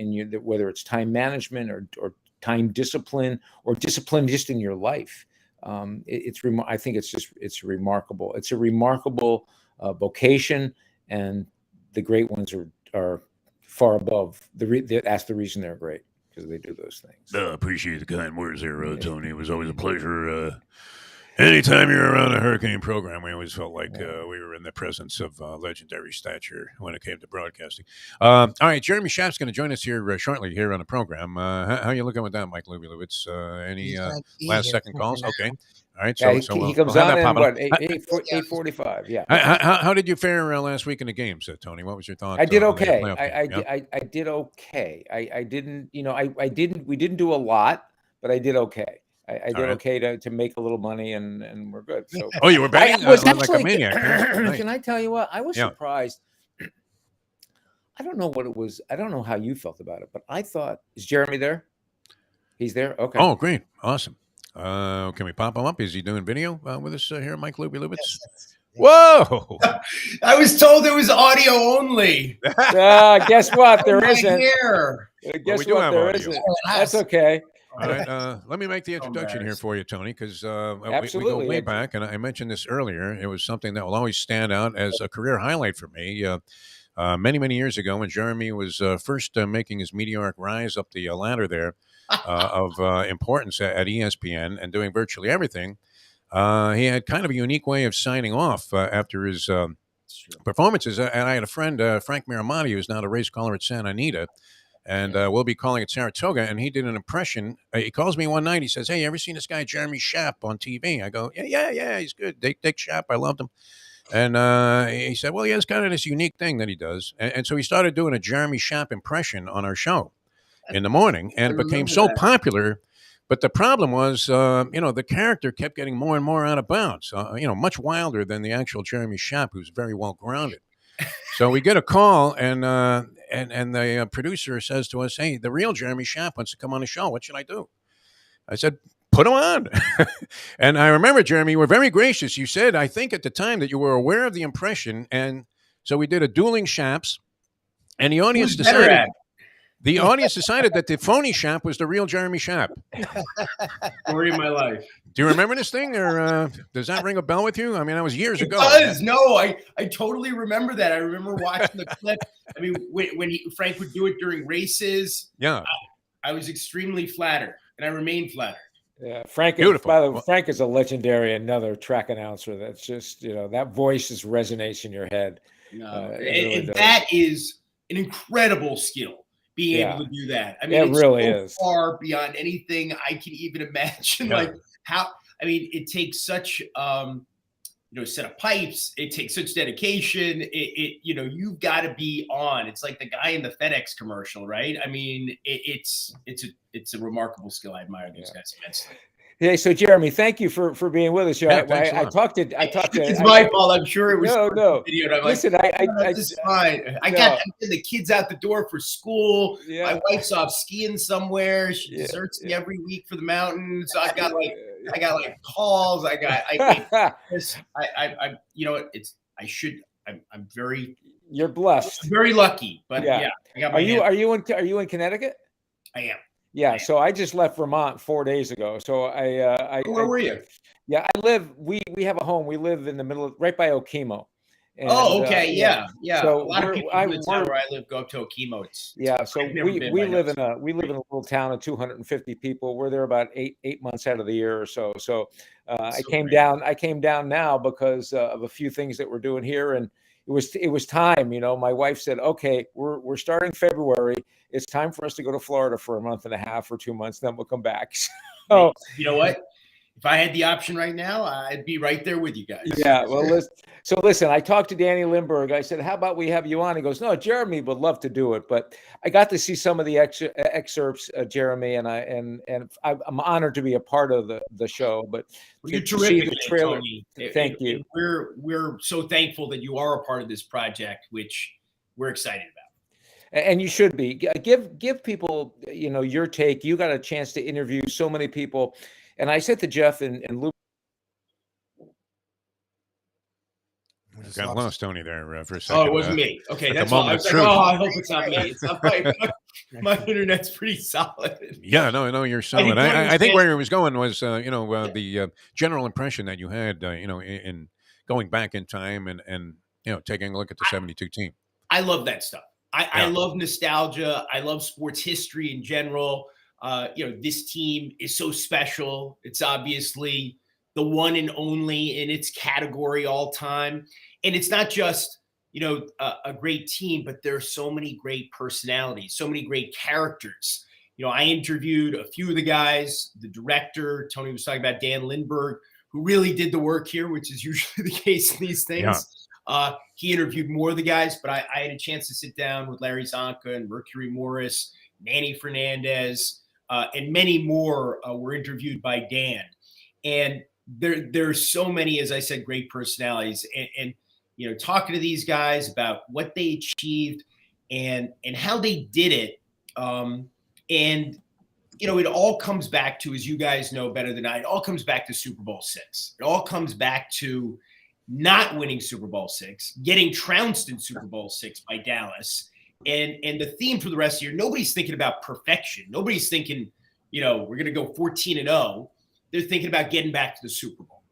whether it's time management or time discipline, or discipline just in your life, I think it's remarkable. It's a remarkable vocation, and the great ones are far above that's the reason they're great, because they do those things. Appreciate the kind words there, Tony. It was always a pleasure. Anytime you're around a hurricane program, we always felt like we were in the presence of legendary stature when it came to broadcasting. All right, Jeremy Schaap's going to join us here shortly here on the program. How are you looking with that, Mike Lubie? Any last-second calls? Okay. All right. So he comes on at 8:45. Yeah. How did you fare last week in the games, Tony? What was your thought? I did okay. I did okay. I didn't. We didn't do a lot, but I did okay. I did okay to make a little money, and we're good. So, you were betting like a maniac. Can I tell you what? I was surprised. I don't know what it was. I don't know how you felt about it, but I thought, is Jeremy there? He's there? Okay. Oh, great. Awesome. Can we pop him up? Is he doing video with us here, Mike Lubitz? Yes. Whoa! I was told it was audio only. Guess what? There isn't. Guess what? There isn't. That's okay. All right, let me make the introduction here for you, Tony, because we go way back, and I mentioned this earlier. It was something that will always stand out as a career highlight for me. Many, many years ago, when Jeremy was first making his meteoric rise up the ladder there of importance at ESPN and doing virtually everything, he had kind of a unique way of signing off after his performances. And I had a friend, Frank Miramati, who's now the race caller at Santa Anita, and we'll be calling at Saratoga, and he did an impression. He calls me one night. He says, "Hey, you ever seen this guy Jeremy Schaap on TV?" I go, "Yeah, he's good. Dick Schaap, I loved him." And he said, "Well, he has kind of this unique thing that he does." And so he started doing a Jeremy Schaap impression on our show in the morning, and it became so popular. But the problem was, the character kept getting more and more out of bounds, much wilder than the actual Jeremy Schaap, who's very well grounded. So we get a call, and the producer says to us, "Hey, the real Jeremy Schaap wants to come on the show. What should I do?" I said, put them on. And I remember, Jeremy, you were very gracious. You said, I think at the time, that you were aware of the impression. And so we did a dueling Shaps, and the audience decided. The audience decided that the phony Shap was the real Jeremy Shap. Story of my life. Do you remember this thing, or does that ring a bell with you? I mean, that was years ago. It does. No, I totally remember that. I remember watching the clip. I mean, when Frank would do it during races, yeah, I was extremely flattered, and I remain flattered. Yeah, Frank. Beautiful. By the way, Frank is a legendary, another track announcer. That's just, that voice just resonates in your head. No, and that is an incredible skill. Being able to do that. I mean, it really is far beyond anything I can even imagine. Yeah. Like it takes such set of pipes. It takes such dedication. You've got to be on. It's like the guy in the FedEx commercial, right? I mean, it's a remarkable skill. I admire those guys immensely. Yeah, so Jeremy, thank you for being with us. Yeah, I talked to. It's my fault. I'm sure it was. No. Video, I'm listen, this is fine. I got the kids out the door for school. Yeah. My wife's off skiing somewhere. She deserts me every week for the mountains. So I got calls. I'm very. You're blessed. Very lucky, but yeah. Are you in Connecticit? I am. Yeah, so I just left Vermont 4 days ago. So where were you? Yeah, we have a home. We live in the middle right by Okemo. And, okay, yeah. So a lot of people where I live go up to Okemo. So we live in a little town of 250 people. We're there about eight months out of the year or so. So I came down now because of a few things that we're doing here, and it was time. My wife said, okay, we're starting February. It's time for us to go to Florida for a month and a half or 2 months, then we'll come back. So you know what? If I had the option right now, I'd be right there with you guys. Yeah, well, listen, I talked to Danny Lindbergh. I said, how about we have you on? He goes, no, Jeremy would love to do it. But I got to see some of the excerpts, Jeremy, and I'm honored to be a part of the show. But you're terrific, the trailer, Tony. Thank you. We're so thankful that you are a part of this project, which we're excited about. And you should be. Give people, your take. You got a chance to interview so many people. And I said to Jeff and Lubie. Got lost Tony there for a second. Oh, it wasn't me. Okay, that's why I was like, I hope it's not me. It's not my internet's pretty solid. Yeah, no, you're solid. I think where he was going was, the general impression that you had, in going back in time and taking a look at the 72 team. I love that stuff. I love nostalgia. I love sports history in general. This team is so special. It's obviously the one and only in its category all time. And it's not just, a great team, but there are so many great personalities, so many great characters. I interviewed a few of the guys, the director, Tony was talking about Dan Lindbergh, who really did the work here, which is usually the case in these things. Yeah. He interviewed more of the guys, but I had a chance to sit down with Larry Zonka and Mercury Morris, Manny Fernandez, and many more were interviewed by Dan. And there's so many, as I said, great personalities. And talking to these guys about what they achieved and how they did it. It all comes back to, as you guys know better than I, it all comes back to Super Bowl VI. It all comes back to not winning Super Bowl VI, getting trounced in Super Bowl VI by Dallas. And the theme for the rest of the year, nobody's thinking about perfection. Nobody's thinking, we're going to go 14-0. They're thinking about getting back to the Super Bowl.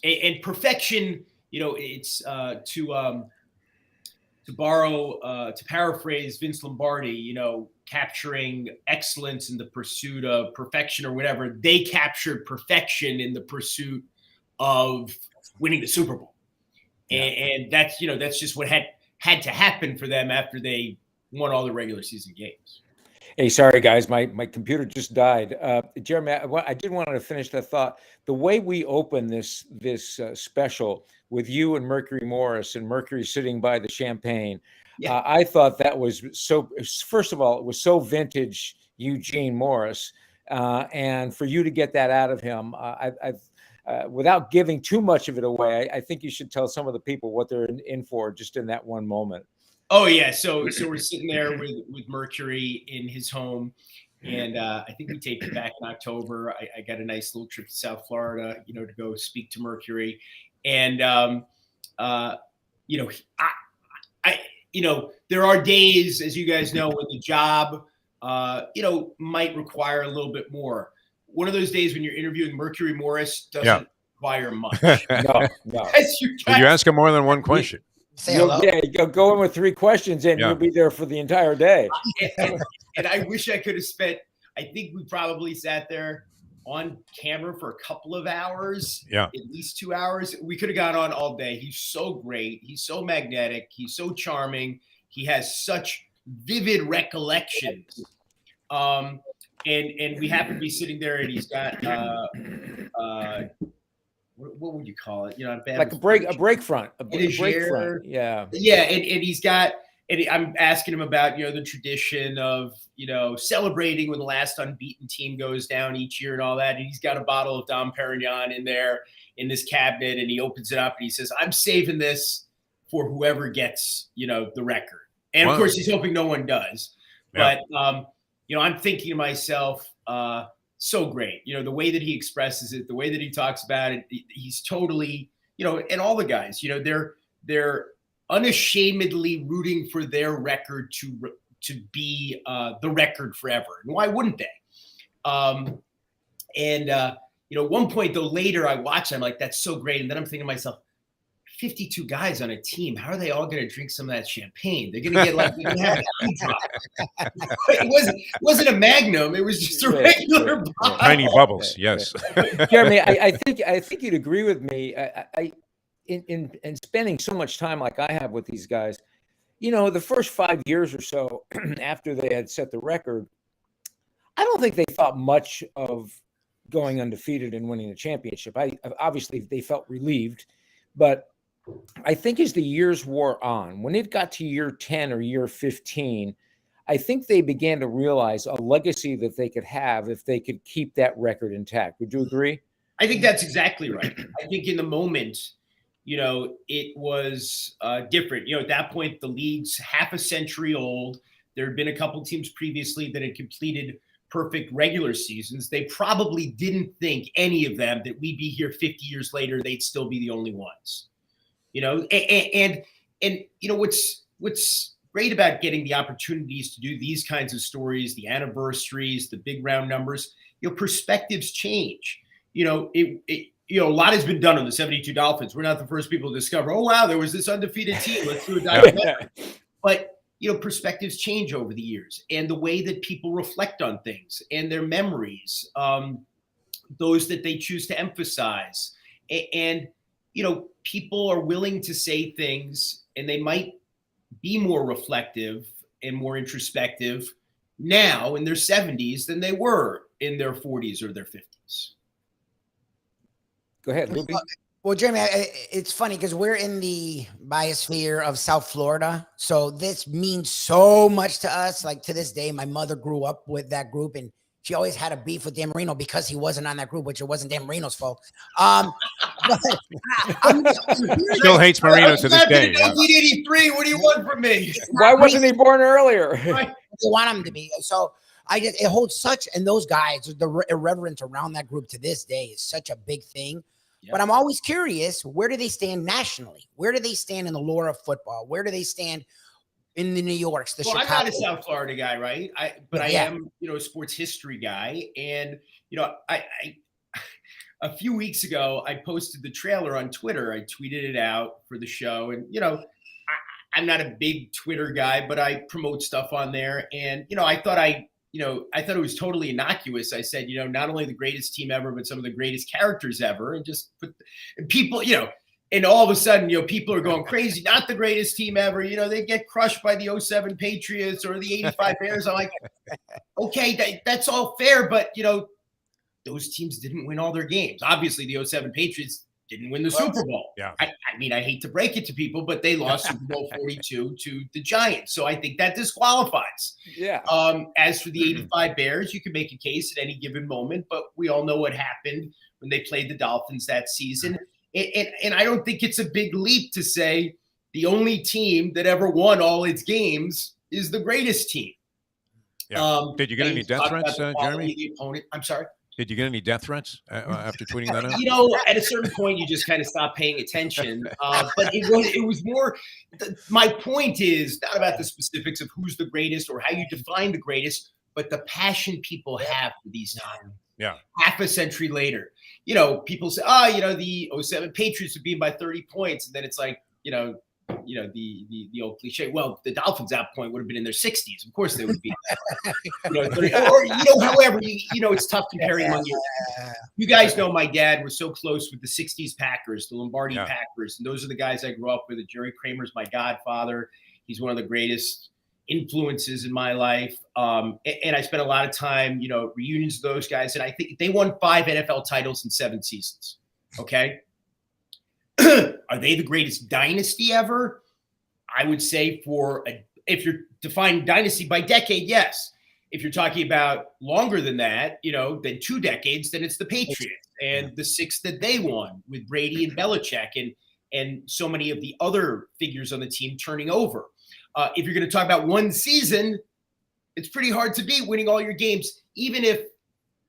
And perfection, it's to paraphrase Vince Lombardi, capturing excellence in the pursuit of perfection or whatever. They captured perfection in the pursuit of winning the Super Bowl. And that's just what had to happen for them after they won all the regular season games. Hey, sorry guys, my computer just died. Jeremy, I did want to finish that thought. The way we open this special with you and Mercury Morris, and Mercury sitting by the champagne, I thought that was so. First of all, it was so vintage Eugene Morris, and for you to get that out of him, without giving too much of it away, I think you should tell some of the people what they're in for just in that one moment. Oh yeah, so we're sitting there with Mercury in his home, And I think we taped it back in October. I got a nice little trip to South Florida, to go speak to Mercury. And, there are days, as you guys know, when the job, might require a little bit more. One of those days when you're interviewing Mercury Morris doesn't require much. No. Did you ask him more than one question? You'll go in with 3 questions and you'll be there for the entire day. And I wish I could have spent, I think we probably sat there on camera for a couple of hours, at least 2 hours. We could have gone on all day. He's so great. He's so magnetic. He's so charming. He has such vivid recollections. And we happen to be sitting there, and he's got what would you call it? I'm bad like a break front. Yeah. Yeah, and he's got. And I'm asking him about, the tradition of, celebrating when the last unbeaten team goes down each year and all that. And he's got a bottle of Dom Perignon in there in this cabinet, and he opens it up and he says, "I'm saving this for whoever gets, the record." And of course, he's hoping no one does. Yeah. But, I'm thinking to myself, so great. The way that he expresses it, the way that he talks about it, he's totally, and all the guys, they're unashamedly rooting for their record to be the record forever. And why wouldn't they? At one point though, later I watch, I'm like, that's so great. And then I'm thinking to myself, 52 guys on a team, how are they all going to drink some of that champagne? They're going to get like, they're gonna have a drop. It wasn't a Magnum. It was just a regular bottle. Tiny bubbles. Yes. Jeremy, I think you'd agree with me. In spending so much time like I have with these guys, the first 5 years or so after they had set the record, I don't think they thought much of going undefeated and winning the championship. Obviously they felt relieved, but I think as the years wore on, when it got to year 10 or year 15, I think they began to realize a legacy that they could have if they could keep that record intact. Would you agree? I think that's exactly right. I think in the moment, it was different. At that point, the league's half a century old. There had been a couple teams previously that had completed perfect regular seasons. They probably didn't think, any of them, that we'd be here 50 years later, they'd still be the only ones. And what's great about getting the opportunities to do these kinds of stories, the anniversaries, the big round numbers, perspectives change. A lot has been done on the 72 Dolphins. We're not the first people to discover, oh, wow, there was this undefeated team. Let's do a documentary. But, perspectives change over the years, and the way that people reflect on things and their memories, those that they choose to emphasize. And, people are willing to say things, and they might be more reflective and more introspective now in their 70s than they were in their 40s or their 50s. Go ahead, Lubie. Well, Jeremy, it's funny because we're in the biosphere of South Florida. So this means so much to us. Like to this day, my mother grew up with that group, and she always had a beef with Dan Marino because he wasn't on that group, which it wasn't Dan Marino's fault. Still hates Marino to this day. 1983. What do you want from me? Why wasn't he born earlier? Right. They want him to be. So it holds such, and those guys, the irreverence around that group to this day is such a big thing. Yep. But I'm always curious, where do they stand nationally? Where do they stand in the lore of football? Where do they stand in the New Yorks, the Chicago? I'm not a South Florida guy, right? I am, a sports history guy. And, I a few weeks ago, I posted the trailer on Twitter. I tweeted it out for the show. And, I'm not a big Twitter guy, but I promote stuff on there. And, I thought it was totally innocuous. I said, not only the greatest team ever, but some of the greatest characters ever. And just put people, and all of a sudden, people are going crazy. Not the greatest team ever. They get crushed by the 07 Patriots or the 85 Bears. I'm like, okay, that's all fair. But, those teams didn't win all their games. Obviously, the 07 Patriots didn't win the Super Bowl. Yeah. I hate to break it to people, but they lost Super Bowl 42 to the Giants. So I think that disqualifies. Yeah. As for the 85 Bears, you can make a case at any given moment, but we all know what happened when they played the Dolphins that season. And I don't think it's a big leap to say the only team that ever won all its games is the greatest team. Yeah. Did you get any death talk about threats, the quality Jeremy? of the opponent. I'm sorry. Did you get any death threats after tweeting that out? You know, at a certain point, you just kind of stop paying attention. But it was more. My point is not about the specifics of who's the greatest or how you define the greatest, but the passion people have for these times. Yeah. Half a century later, you know, people say, "Oh, you know, the 07 Patriots would be by 30 points," and then it's like, you know, the old cliche. Well, the Dolphins at that point would have been in their 60s. Of course, they would be. You know, 30, or you know, however, you know, it's tough comparing among you. You guys know my dad was so close with the 60s Packers, the Lombardi Packers, and those are the guys I grew up with. Jerry Kramer's my godfather. He's one of the greatest influences in my life. And I spent a lot of time, you know, reunions of those guys, and I think they won 5 NFL titles in 7 seasons. Okay. Are they the greatest dynasty ever? I would say if you're defining dynasty by decade, yes. If you're talking about longer than that, you know, than 2 decades, then it's the Patriots and the 6 that they won with Brady and Belichick and so many of the other figures on the team turning over. If you're going to talk about one season, it's pretty hard to beat winning all your games, even if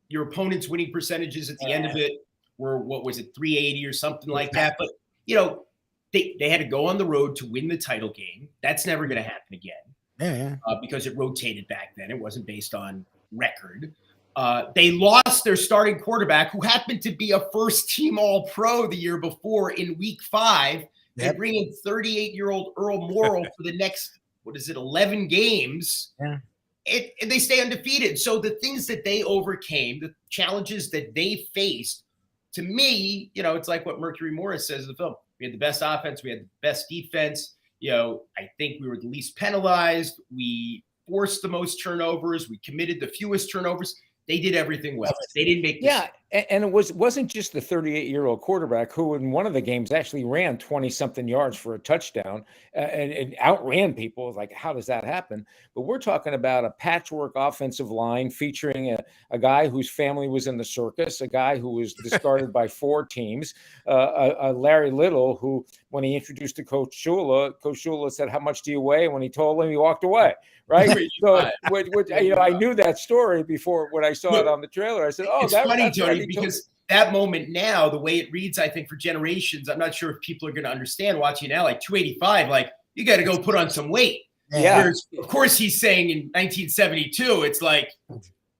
your opponent's winning percentages at the end of it were, what was it, 380 or something like that. But, you know, they had to go on the road to win the title game. That's never going to happen again because it rotated back then. It wasn't based on record. They lost their starting quarterback, who happened to be a first-team All-Pro the year before in Week 5. They bring in 38-year-old Earl Morrall for the next, 11 games. Yeah. And they stay undefeated. So the things that they overcame, the challenges that they faced, to me, you know, it's like what Mercury Morris says in the film. We had the best offense. We had the best defense. You know, I think we were the least penalized. We forced the most turnovers. We committed the fewest turnovers. They did everything well. They didn't make mistakes. And it wasn't just the 38-year-old quarterback who in one of the games actually ran 20-something yards for a touchdown and outran people. Like, how does that happen? But we're talking about a patchwork offensive line featuring a guy whose family was in the circus, a guy who was discarded by 4 teams, a Larry Little who, when he introduced to Coach Shula said, "How much do you weigh?" And when he told him, he walked away. Right. So, you know, I knew that story before when I saw it on the trailer. I said, "Oh, it's funny, Tony, because that moment now, the way it reads, I think for generations, I'm not sure if people are going to understand watching now, like 285, like you got to go put on some weight." Yeah. Whereas, of course, he's saying in 1972, it's like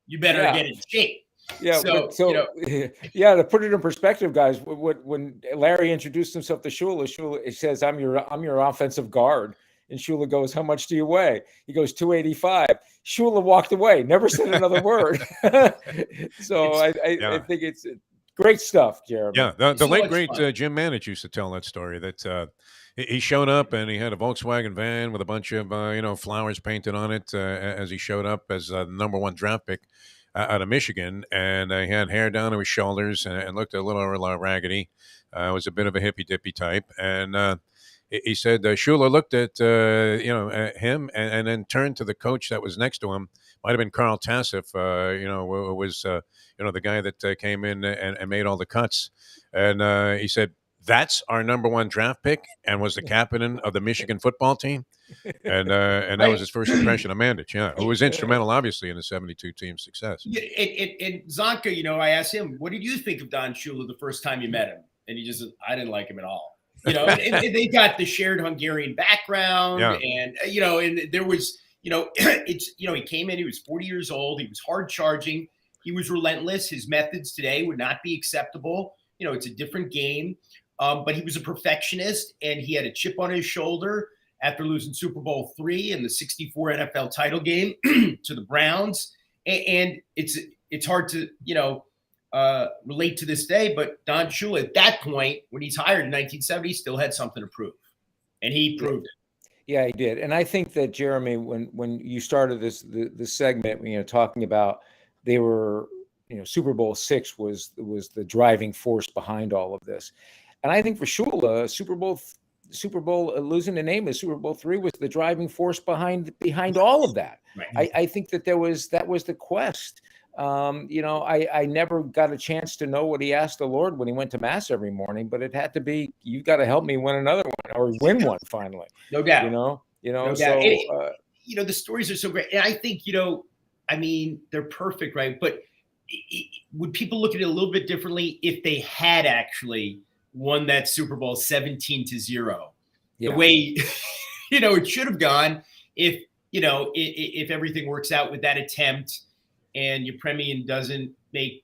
you better get in shape. Yeah. So you know, to put it in perspective, guys, when Larry introduced himself to Shula, he says, "I'm your offensive guard." And Shula goes, "How much do you weigh?" He goes, 285. Shula walked away, never said another word. So I think it's great stuff, Jeremy. Yeah, the late, great Jim Manich used to tell that story that he showed up and he had a Volkswagen van with a bunch of, flowers painted on it as he showed up as the number 1 draft pick out of Michigan. And he had hair down to his shoulders and looked a little raggedy. Was a bit of a hippy-dippy type. And he said Shula looked at him and then turned to the coach that was next to him. Might have been Carl Tassif, was the guy that came in and made all the cuts. And he said, "That's our number 1 draft pick," and was the captain of the Michigan football team. And that was his first impression of Mandich, who was instrumental, obviously, in the 72 team success. And Zonka, you know, I asked him, "What did you think of Don Shula the first time you met him?" And he just said, "I didn't like him at all." You know, and they got the shared Hungarian background, and and there was, he came in, he was 40 years old, he was hard charging, he was relentless. His methods today would not be acceptable. You know, it's a different game, but he was a perfectionist, and he had a chip on his shoulder after losing Super Bowl III and the '64 NFL title game to the Browns, and it's hard to relate to this day, but Don Shula at that point, when he's hired in 1970, still had something to prove, and he proved it. Yeah, he did. And I think that, Jeremy, when you started this segment, talking about they were, Super Bowl VI was the driving force behind all of this, and I think for Shula, Super Bowl losing the name of Super Bowl III was the driving force behind all of that. Right. I think that was the quest. I never got a chance to know what he asked the Lord when he went to mass every morning, but it had to be, "You got to help me win another one or win one finally." No doubt. No doubt. So, the stories are so great. And I think, I mean, they're perfect, right? But would people look at it a little bit differently if they had actually won that Super Bowl 17-0? The way, it should have gone if everything works out with that attempt and Yepremian doesn't make,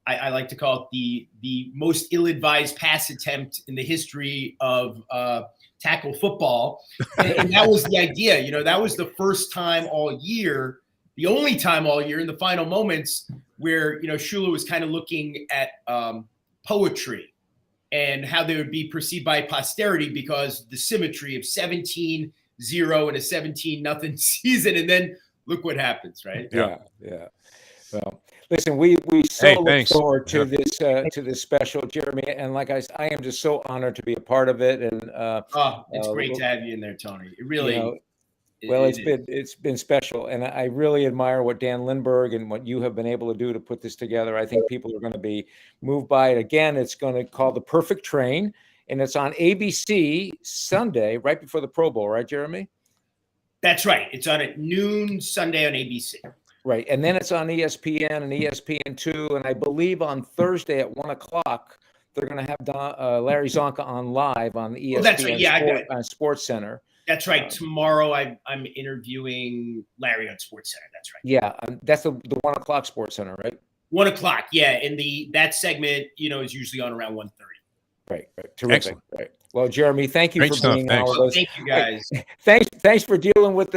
I like to call it the most ill-advised pass attempt in the history of tackle football. And that was the idea. That was the first time all year, the only time all year in the final moments where, Shula was kind of looking at poetry and how they would be perceived by posterity because the symmetry of 17-0 and a 17-0 season. And then look what happens, right? Yeah. Well, listen, we look forward to this special, Jeremy, and like I am just so honored to be a part of it. And it's great to have you in there, Tony. It really. It's been special, and I really admire what Dan Lindbergh and what you have been able to do to put this together. I think people are going to be moved by it. Again, it's going to call The Perfect Train, and it's on ABC Sunday, right before the Pro Bowl, right, Jeremy? That's right. It's on at noon Sunday on ABC. Right, and then it's on ESPN and ESPN2, and I believe on Thursday at 1:00 they're going to have Larry Zonka on live on the ESPN that's right. Sports Center. That's right. Tomorrow I'm interviewing Larry on Sports Center. That's right. Yeah, that's the 1:00 Sports Center, right? 1:00. Yeah, and that segment is usually on around 1:30. Right. Terrific. Excellent. Right. Well, Jeremy, thank you for being on with us. Thank you, guys. Thanks for dealing with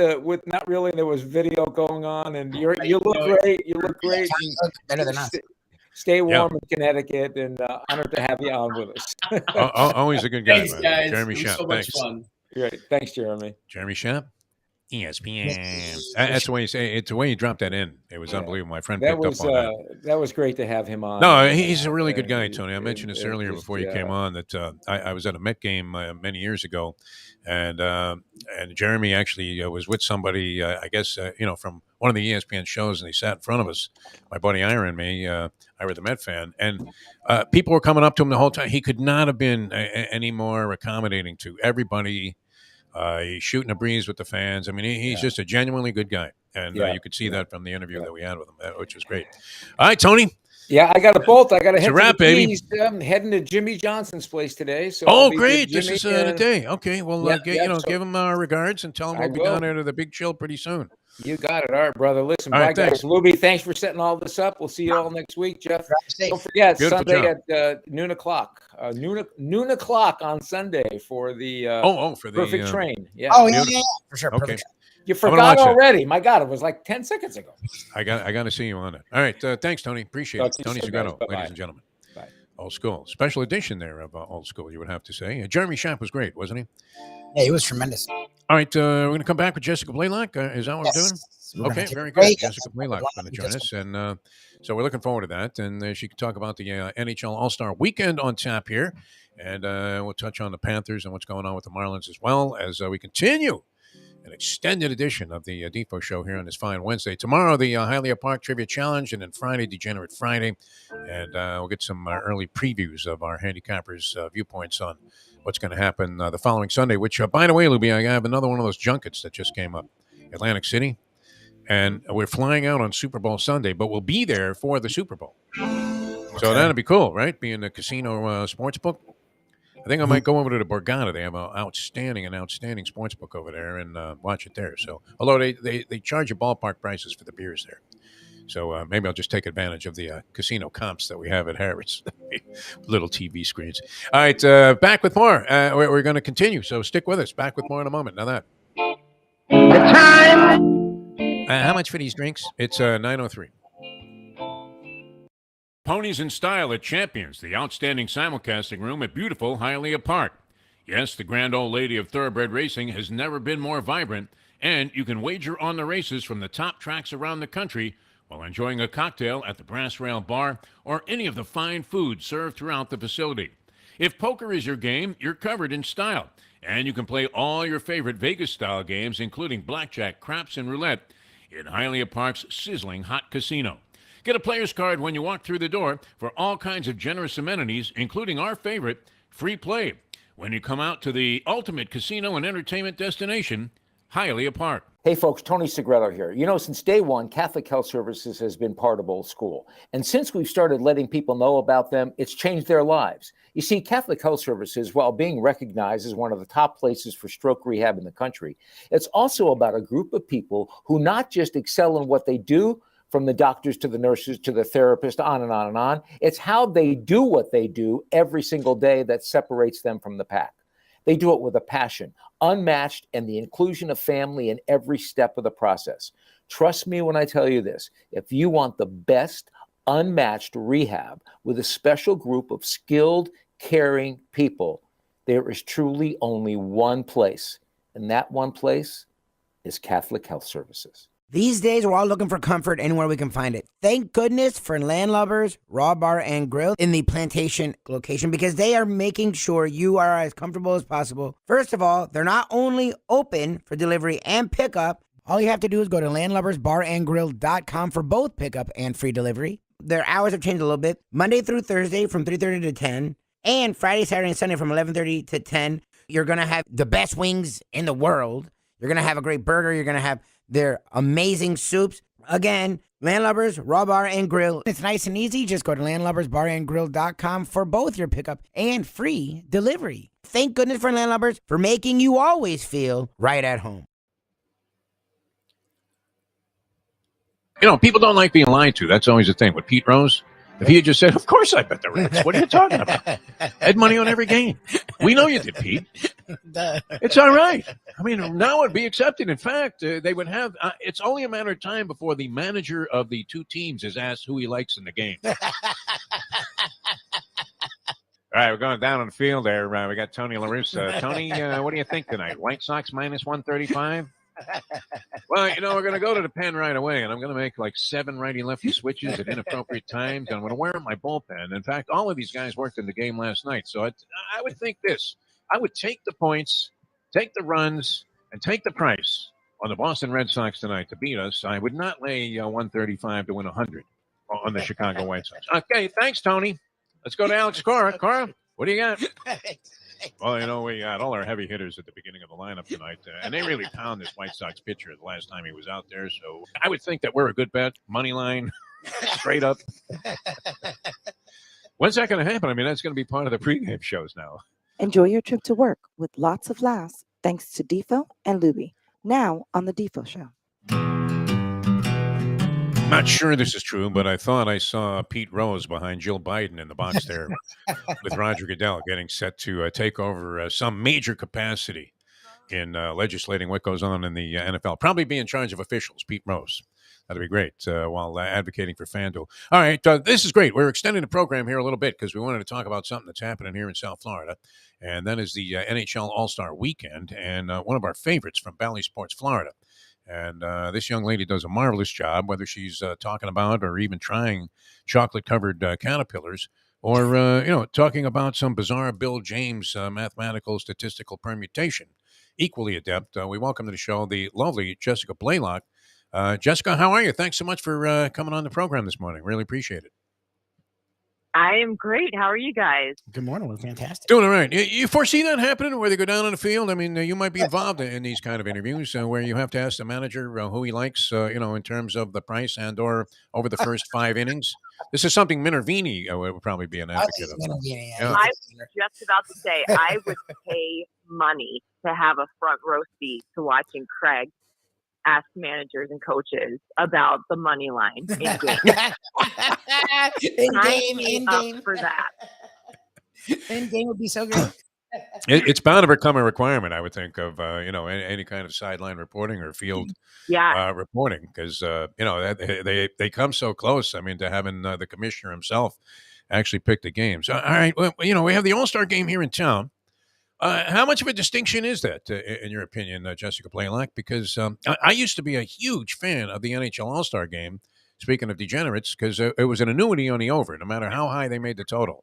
not really. There was video going on, and you look great. You look great. Better than us. Stay warm in Connecticut, and honored to have you on with us. Always a good guy, thanks, guys. Jeremy Schaap. So much fun. Great. Thanks, Jeremy. Jeremy Schaap, ESPN. That's the way you say it. It's the way you dropped that in. It was unbelievable. My friend picked up on that. That was great to have him on. No, he's a really good guy, Tony. I mentioned this earlier before you came on that I was at a Met game many years ago, and Jeremy actually was with somebody, I guess, from one of the ESPN shows, and he sat in front of us, my buddy Ira and me, Ira the Met fan, and people were coming up to him the whole time. He could not have been any more accommodating to everybody. He's shooting a breeze with the fans. I mean, he's just a genuinely good guy. And you could see that from the interview that we had with him, which was great. All right, Tony. Yeah, I got a bolt. I got to head to the baby. I'm heading to Jimmy Johnson's place today. So great. This is the day. Okay, well, give him our regards and tell him we'll be down there to the Big Chill pretty soon. You got it. All right, brother. Listen, all bye, right, guys. Lubie, thanks for setting all this up. We'll see you all next week, Jeff. Don't forget, Sunday at noon o'clock. Noon o'clock on Sunday for the for the Perfect Train. Yeah. Oh, yeah, for sure. Okay. You forgot already. My God, it was like 10 seconds ago. I got to see you on it. All right. Thanks, Tony. Appreciate it. Tony Segreto, ladies and gentlemen. Bye. Old School. Special edition there of Old School, you would have to say. Jeremy Schaap was great, wasn't he? Yeah, he was tremendous. All right. We're going to come back with Jessica Blaylock. Is that what we're doing? Okay, very good. Jessica Blaylock is going to join us. And so we're looking forward to that. And she can talk about the NHL All-Star Weekend on tap here. And we'll touch on the Panthers and what's going on with the Marlins as well as we continue an extended edition of the Defo Show here on this fine Wednesday. Tomorrow, the Hialeah Park Trivia Challenge, and then Friday, Degenerate Friday. And we'll get some early previews of our handicappers' viewpoints on what's going to happen the following Sunday, which, by the way, Lubie, I have another one of those junkets that just came up, Atlantic City. And we're flying out on Super Bowl Sunday, but we'll be there for the Super Bowl. Okay. So that'll be cool, right? Being the casino sports book. I think I might go over to the Borgata. They have an outstanding sports book over there and watch it there. So, although they charge you ballpark prices for the beers there. So maybe I'll just take advantage of the casino comps that we have at Harris. Little TV screens. All right, back with more. We're going to continue, so stick with us. Back with more in a moment. Now that. The time. How much for these drinks? It's $9.03. Ponies in Style at Champions, the outstanding simulcasting room at beautiful Hialeah Park. Yes, the grand old lady of thoroughbred racing has never been more vibrant, and you can wager on the races from the top tracks around the country while enjoying a cocktail at the Brass Rail Bar or any of the fine food served throughout the facility. If poker is your game, you're covered in style, and you can play all your favorite Vegas-style games, including blackjack, craps, and roulette, in Hialeah Park's sizzling hot casino. Get a player's card when you walk through the door for all kinds of generous amenities, including our favorite, free play, when you come out to the ultimate casino and entertainment destination, Hialeah Park. Hey folks, Tony Segreto here. You know, since day one, Catholic Health Services has been part of Old School. And since we've started letting people know about them, it's changed their lives. You see, Catholic Health Services, while being recognized as one of the top places for stroke rehab in the country, it's also about a group of people who not just excel in what they do, from the doctors to the nurses to the therapist, on and on and on. It's how they do what they do every single day that separates them from the pack. They do it with a passion, unmatched, and the inclusion of family in every step of the process. Trust me when I tell you this. If you want the best, unmatched rehab with a special group of skilled, caring people, there is truly only one place, and that one place is Catholic Health Services. These days, we're all looking for comfort anywhere we can find it. Thank goodness for Landlubbers Raw Bar and Grill in the Plantation location, because they are making sure you are as comfortable as possible. First of all, they're not only open for delivery and pickup. All you have to do is go to landlubbersbarandgrill.com for both pickup and free delivery. Their hours have changed a little bit. Monday through Thursday from 3:30 to 10, and Friday, Saturday, and Sunday from 11:30 to 10. You're going to have the best wings in the world. You're going to have a great burger. You're going to have their amazing soups. Again, Landlubbers, Raw Bar and Grill. It's nice and easy. Just go to landlubbersbarandgrill.com for both your pickup and free delivery. Thank goodness for Landlubbers for making you always feel right at home. You know, people don't like being lied to. That's always the thing. With Pete Rose, if he had just said, of course I bet the Reds. What are you talking about? I had money on every game. We know you did, Pete. It's all right. I mean, now it'd be accepted. In fact, they would have it's only a matter of time before the manager of the two teams is asked who he likes in the game. All right, we're going down on the field there. We got Tony La Russa. Tony, what do you think tonight? White Sox minus 135? Well, you know, we're going to go to the pen right away, and I'm going to make like 7 righty-lefty switches at inappropriate times, and I'm going to wear my bullpen. In fact, all of these guys worked in the game last night, so I would think this. I would take the points, take the runs, and take the price on the Boston Red Sox tonight to beat us. I would not lay 135 to win 100 on the Chicago White Sox. Okay, thanks, Tony. Let's go to Alex Cora. Cora, what do you got? Well, you know, we got all our heavy hitters at the beginning of the lineup tonight, and they really pound this White Sox pitcher the last time he was out there. So I would think that we're a good bet. Money line, straight up. When's that going to happen? I mean, that's going to be part of the pregame shows now. Enjoy your trip to work with lots of laughs thanks to Defo and Lubie. Now on the Defo Show. Not sure this is true, but I thought I saw Pete Rose behind Jill Biden in the box there with Roger Goodell getting set to take over some major capacity in legislating what goes on in the NFL. Probably be in charge of officials, Pete Rose. That'd be great while advocating for FanDuel. All right, this is great. We're extending the program here a little bit because we wanted to talk about something that's happening here in South Florida, and that is the NHL All-Star Weekend, and one of our favorites from Bally Sports, Florida. And this young lady does a marvelous job, whether she's talking about or even trying chocolate-covered caterpillars or, talking about some bizarre Bill James mathematical statistical permutation. Equally adept. We welcome to the show the lovely Jessica Blaylock. Jessica, how are you? Thanks so much for coming on the program this morning. Really appreciate it. I am great. How are you guys? Good morning. We're fantastic. Doing all right. You foresee that happening where they go down on the field? I mean, you might be involved in these kind of interviews where you have to ask the manager who he likes, in terms of the price and or over the first 5 innings. This is something Minervini would probably be an advocate of. I was just about to say, I would pay money to have a front row seat to watching Craig ask managers and coaches about the money line in game. in game for that. In game would be so great. It's bound to become a requirement, I would think, of any kind of sideline reporting or field reporting, because they come so close. I mean, to having the commissioner himself actually pick the games. All right, well, we have the All-Star game here in town. How much of a distinction is that, in your opinion, Jessica Blaylock? Because I used to be a huge fan of the NHL All-Star Game, speaking of degenerates, because it was an annuity on the over, no matter how high they made the total.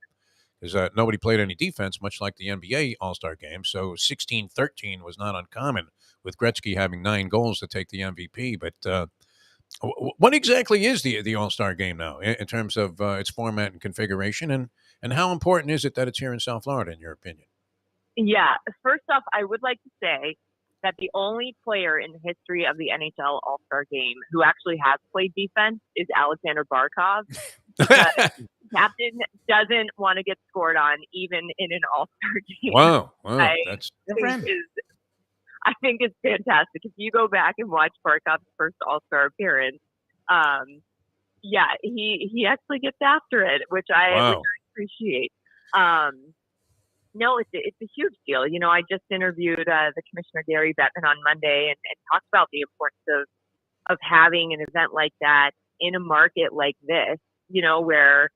Because nobody played any defense, much like the NBA All-Star Game. So 16-13 was not uncommon, with Gretzky having 9 goals to take the MVP. But what exactly is the All-Star Game now in terms of its format and configuration? And how important is it that it's here in South Florida, in your opinion? Yeah. First off, I would like to say that the only player in the history of the NHL All-Star Game who actually has played defense is Alexander Barkov. Because captain doesn't want to get scored on even in an All-Star game. Wow. I think it's fantastic. If you go back and watch Barkov's first All-Star appearance, he actually gets after it, which I appreciate. No, it's a huge deal. You know, I just interviewed the Commissioner Gary Bettman on Monday and talked about the importance of having an event like that in a market like this, you know, where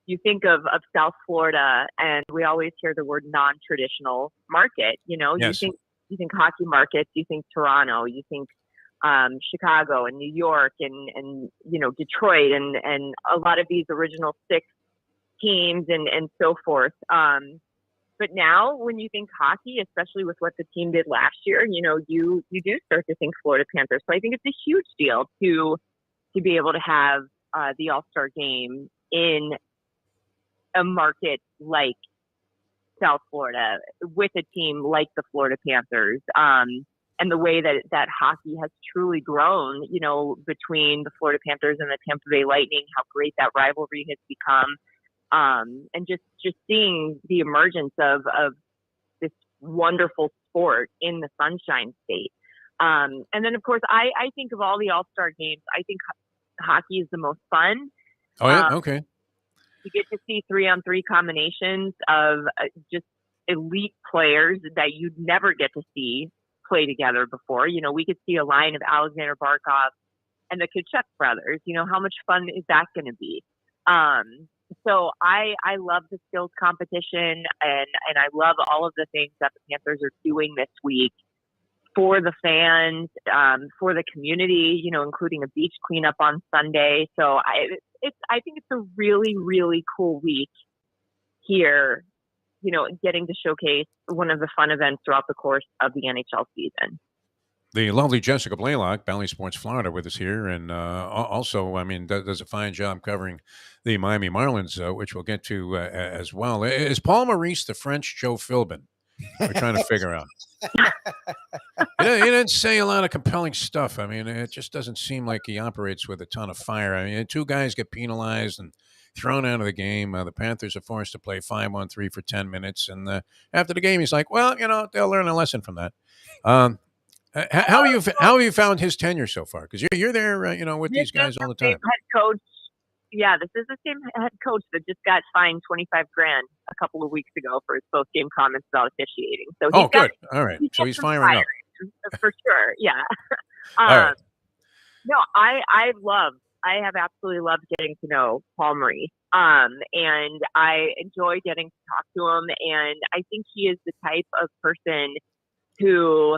you think of South Florida and we always hear the word non-traditional market. You know, Yes. you think hockey markets, you think Toronto, you think Chicago and New York and you know, Detroit and a lot of these original six teams and so forth. But now when you think hockey, especially with what the team did last year, you know, you do start to think Florida Panthers. So I think it's a huge deal to be able to have the All-Star Game in a market like South Florida with a team like the Florida Panthers. And the way that hockey has truly grown, you know, between the Florida Panthers and the Tampa Bay Lightning, how great that rivalry has become. And just seeing the emergence of this wonderful sport in the Sunshine State. And then, of course, I think of all the All-Star games, I think hockey is the most fun. Oh, yeah? Okay. You get to see 3-on-3 combinations of just elite players that you'd never get to see play together before. You know, we could see a line of Alexander Barkov and the Kachuk brothers. You know, how much fun is that going to be? So I love the skills competition and I love all of the things that the Panthers are doing this week for the fans, for the community, you know, including a beach cleanup on Sunday. So I think it's a really, really cool week here, you know, getting to showcase one of the fun events throughout the course of the NHL season. The lovely Jessica Blaylock, Bally Sports Florida, with us here. And also, I mean, does a fine job covering the Miami Marlins, which we'll get to as well. Is Paul Maurice the French Joe Philbin? We're trying to figure out. He didn't say a lot of compelling stuff. I mean, it just doesn't seem like he operates with a ton of fire. I mean, two guys get penalized and thrown out of the game. The Panthers are forced to play 5-on-3 for 10 minutes. And after the game, he's like, well, you know, they'll learn a lesson from that. How have you found his tenure so far? Because you're there, you know, with these guys all the time. Head coach, yeah, this is the same head coach that just got fined $25,000 a couple of weeks ago for his post-game comments about officiating. So good, all right. So he's firing up for sure. Yeah. All right. No, I have absolutely loved getting to know Paul Maurice. And I enjoy getting to talk to him. And I think he is the type of person who,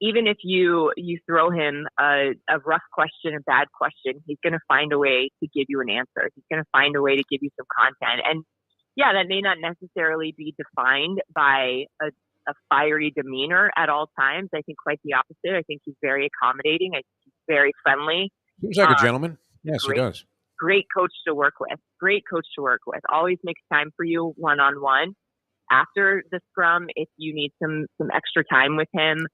even if you throw him a rough question, a bad question, he's going to find a way to give you an answer. He's going to find a way to give you some content. And yeah, that may not necessarily be defined by a fiery demeanor at all times. I think quite the opposite. I think he's very accommodating. I think he's very friendly. Seems like a gentleman. Yes, he does. Great coach to work with. Always makes time for you one-on-one. After the scrum, if you need some extra time with him,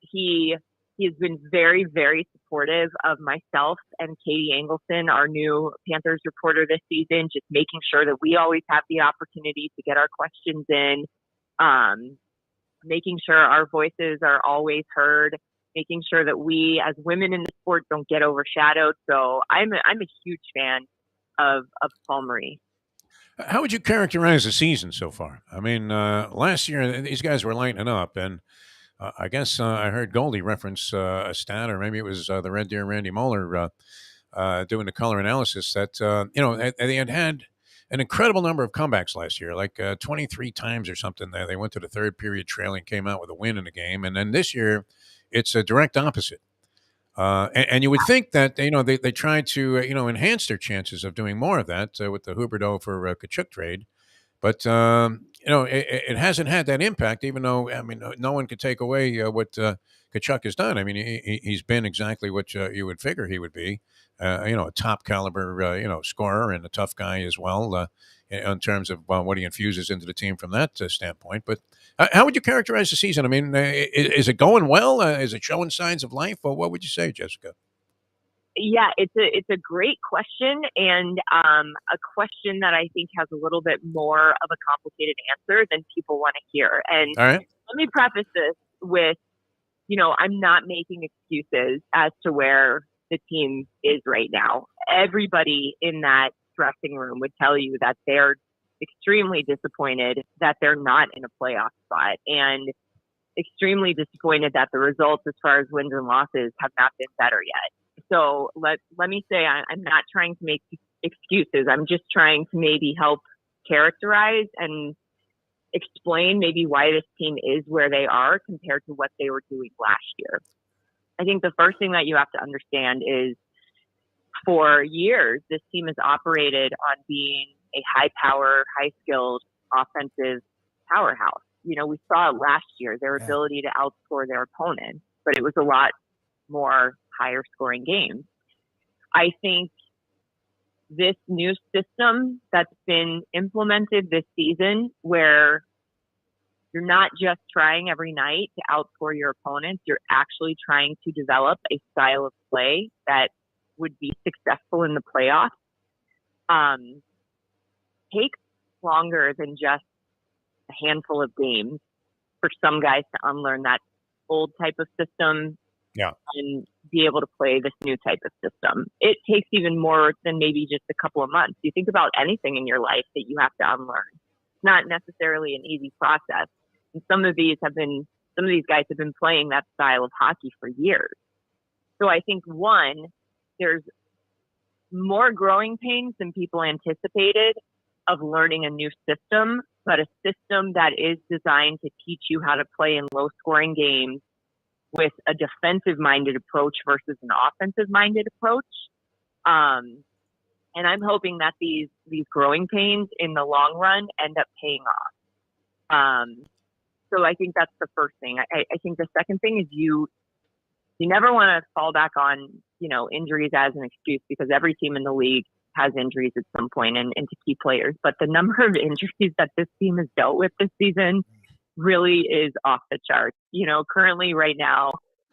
he has been very, very supportive of myself and Katie Engelson, our new Panthers reporter this season, just making sure that we always have the opportunity to get our questions in, making sure our voices are always heard, making sure that we as women in the sport don't get overshadowed. So I'm a huge fan of Paul Maurice. How would you characterize the season so far? I mean, last year, these guys were lighting up, and I guess I heard Goldie reference a stat, or maybe it was the Red Deer Randy Moeller doing the color analysis that, you know, they had an incredible number of comebacks last year, like 23 times or something there. They went to the third period trailing, came out with a win in the game. And then this year, it's a direct opposite. And you would think that, you know, they tried to, you know, enhance their chances of doing more of that with the Huberdeau for Kachuk trade. But, you know, it hasn't had that impact, even though, I mean, no one could take away what Kachuk has done. I mean, he's been exactly what you would figure he would be, you know, a top caliber, you know, scorer and a tough guy as well. in terms of what he infuses into the team from that standpoint. But how would you characterize the season? I mean, is it going well? Is it showing signs of life? Or what would you say, Jessica? Yeah, it's a great question, and a question that I think has a little bit more of a complicated answer than people want to hear. And all right, let me preface this with, I'm not making excuses as to where the team is right now. Everybody in that dressing room would tell you that they're extremely disappointed that they're not in a playoff spot, and extremely disappointed that the results as far as wins and losses have not been better yet. So let me say I'm not trying to make excuses. I'm just trying to maybe help characterize and explain maybe why this team is where they are compared to what they were doing last year. I think the first thing that you have to understand is for years, this team has operated on being a high-power, high-skilled offensive powerhouse. We saw it last year, their ability to outscore their opponents, but it was a lot more higher scoring games. I think this new system that's been implemented this season, where you're not just trying every night to outscore your opponents, you're actually trying to develop a style of play that would be successful in the playoffs, takes longer than just a handful of games for some guys to unlearn that old type of system and be able to play this new type of system. It takes even more than maybe just a couple of months. You think about anything in your life that you have to unlearn. It's not necessarily an easy process. And some of these guys have been playing that style of hockey for years. So I think, one, there's more growing pains than people anticipated of learning a new system, but a system that is designed to teach you how to play in low-scoring games with a defensive-minded approach versus an offensive-minded approach. And I'm hoping that these growing pains in the long run end up paying off. So I think that's the first thing. I think the second thing is you never want to fall back on, injuries as an excuse, because every team in the league has injuries at some point and to key players. But the number of injuries that this team has dealt with this season really is off the charts. Currently right now,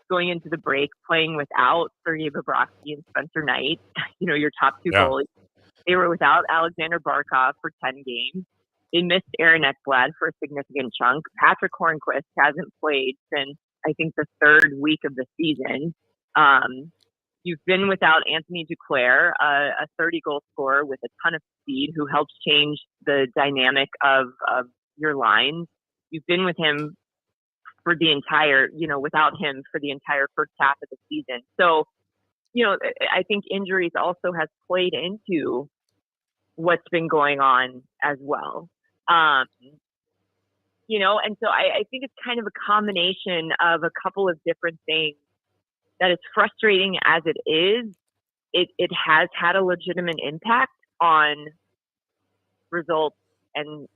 going into the break, playing without Sergei Bobrovsky and Spencer Knight, your top two goalies. They were without Alexander Barkov for 10 games. They missed Aaron Ekblad for a significant chunk. Patrick Hornquist hasn't played since, I think, the third week of the season. You've been without Anthony Duclair, a 30-goal scorer with a ton of speed who helps change the dynamic of your lines. You've been with him for the entire, without him for the entire first half of the season. So, I think injuries also has played into what's been going on as well. And so I think it's kind of a combination of a couple of different things that, as frustrating as it is, it has had a legitimate impact on results and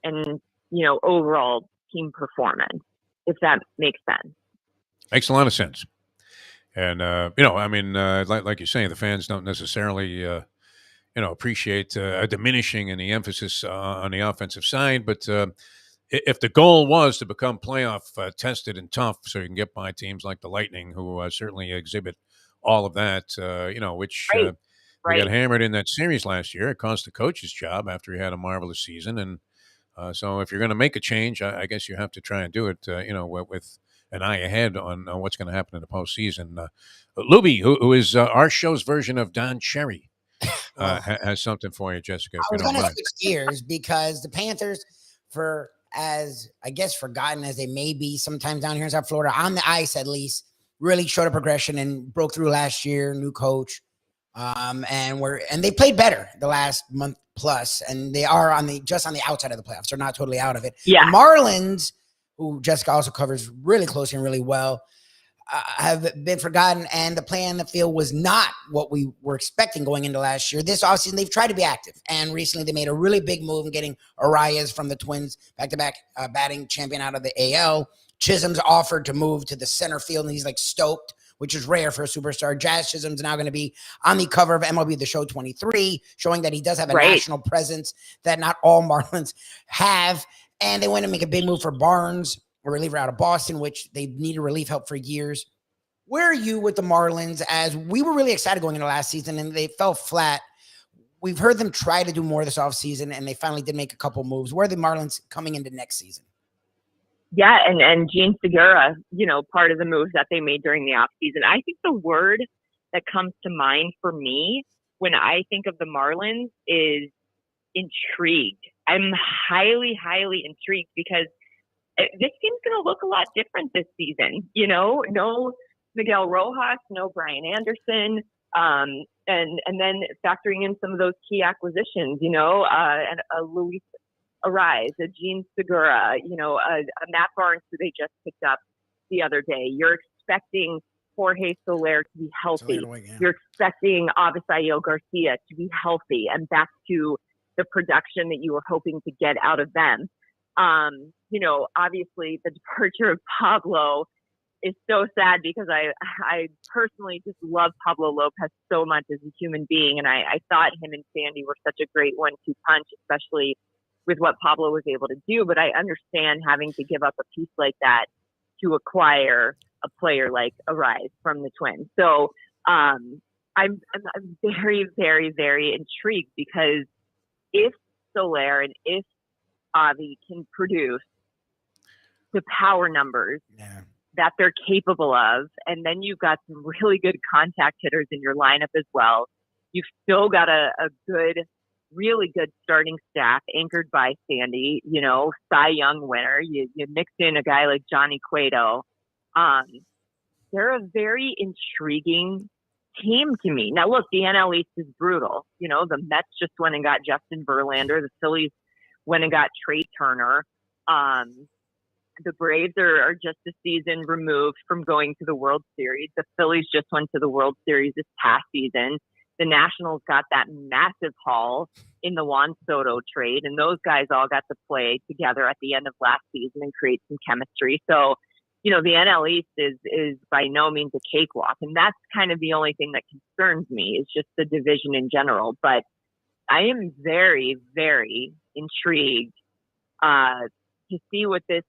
overall team performance, if that makes sense. Makes a lot of sense. And, like you're saying, the fans don't necessarily, appreciate a diminishing in the emphasis on the offensive side. But if the goal was to become playoff tested and tough so you can get by teams like the Lightning, who certainly exhibit all of that, which we got hammered in that series last year. It cost the coach his job after he had a marvelous season. And so if you're going to make a change, I guess you have to try and do it, with an eye ahead on what's going to happen in the postseason. Lubie, who is our show's version of Don Cherry, has something for you, Jessica. I was going to switch gears because the Panthers, for as I guess forgotten as they may be sometimes down here in South Florida, on the ice at least, really showed a progression and broke through last year. New coach, and they played better the last month plus, and they are just on the outside of the playoffs. They're not totally out of it. Yeah, the Marlins, who Jessica also covers really closely and really well, have been forgotten, and the play on the field was not what we were expecting going into last year. This offseason, they've tried to be active, and recently they made a really big move in getting Arias from the Twins, back-to-back batting champion out of the AL. Chisholm's offered to move to the center field, and he's stoked which is rare for a superstar. Jazz Chisholm's now going to be on the cover of MLB The Show 23, showing that he does have a national presence that not all Marlins have. And they went to make a big move for Barnes, a reliever out of Boston, which they needed relief help for years. Where are you with the Marlins? As we were really excited going into last season, and they fell flat. We've heard them try to do more this offseason, and they finally did make a couple moves. Where are the Marlins coming into next season? Yeah, and Gene Segura, part of the moves that they made during the offseason. I think the word that comes to mind for me when I think of the Marlins is intrigued. I'm highly, highly intrigued because this team's going to look a lot different this season. No Miguel Rojas, no Brian Anderson, and then factoring in some of those key acquisitions, and a Luis Ariz, a Gene Segura, a Matt Barnes who they just picked up the other day. You're expecting Jorge Soler to be healthy. You're expecting Avisaíl Garcia to be healthy and back to the production that you were hoping to get out of them. Obviously the departure of Pablo is so sad because I personally just love Pablo Lopez so much as a human being. And I thought him and Sandy were such a great 1-2 punch, especially with what Pablo was able to do. But I understand having to give up a piece like that to acquire a player like Ariz from the Twins. So I'm very, very, very intrigued because if Soler and if Avi can produce the power numbers that they're capable of, and then you've got some really good contact hitters in your lineup as well. You've still got a good, really good starting staff anchored by Sandy, Cy Young winner. You mixed in a guy like Johnny Cueto. They're a very intriguing team to me. Now, look, the NL East is brutal. The Mets just went and got Justin Verlander. The Phillies went and got Trey Turner. The Braves are just a season removed from going to the World Series. The Phillies just went to the World Series this past season. The Nationals got that massive haul in the Juan Soto trade, and those guys all got to play together at the end of last season and create some chemistry. So, the NL East is by no means a cakewalk, and that's kind of the only thing that concerns me is just the division in general. But I am very, very intrigued to see what this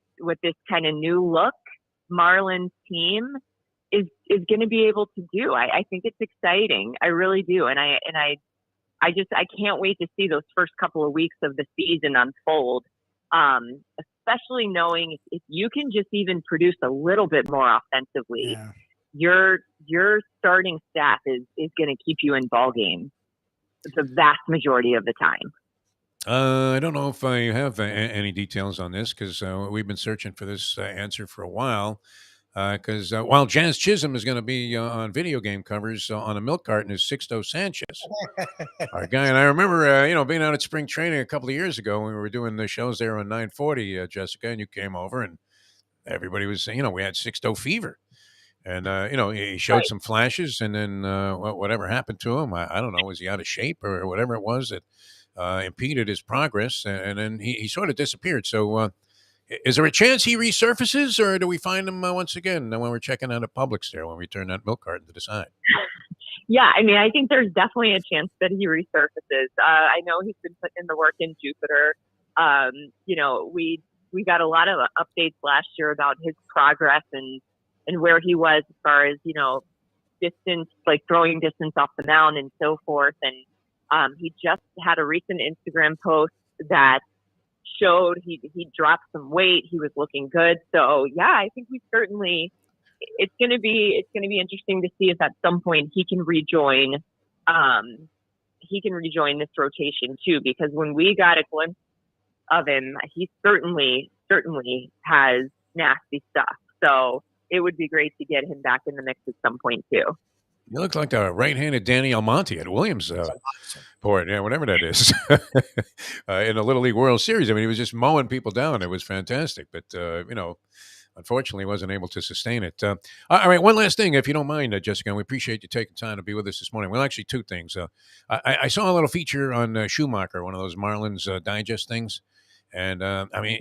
kind of new look Marlins team is going to be able to do. I think it's exciting. I really do. And I can't wait to see those first couple of weeks of the season unfold. Especially knowing if you can just even produce a little bit more offensively, your starting staff is going to keep you in ball games the vast majority of the time. I don't know if I have any details on this because we've been searching for this answer for a while. Because while Jazz Chisholm is going to be on video game covers on a milk carton is Sixto Sanchez, our guy. And I remember, being out at spring training a couple of years ago when we were doing the shows there on 940, Jessica, and you came over and everybody was saying, we had Sixto fever. And, he showed some flashes and then whatever happened to him, I don't know, was he out of shape or whatever it was that impeded his progress, and then he sort of disappeared. So is there a chance he resurfaces, or do we find him once again when we're checking out at Publix there when we turn that milk carton to the side? Yeah, I think there's definitely a chance that he resurfaces. I know he's been putting in the work in Jupiter. We got a lot of updates last year about his progress and where he was as far as, distance, like throwing distance off the mound and so forth. And he just had a recent Instagram post that showed he dropped some weight. He was looking good. So yeah, I think it's going to be interesting to see if at some point he can rejoin this rotation too, because when we got a glimpse of him, he certainly has nasty stuff. So it would be great to get him back in the mix at some point too. You look like the right-handed Danny Almonte at Williams Port, whatever that is, in the Little League World Series. He was just mowing people down. It was fantastic, but unfortunately, wasn't able to sustain it. All right, one last thing, if you don't mind, Jessica. We appreciate you taking time to be with us this morning. Well, actually, two things. I saw a little feature on Schumacher, one of those Marlins Digest things, And I mean,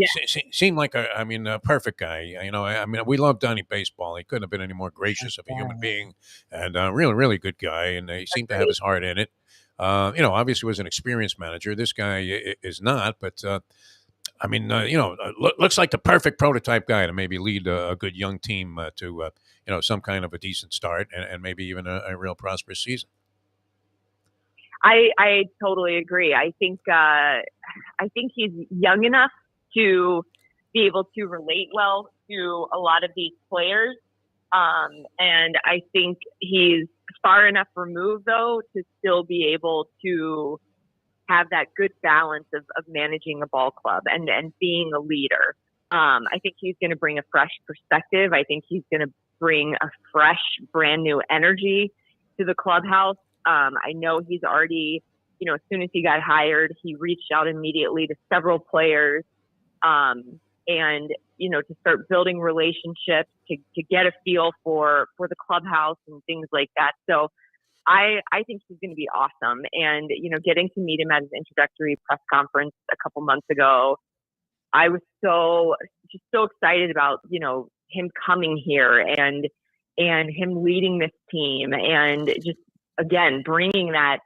seemed like a perfect guy. You know, I mean, we love Donnie baseball. He couldn't have been any more gracious of a human being, and really, really good guy. And he seemed to have his heart in it. You know, obviously was an experienced manager. This guy is not, but I mean, you know, looks like the perfect prototype guy to maybe lead a good young team to, you know, some kind of a decent start and maybe even a real prosperous season. I totally agree. I think he's young enough to be able to relate well to a lot of these players. And I think he's far enough removed, though, to still be able to have that good balance of managing a ball club and being a leader. I think he's going to bring a fresh perspective. I think he's going to bring a fresh, brand new energy to the clubhouse. I know he's already, you know, as soon as he got hired, he reached out immediately to several players, and, you know, to start building relationships, to get a feel for the clubhouse and things like that. So I think he's going to be awesome. And, you know, getting to meet him at his introductory press conference a couple months ago, I was so excited about, you know, him coming here and him leading this team and just, again, bringing that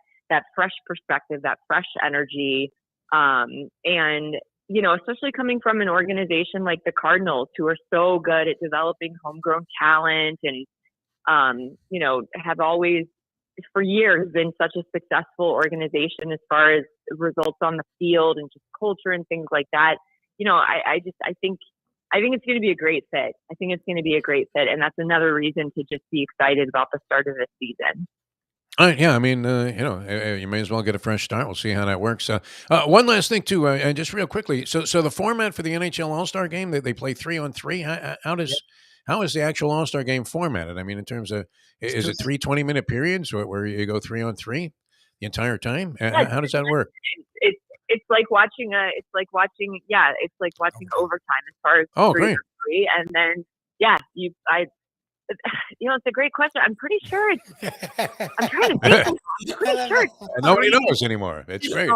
fresh perspective, that fresh energy. And, you know, especially coming from an organization like the Cardinals, who are so good at developing homegrown talent and, you know, have always for years been such a successful organization as far as results on the field and just culture and things like that. You know, I think it's going to be a great fit. I think it's going to be a great fit. And that's another reason to just be excited about the start of this season. Yeah, I mean, you know, you may as well get a fresh start. We'll see how that works. One last thing, too, and just real quickly. So the format for the NHL All-Star Game, they play 3-on-3. How is the actual All-Star Game formatted? I mean, in terms of, is it 3 20-minute periods where you go 3-on-3 the entire time? How does that work? It's like watching overtime as far as 3-on-3, and then you know, it's a great question. I'm pretty sure it's. I'm trying to think. I'm pretty sure it's. Nobody knows anymore. It's great.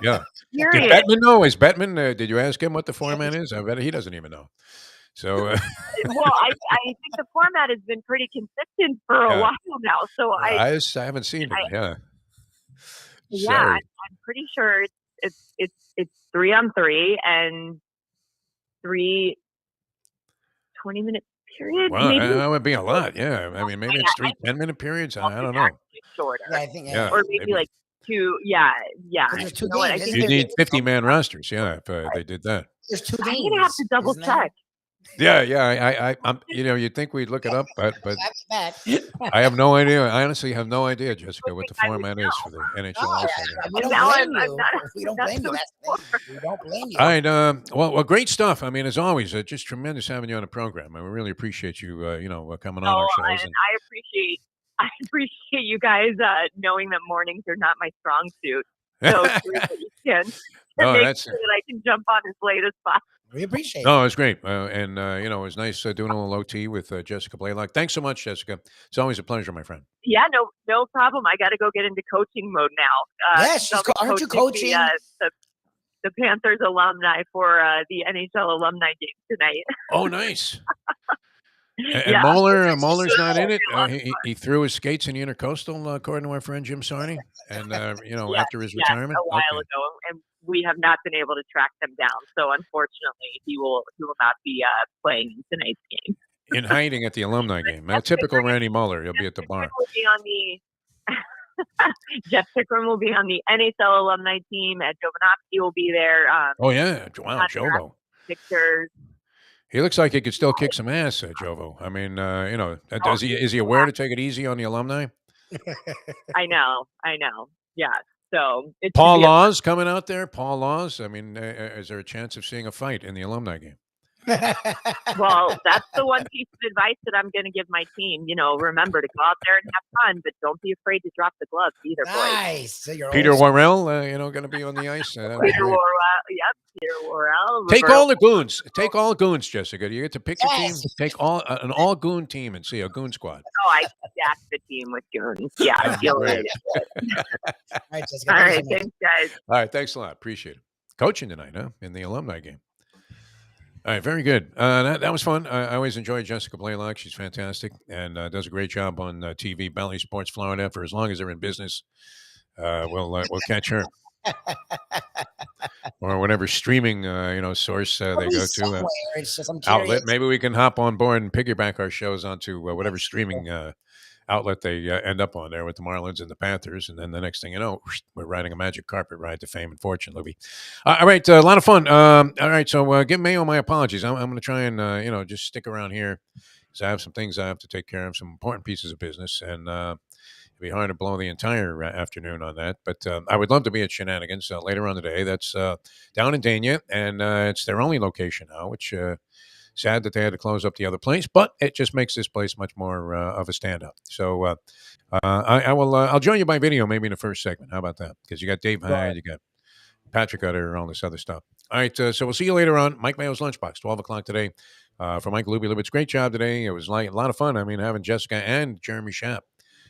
Yeah. Period. Did Bettman know? Is Bettman? Did you ask him what the format is? I bet he doesn't even know. So. Well, I think the format has been pretty consistent for a while now. So I haven't seen it. Yeah. Yeah, I'm pretty sure it's 3-on-3 and 3 20-minute periods. Wow, maybe? that would be a lot. Yeah, I mean, maybe it's 3 10-minute periods. I don't know. Shorter. Yeah, I think. Or maybe like 2. Yeah. There's 2 I games. think You need 50-man rosters. Yeah, if they did that. There's 2 games. I'm gonna have to double check. Yeah. I'm. You know, you'd think we'd look it up, but I have no idea. I honestly have no idea, Jessica, what the format is for the NHL All-Star Game. We don't blame you. We don't blame you. All right. Well, great stuff. I mean, as always, just tremendous having you on the program. I really appreciate you, coming on our shows. And I appreciate you guys knowing that mornings are not my strong suit. So you can make sure that I can jump on as late as possible. We appreciate it. No, it was great. And it was nice doing a little OT with Jessica Blaylock. Thanks so much, Jessica. It's always a pleasure, my friend. Yeah, no problem. I got to go get into coaching mode now. Yes, aren't you coaching? The Panthers alumni for the NHL alumni game tonight. Oh, nice. And Moeller's not in it. He threw his skates in the Intercoastal, according to our friend Jim Sarney. And, after his retirement. A while ago. And we have not been able to track them down. So unfortunately, he will not be playing in tonight's game. In hiding at the alumni game. Typical Randy Moeller. He'll be at the bar. Jeff Pickram will be on the NHL alumni team. Ed Jovanovski will be there. Oh, yeah. Wow, Jovo. Pictures. He looks like he could still kick some ass, Jovo. I mean, is he aware to take it easy on the alumni? I know. Yeah. So it's Paul Laws coming out there. Paul Laws. I mean, is there a chance of seeing a fight in the alumni game? Well, that's the one piece of advice that I'm going to give my team. Remember to go out there and have fun, but don't be afraid to drop the gloves either. Nice. So Peter Worrell, going to be on the ice. Peter Worrell. Yep. Peter Worrell. Take all the goons. Take all goons, Jessica. Do you get to pick a team? Take an all goon team and see a goon squad. Oh, I stacked the team with goons. Yeah, I feel it. All right, Jessica. All right, thanks, guys. All right, thanks a lot. Appreciate it. coaching tonight, huh? In the alumni game. All right, very good. That was fun. I always enjoy Jessica Blaylock. She's fantastic and does a great job on TV, Bally Sports Florida. For as long as they're in business, we'll catch her. Or whatever streaming source they go to It's just, I'm outlet. curious. Maybe we can hop on board and piggyback our shows onto whatever streaming outlet they end up on there with the Marlins and the Panthers, and then the next thing you know, we're riding a magic carpet ride to fame and fortune, Lubie. All right, a lot of fun. All right, so give Mayo my apologies. I'm going to try and just stick around here because I have some things I have to take care of, some important pieces of business, and it'd be hard to blow the entire afternoon on that. But I would love to be at Shenanigans later on today. That's down in Dania, and it's their only location now, which. Sad that they had to close up the other place, but it just makes this place much more of a standout. So I'll join you by video maybe in the first segment. How about that? Because you got Dave Hyde, you got Patrick Utter, all this other stuff. All right, so we'll see you later on. Mike Mayo's Lunchbox, 12 o'clock today. For Mike Lubie. Lubit's great job today. It was like a lot of fun. I mean, having Jessica and Jeremy Schaap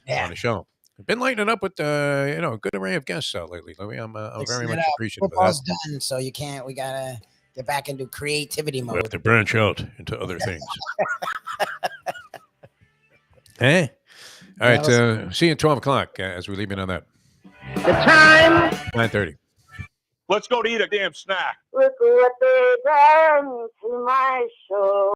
on the show. I've been lighting it up with a good array of guests lately, Lubie. I'm very much appreciative of that. Football's done, so we gotta get back into creativity mode. We have to branch out into other things. All right. See you at 12 o'clock as we leave in on that. The time. 9:30. Let's go to eat a damn snack. Look what they done to my soul.